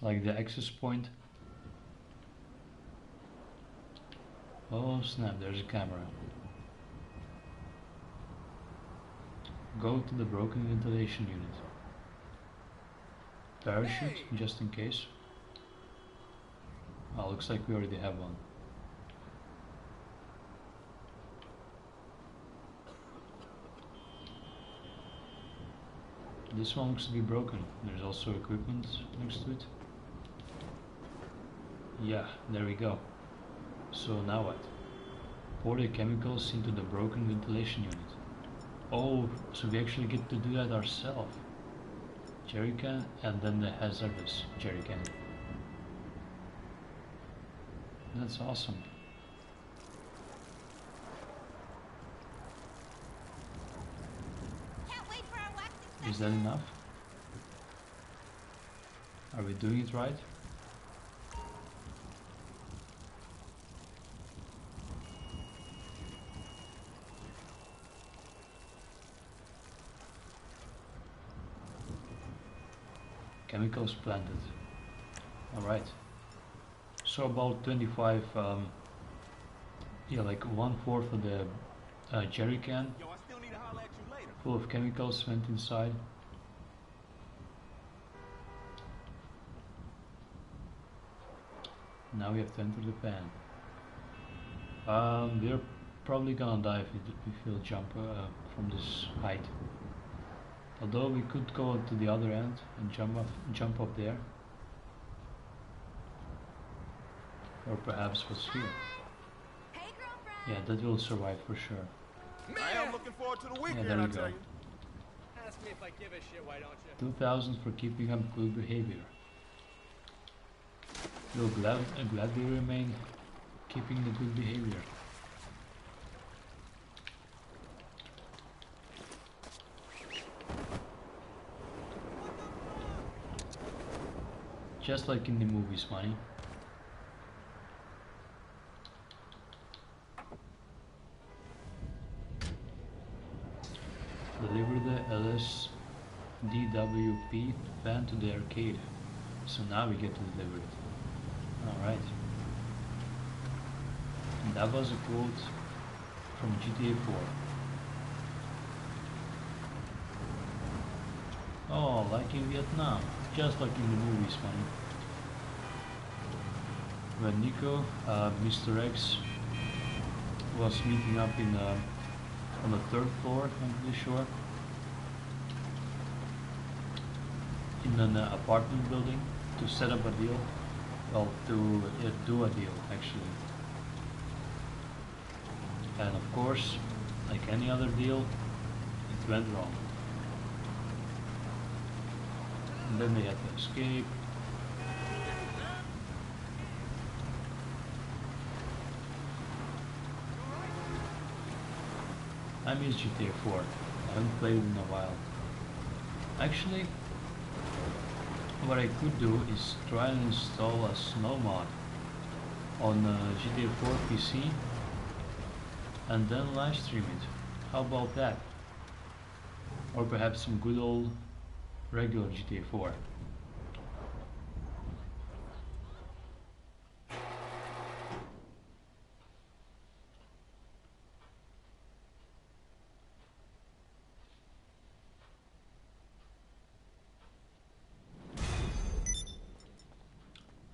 Like the access point. Oh snap, there's a camera. Go to the broken ventilation unit. Parachute, just in case. Oh, looks like we already have one. This one looks to be broken. There's also equipment next to it. Yeah, there we go. So now what? Pour the chemicals into the broken ventilation unit. Oh, so we actually get to do that ourselves. Jerry can and then the hazardous jerry can. That's awesome. Can't wait for our wax extension. Is that enough? Are we doing it right? Chemicals planted. Alright. So about 25, yeah, like 1/4 of the jerry can Yo, I still need to holler at you full of chemicals went inside. Now we have to enter the pan. We're probably gonna die if we'll jump from this height. Although we could go to the other end and jump up there. Or perhaps what's here. Hey, girlfriend. Yeah, that will survive for sure. I am looking forward to the Yeah, weekend, there I we tell go. you. Ask me if I give a shit, why don't you? 2000 for keeping up good behavior. We'll gladly remain keeping the good behavior. Just like in the movies, money. Deliver the LSDWP van to the arcade. So now we get to deliver it. Alright. And that was a quote from GTA 4. Oh, like in Vietnam. Just like in the movies, man. When Nico, Mr. X, was meeting up in on the 3rd floor, I'm pretty sure, in an apartment building to set up a deal. Well, to do a deal, actually. And of course, like any other deal, it went wrong. And then they had to escape. I miss GTA 4. I haven't played it in a while. Actually, what I could do is try and install a snow mod on GTA 4 PC and then live stream it. How about that? Or perhaps some good old regular GTA 4.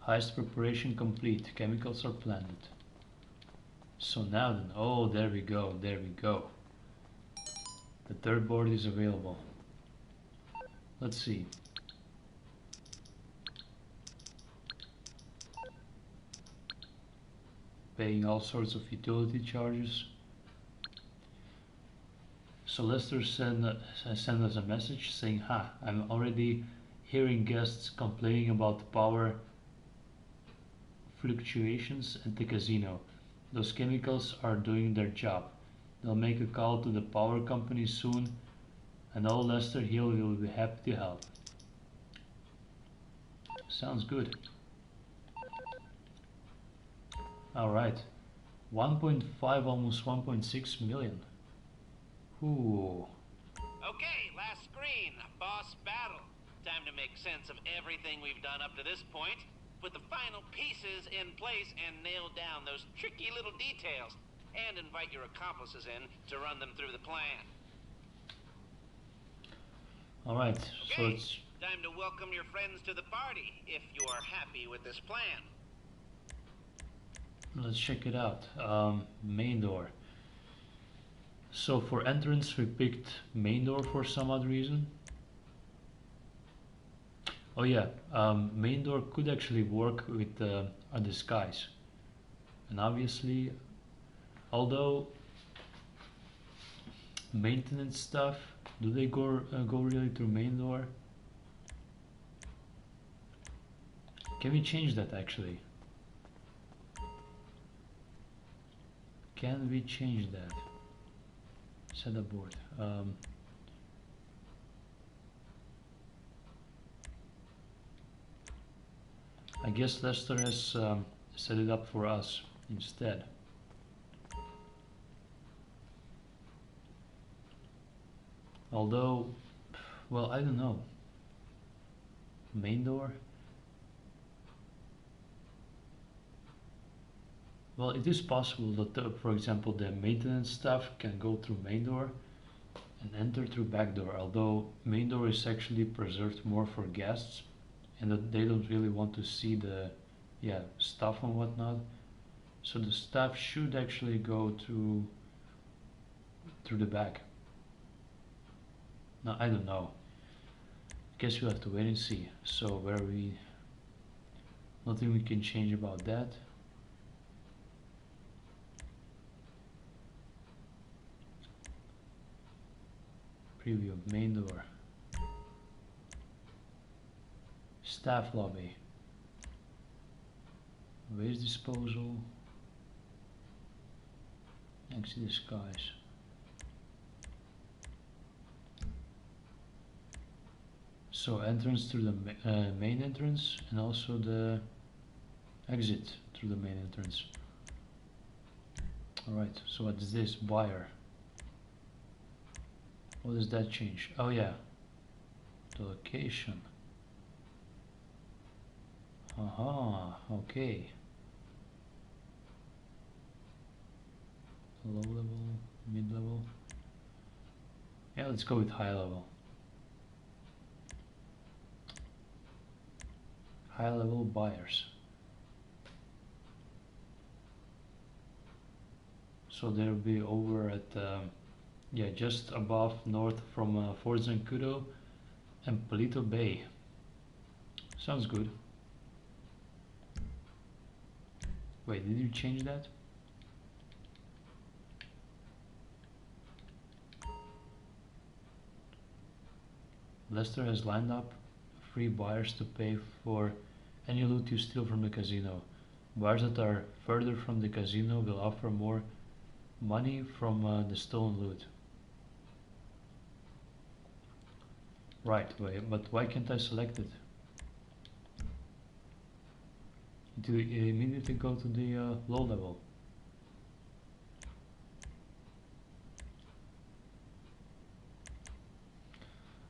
Heist preparation complete. Chemicals are planted. So now then, oh, there we go, there we go. The 3rd board is available. Let's see. Paying all sorts of utility charges. So Lester sent us a message saying, "Ha, I'm already hearing guests complaining about the power fluctuations at the casino. Those chemicals are doing their job. They'll make a call to the power company soon, and old Lester Hill will be happy to help." Sounds good. Alright. 1.5, almost 1.6 million. Ooh. Okay, last screen. Boss battle. Time to make sense of everything we've done up to this point. Put the final pieces in place and nail down those tricky little details. And invite your accomplices in to run them through the plan. Alright, Okay, so it's... time to welcome your friends to the party, if you're happy with this plan. Let's check it out. Main door. So for entrance we picked main door for some odd reason. Oh yeah, main door could actually work with a disguise. And obviously, although maintenance stuff, do they go really through main door? Can we change that actually? Can we change that? Set a board. I guess Lester has set it up for us instead. Although, well, I don't know. Main door? Well, it is possible that, for example, the maintenance stuff can go through main door, and enter through back door, although main door is actually preserved more for guests and that they don't really want to see the stuff and whatnot. So the staff should actually go through the back. Now I don't know. Guess we'll have to wait and see. So where we nothing we can change about that. Preview of main door. Staff lobby. Waste disposal. Exit disguise. So entrance through the main entrance and also the exit through the main entrance. Alright, so what is this? Buyer. What does that change? Oh yeah, the location. Aha, okay. Low level, mid level. Yeah, let's go with high level. High level buyers. So they'll be over at just above north from Fort Zancudo and Palito Bay. Sounds good. Wait, did you change that? Lester has lined up free buyers to pay for any loot you steal from the casino. Buyers that are further from the casino will offer more money from the stolen loot. Right, but why can't I select it? To immediately go to the low level.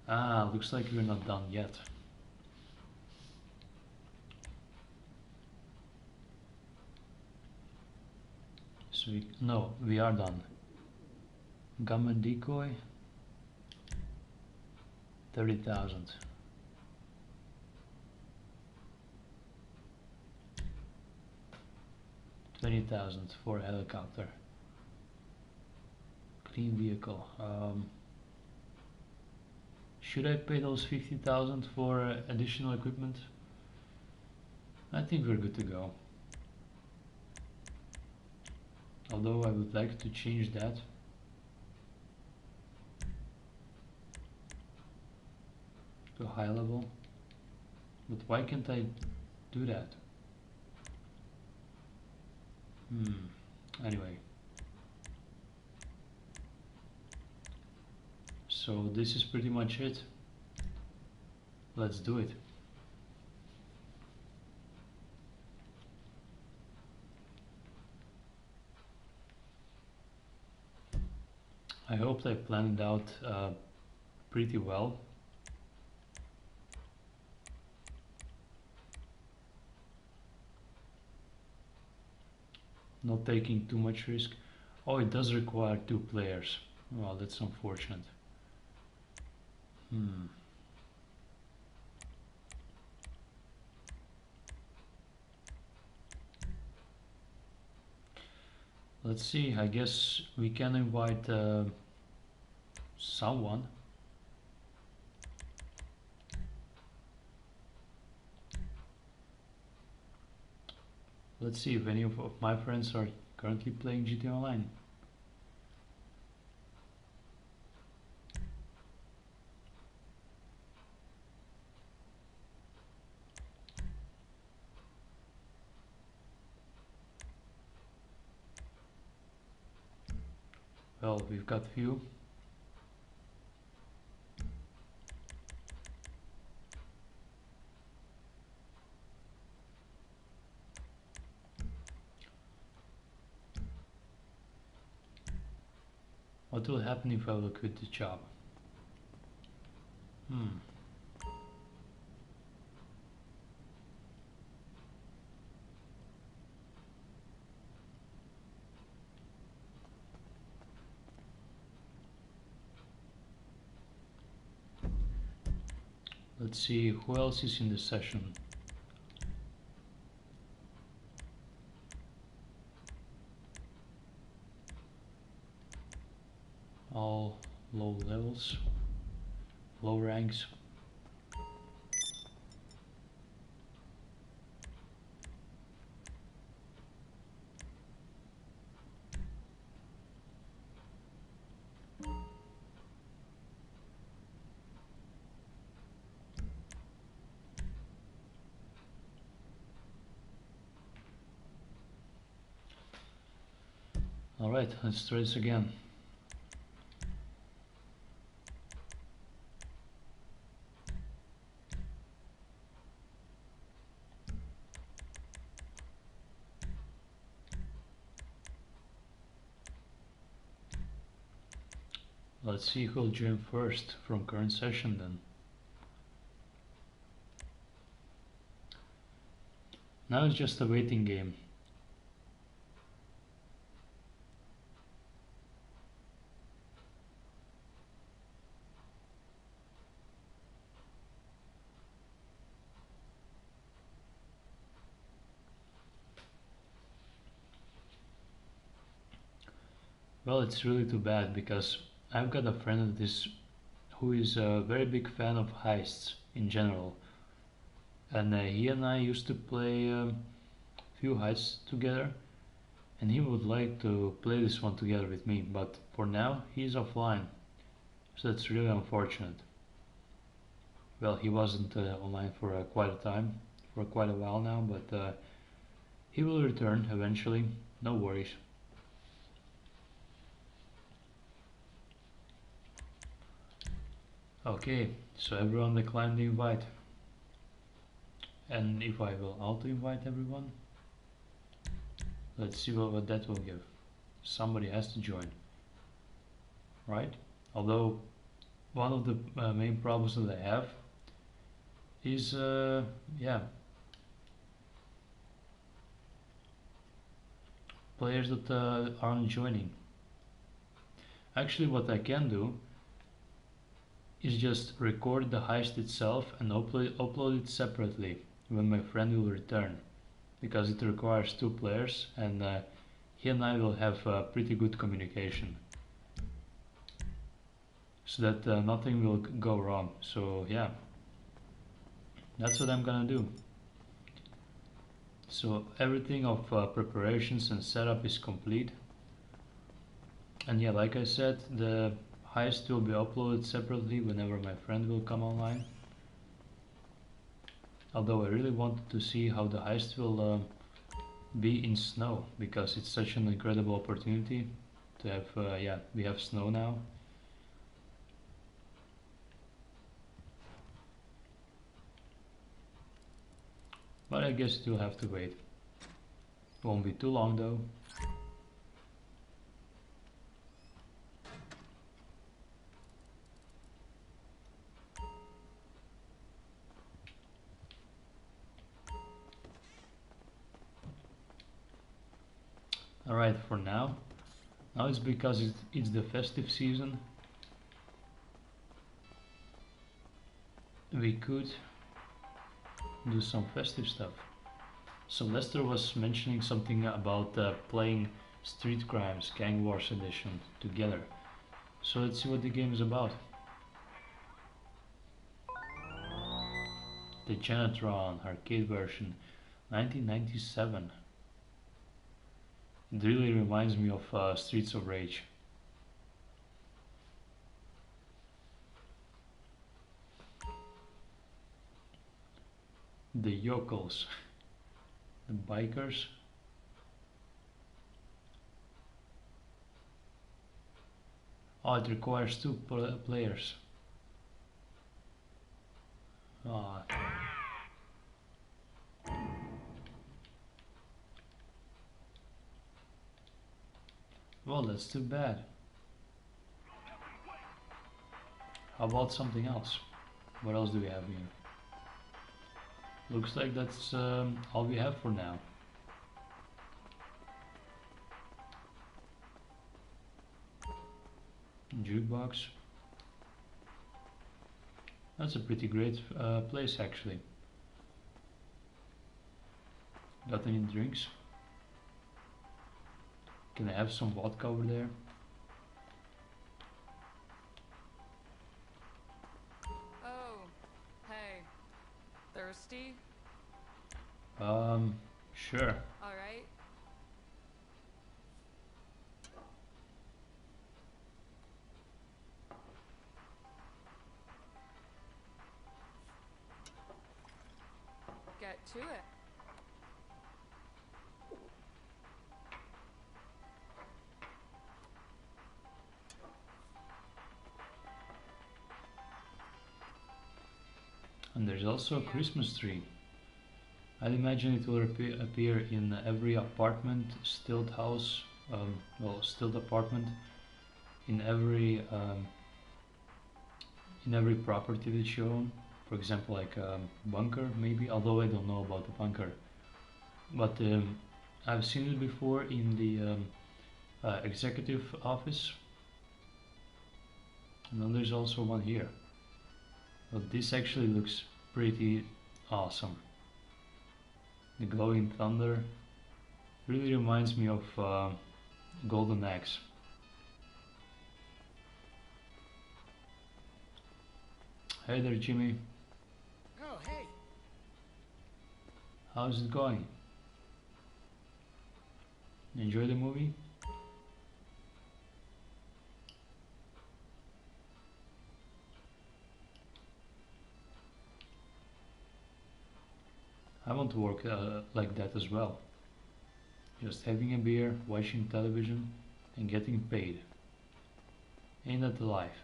Ah, looks like we're not done yet. So we are done. Gunman decoy. 30,000. $20,000 for a helicopter. Clean vehicle. Should I pay those 50,000 for additional equipment? I think we're good to go. Although I would like to change that. To high level. But why can't I do that? Anyway. So this is pretty much it. Let's do it. I hope I planned it out pretty well. Not taking too much risk. Oh, it does require 2 players. Well, that's unfortunate. Let's see, I guess we can invite someone. Let's see if any of my friends are currently playing GTA Online. Well, we've got few. What will happen if I will quit the job? Let's see who else is in the session. All low levels, low ranks. Alright, let's try this again. Let's see who'll join first from current session then. Now it's just a waiting game. Well, it's really too bad because I've got a friend of this who is a very big fan of heists in general, and he and I used to play a few heists together, and he would like to play this one together with me, but for now he's offline, so that's really unfortunate. Well, he wasn't online for quite a time, for quite a while now, but he will return eventually, no worries. Okay, so everyone declined the invite. And if I will auto invite everyone, let's see what that will give. Somebody has to join, right? Although one of the main problems that I have is yeah, players that aren't joining. Actually, what I can do is just record the heist itself and upload it separately when my friend will return, because it requires 2 players, and he and I will have pretty good communication, so that nothing will go wrong. So yeah, that's what I'm gonna do. So everything of preparations and setup is complete, and yeah, like I said, the heist will be uploaded separately whenever my friend will come online. Although I really wanted to see how the heist will be in snow, because it's such an incredible opportunity to have, yeah, we have snow now. But I guess you'll have to wait. Won't be too long though. Alright, for now. Now it's because it's the festive season. We could do some festive stuff. So Lester was mentioning something about playing Street Crimes Gang Wars Edition together. So let's see what the game is about. The Genetron arcade version, 1997. It really reminds me of Streets of Rage. The yokels, the bikers. Oh, it requires 2 players. Ah. Well, that's too bad. How about something else? What else do we have here? Looks like that's all we have for now. Jukebox. That's a pretty great place actually. Got any drinks? Can I have some vodka over there? Oh, hey. Thirsty? Sure. Alright. Get to it. And there's also a Christmas tree. I'd imagine it will appear in every apartment, stilt house, stilt apartment, in every property that you own. For example, like a bunker, maybe. Although I don't know about the bunker, but I've seen it before in the executive office. And then there's also one here. But this actually looks pretty awesome. The glowing thunder really reminds me of Golden Axe. Hey there, Jimmy. Oh, hey. How's it going? Enjoy the movie? I want to work like that as well. Just having a beer, watching television, and getting paid. Ain't that the life?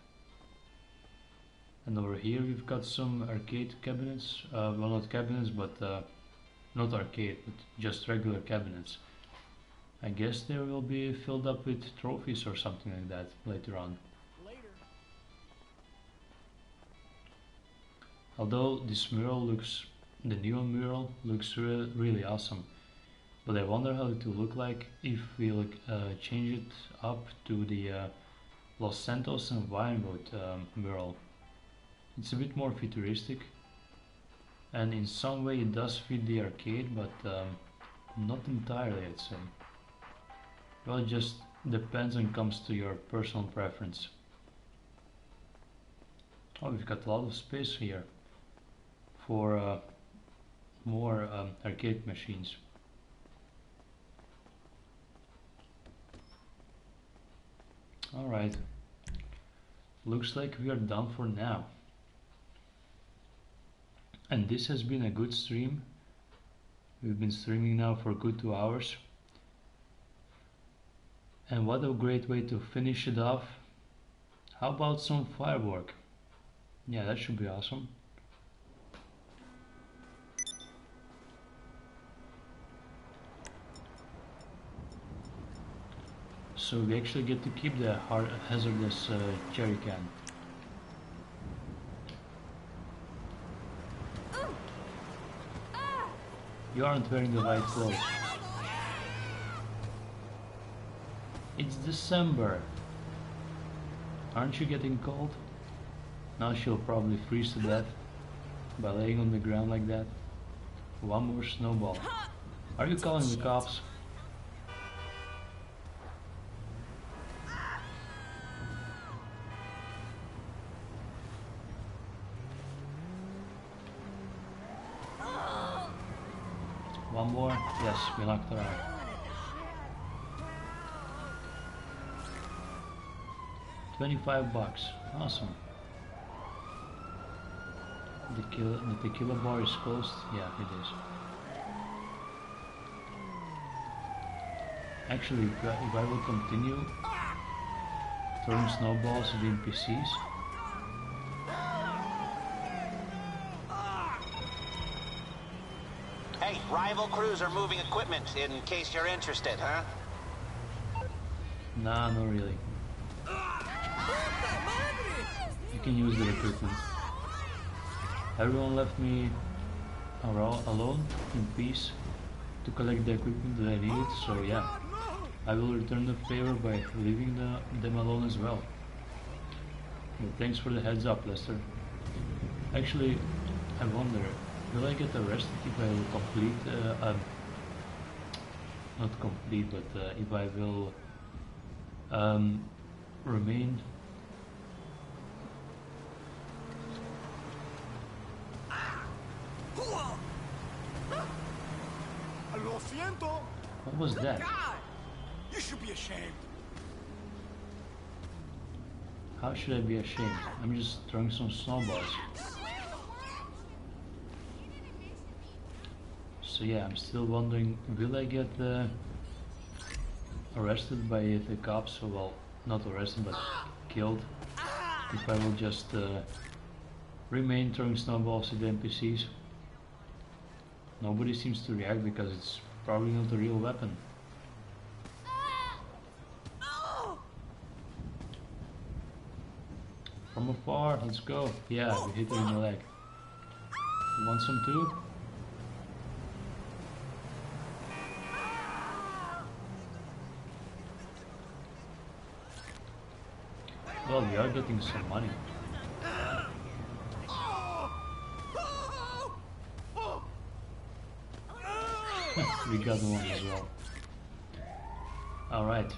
And over here we've got some arcade cabinets. Well, not cabinets, but not arcade, but just regular cabinets. I guess they will be filled up with trophies or something like that later on. Although this mural looks, the neon mural looks really awesome. But I wonder how it will look like if we change it up to the Los Santos and Vinewood mural. It's a bit more futuristic, and in some way it does fit the arcade, but not entirely, I'd say. Well, it just depends and comes to your personal preference. Oh, we've got a lot of space here for more arcade machines. Alright, looks like we are done for now. And this has been a good stream. We've been streaming now for a good 2 hours. And what a great way to finish it off. How about some firework? Yeah, that should be awesome. So we actually get to keep the hazardous jerry can. You aren't wearing the right clothes. It's December. Aren't you getting cold? Now she'll probably freeze to death by laying on the ground like that. One more snowball. Are you calling the cops? One more? Yes, we knocked her out. $25. Awesome. The tequila bar is closed? Yeah, it is. Actually, if I will continue throwing snowballs at the NPCs, Hey, rival crews are moving equipment in case you're interested, huh? nah, not really. You can use the equipment. Everyone left me alone in peace to collect the equipment that I needed, so yeah, I will return the favor by leaving them alone as well. But thanks for the heads up, Lester. Actually, I wonder, will I get arrested if I will complete, not complete, but if I will remain. Lo siento. What was that? God, you should be ashamed. How should I be ashamed? I'm just throwing some snowballs. So yeah, I'm still wondering, will I get arrested by the cops? Well, not arrested, but killed. If I will just remain throwing snowballs at the NPCs. Nobody seems to react because it's probably not a real weapon. From afar, let's go. Yeah, we hit her in the leg. You want some too? Well, we are getting some money. We got one as well. Alright.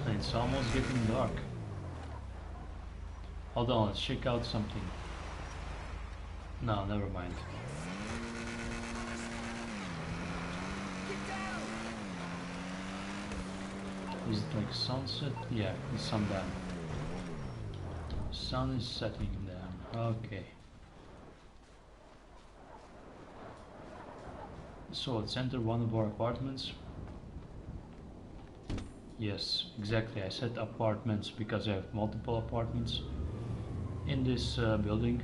It's almost getting dark. Hold on, let's check out something. No, never mind. Is it like sunset? Yeah, it's sundown. Sun is setting down. Okay. So let's enter one of our apartments. Yes, exactly. I said apartments because I have multiple apartments in this building.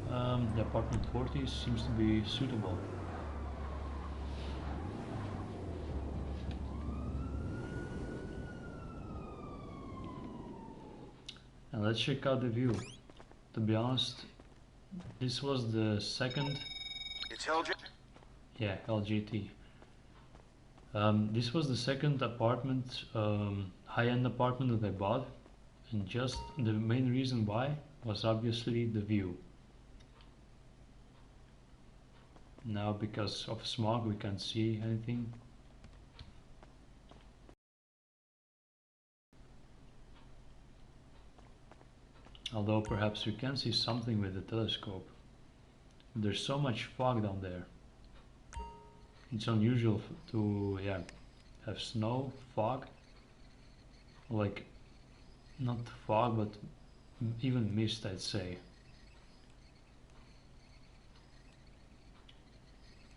The apartment 40 seems to be suitable. And let's check out the view. To be honest, this was the second. It's LJ. Yeah, LGT. This was the second apartment, high-end apartment that I bought, and just the main reason why was obviously the view. Now, because of smog, we can't see anything. Although perhaps we can see something with the telescope. There's so much fog down there. It's unusual to have snow, fog, like not fog but even mist, I'd say.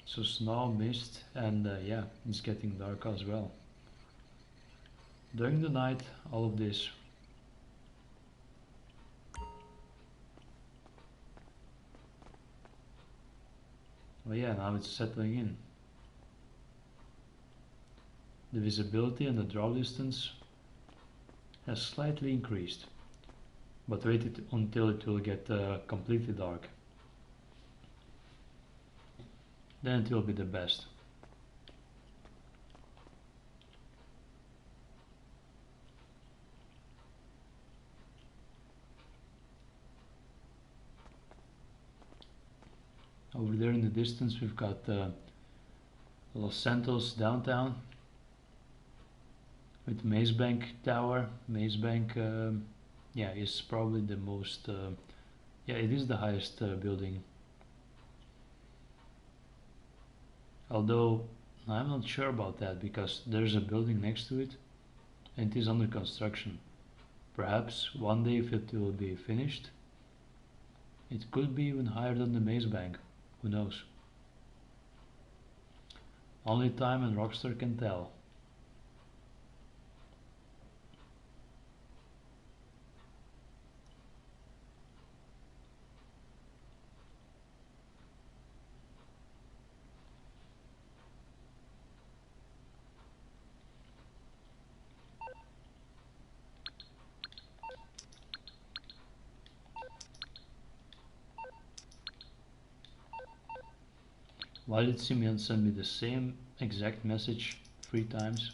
So snow, mist, and yeah, it's getting dark as well. During the night, all of this. Well, yeah, now it's settling in. The visibility and the draw distance has slightly increased, but wait until it will get completely dark. Then it will be the best. Over there in the distance we've got Los Santos downtown with Maze Bank Tower. Maze Bank yeah, is probably the most yeah, it is the highest building. Although I'm not sure about that because there's a building next to it and it is under construction. Perhaps one day if it will be finished, it could be even higher than the Maze Bank. Who knows? Only time and Rockstar can tell. Why did Simeon send me the same exact message 3 times?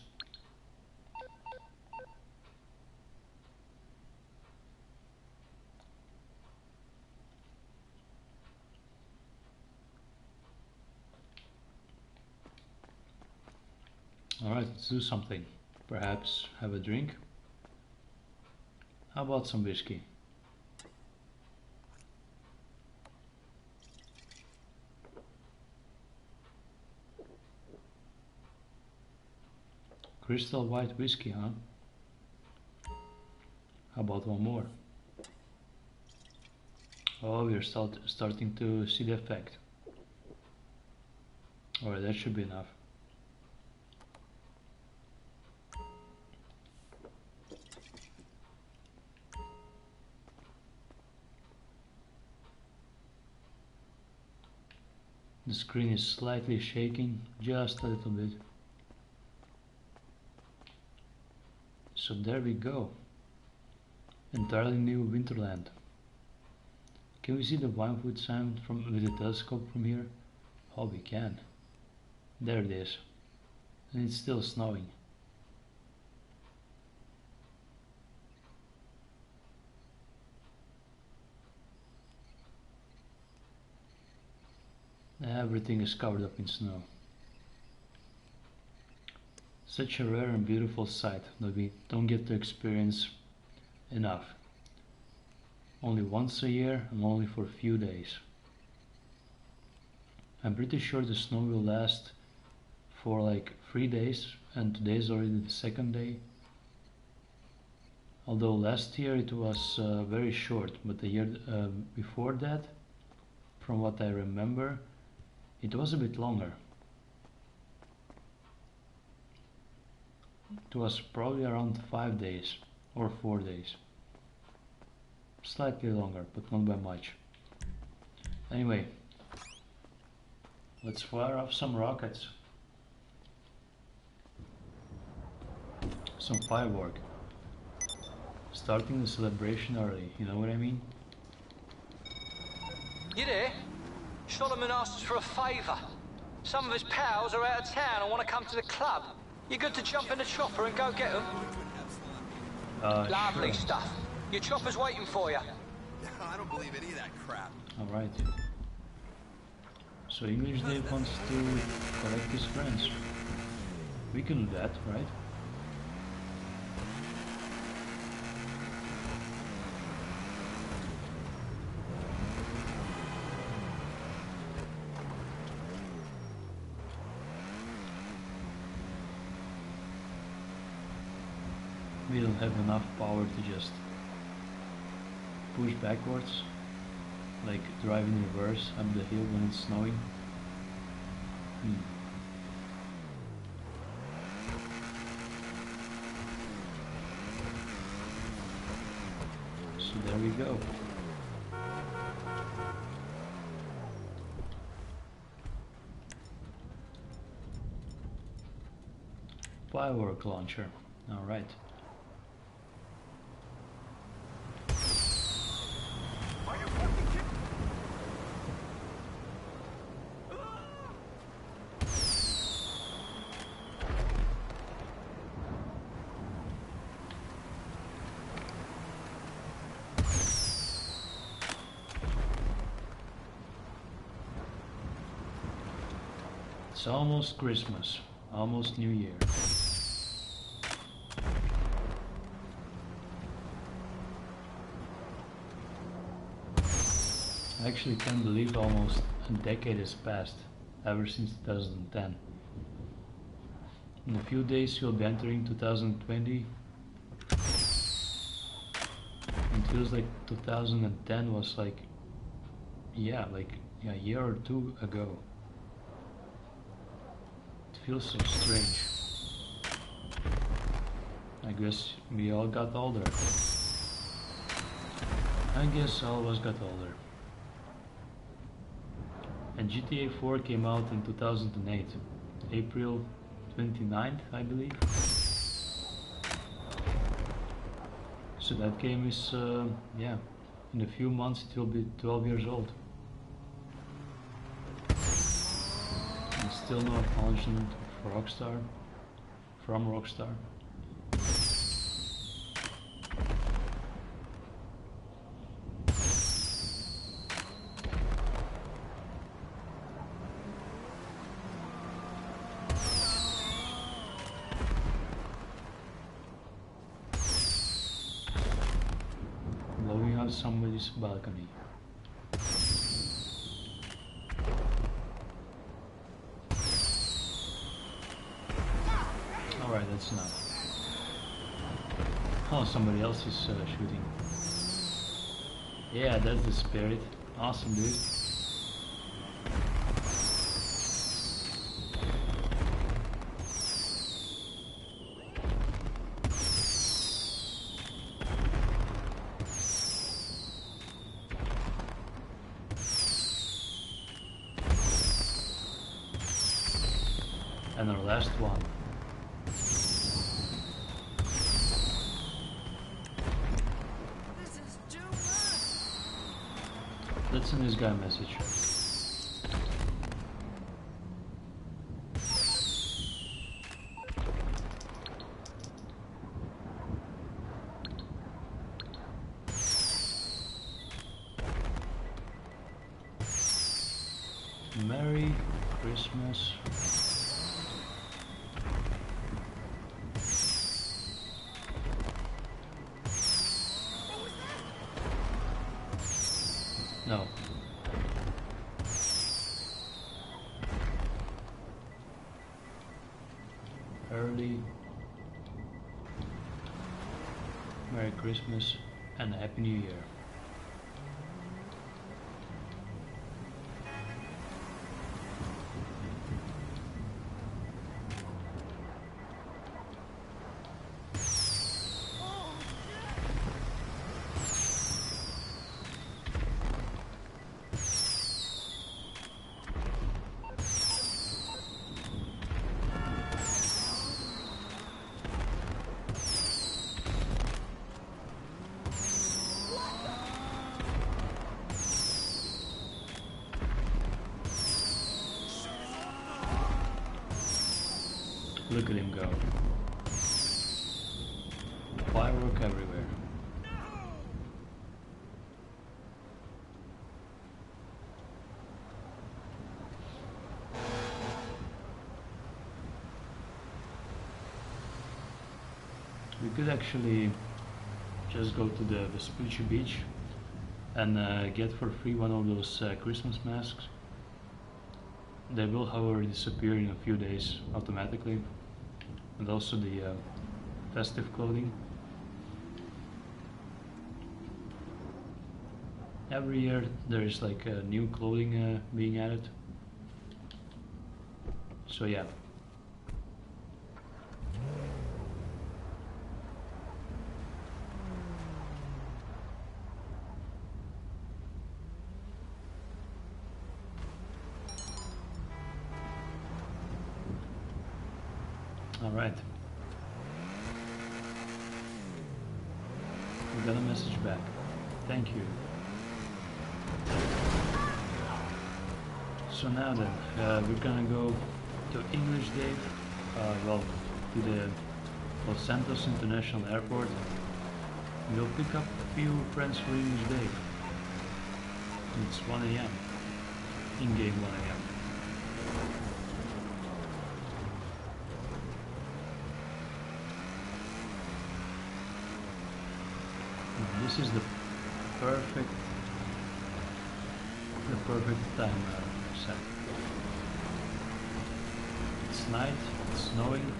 Alright, let's do something. Perhaps have a drink? How about some whiskey? Crystal white whiskey, huh? How about one more? Oh, we're starting to see the effect. Alright, that should be enough. The screen is slightly shaking, just a little bit. So there we go. Entirely new Winterland. Can we see the Winewood Sound with the telescope from here? Oh, we can. There it is. And it's still snowing. Everything is covered up in snow. Such a rare and beautiful sight that we don't get to experience enough. Only once a year and only for a few days. I'm pretty sure the snow will last for like 3 days, and today is already the 2nd day. Although last year it was very short, but the year before that, from what I remember, it was a bit longer. It was probably around 5 days or 4 days. Slightly longer, but not by much. Anyway, let's fire off some rockets. Some firework. Starting the celebration early, you know what I mean? You there? Solomon asked us for a favour. Some of his pals are out of town and want to come to the club. You good to jump in the chopper and go get them? Lovely sure. stuff. Your chopper's waiting for you. I don't believe any of that crap. Alright. So English Dave wants to collect his friends. We can do that, right? We don't have enough power to just push backwards, like drive in reverse up the hill when it's snowing. So there we go. Firework launcher. All right. It's almost Christmas, almost New Year. I actually can't believe almost a decade has passed, ever since 2010. In a few days we'll be entering 2020. It feels like 2010 was like a year or two ago. It feels so strange. I guess we all got older. I guess all of us got older. And GTA 4 came out in 2008, April 29th, I believe. So that game is, in a few months it will be 12 years old. Still no acknowledgement of Rockstar, from Rockstar. Blowing out somebody's balcony. Alright, that's enough. Oh, somebody else is shooting. Yeah, that's the spirit. Awesome, dude. And our last one. This is too much. Let's send this guy a message. Merry Christmas. No. Early Merry Christmas and Happy New Year. Look at him go. Firework everywhere. We could actually just go to the Vespucci Beach and get for free one of those Christmas masks. They will, however, disappear in a few days automatically, and also the festive clothing. Every year there is like new clothing being added. So yeah. All right. We got a message back. Thank you. So now then, we're gonna go to English Day, well, to the Los Santos International Airport. We'll pick up a few friends for English Day. It's 1 AM, in-game 1 AM. This is the perfect time set. It's night, it's snowing.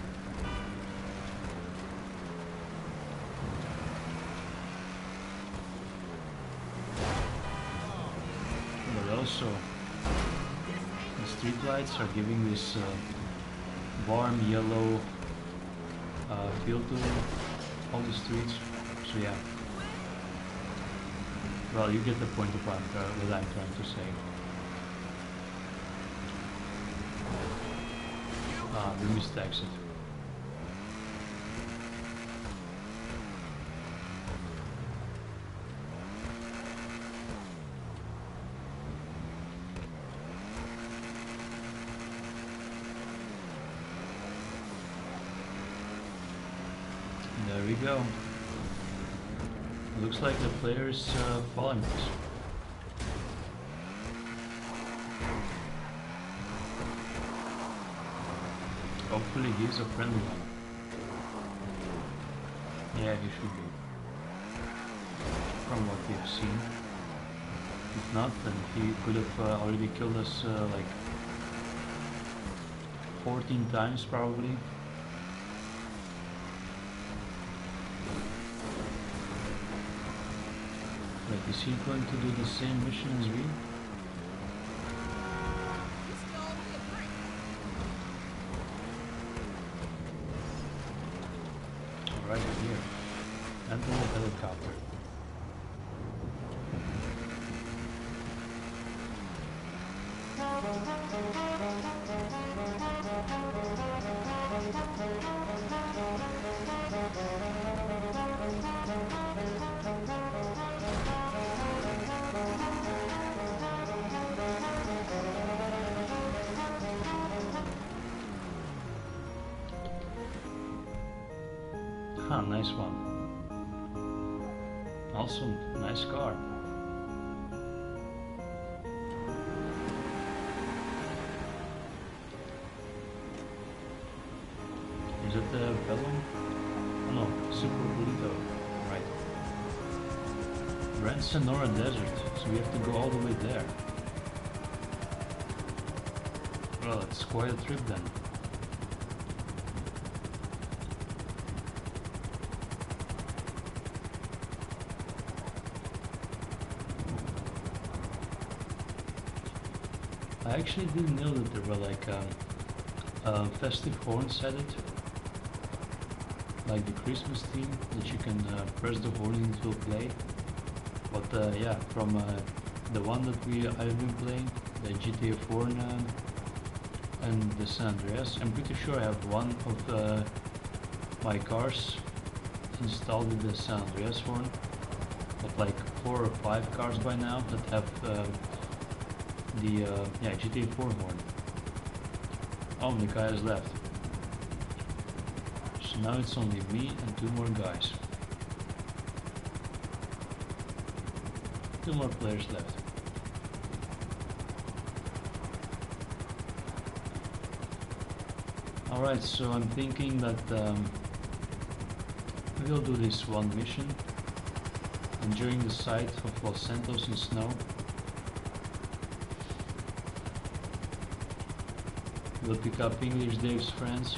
But also the street lights are giving this warm yellow feel to all the streets. So yeah. Well, you get the point of what I'm trying to say. We missed the exit. we go. Looks like the player is following us. Hopefully he's a friendly one. Yeah, he should be. From what we've seen. If not, then he could have already killed us like 14 times probably. Like, is he going to do the same mission as we? Right here. Enter the helicopter. Ah, nice one. Also, nice car. Is it the Bellum? Oh no, Super Burrito. Right. Grand Sonora Desert, so we have to go all the way there. Well, it's quite a trip then. I actually didn't know that there were like festive horns added, like the Christmas theme that you can press the horn and it will play. But yeah, from the one that I've been playing, the GTA 4 and the San Andreas, I'm pretty sure I have one of my cars installed with the San Andreas horn, but like 4 or 5 cars by now that have the GTA 4 horn. Oh, the guy has left. So now it's only me and 2 more guys. 2 more players left. Alright, so I'm thinking that we'll do this one mission, enjoying the sight of Los Santos in snow. We'll pick up English Dave's friends,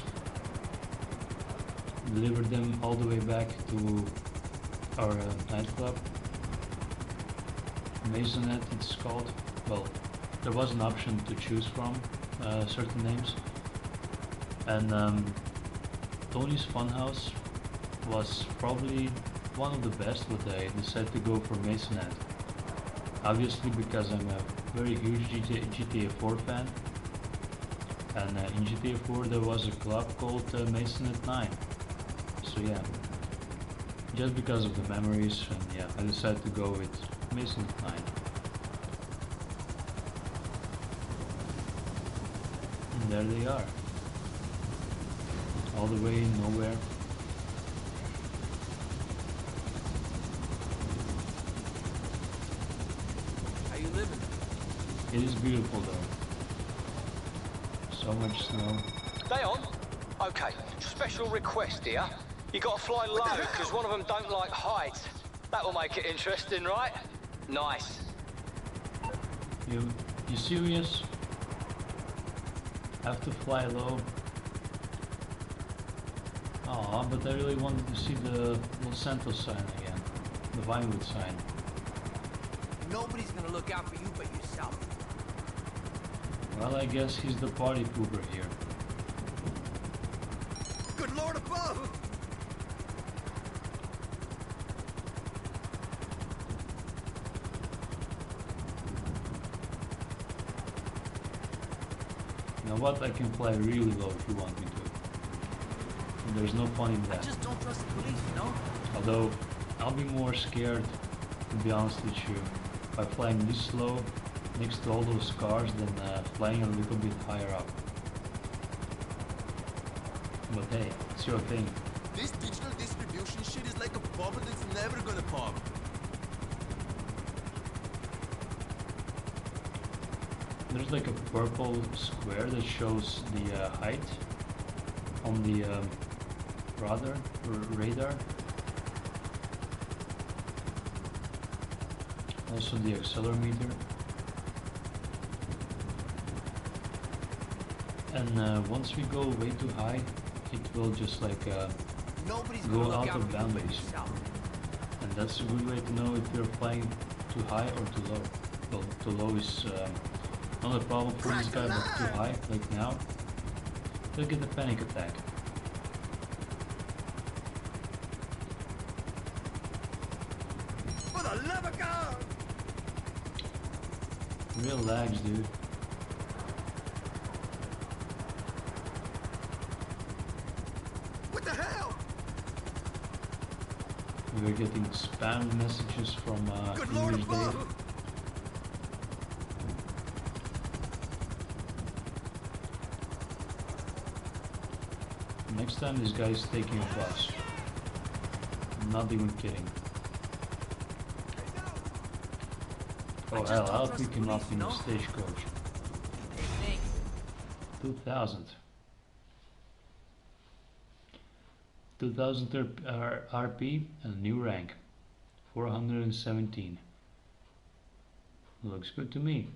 deliver them all the way back to our nightclub. Maisonette it's called. Well, there was an option to choose from certain names. And Tony's Funhouse was probably one of the best, but I decided to go for Maisonette. Obviously because I'm a very huge GTA 4 fan. And in GTA 4 there was a club called Maisonette 9. So yeah, just because of the memories, and yeah, I decided to go with Maisonette 9. And there they are. All the way nowhere. How you living? It is beautiful though. So much snow. They on? Okay, special request here. You gotta fly low, because one of them don't like heights. That'll make it interesting, right? Nice. You serious? Have to fly low? Aw, but I really wanted to see the Los Santos sign again. The Vinewood sign. Nobody's gonna look out for you but yourself. Well, I guess he's the party pooper here. Good Lord above! You know what? I can fly really low if you want me to. And there's no fun in I that. just don't trust the police, you know? Although, I'll be more scared, to be honest with you, by flying this slow next to all those cars than flying a little bit higher up. But hey, it's your thing. This digital distribution ocean shit is like a bubble that's never gonna pop. There's like a purple square that shows the height on the radar. Also the accelerometer. And once we go way too high, it will just like go out of boundaries. And that's a good way to know if you're flying too high or too low. Well, too low is not a problem for this guy, but too high, like now, he'll get a panic attack. For the love of God! Real lags, dude. What the hell? We're getting spam messages from Good New Lord Year's Day. above! Next time this guy is taking a bus. I'm not even kidding. Oh hell, I'll pick him up in a stagecoach. 2000. 2000 RP and a new rank. 417. Looks good to me.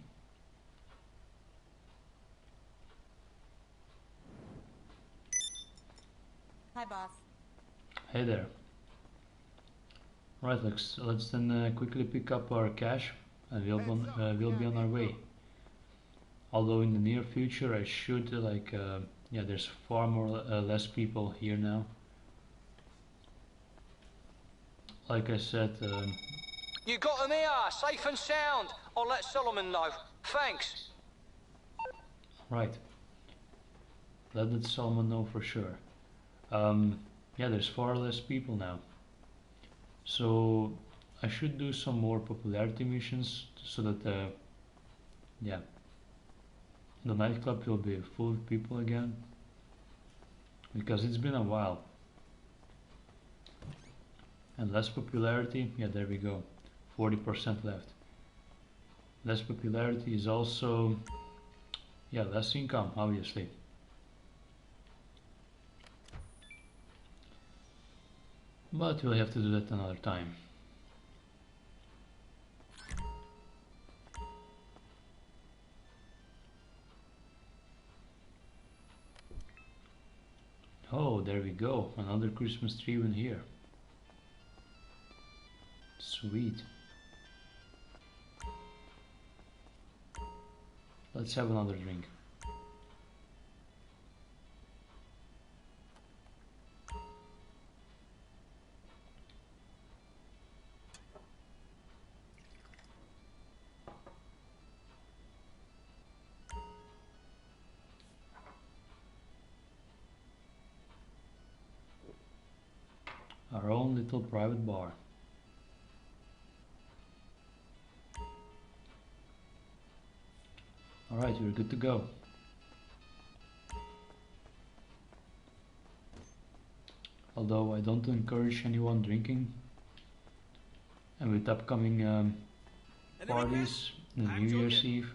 Hi, boss. Hey there. Right, let's then quickly pick up our cash and we'll be on our way. Although in the near future I should yeah, there's far more less people here now. Like I said, You got them here, safe and sound. I'll let Solomon know. Thanks. right. Let Solomon know for sure. Yeah, there's far less people now. So I should do some more popularity missions so that yeah, the nightclub will be full of people again, because it's been a while. And less popularity, yeah, there we go, 40% left. Less popularity is also, yeah, less income, obviously. But we'll have to do that another time. Oh, there we go, another Christmas tree in here. Sweet. Let's have another drink. Our own little private bar. Alright, we're good to go. Although I don't encourage anyone drinking. And with upcoming parties, New Year's Eve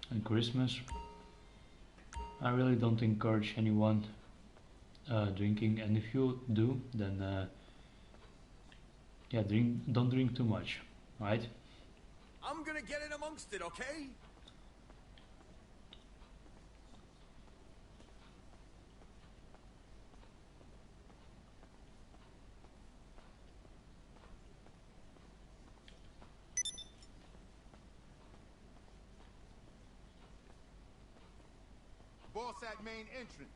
and Christmas, I really don't encourage anyone drinking. And if you do, then yeah, don't drink too much, right? I'm gonna get in amongst it, okay? Boss at main entrance.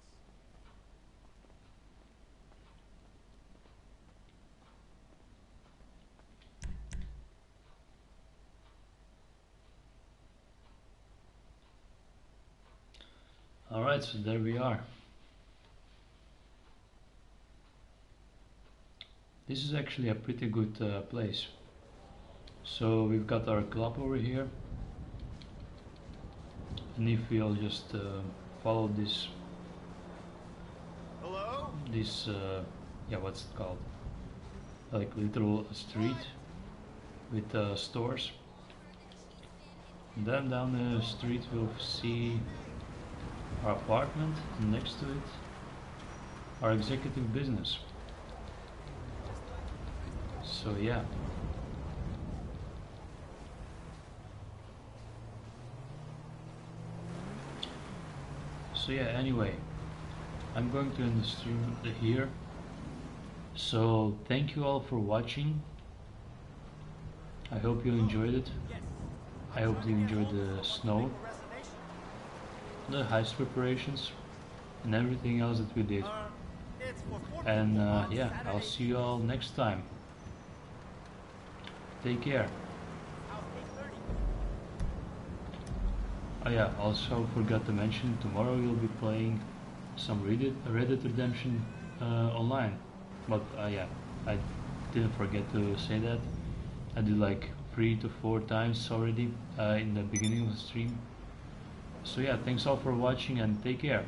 Alright, so there we are. This is actually a pretty good place. So we've got our club over here. And if we'll just follow this yeah, what's it called? Like literal street with stores. And then down the street we'll see our apartment, and next to it our executive business. So yeah. So yeah, anyway, I'm going to end the stream here. So thank you all for watching. I hope you enjoyed it. I hope you enjoyed the snow, the heist preparations, and everything else that we did. And yeah, I'll see you all next time. Take care. Oh yeah, also forgot to mention, tomorrow you'll be playing some Red Dead Redemption online. But yeah, I didn't forget to say that. I did like 3 to 4 times already in the beginning of the stream. So yeah, thanks all for watching and take care.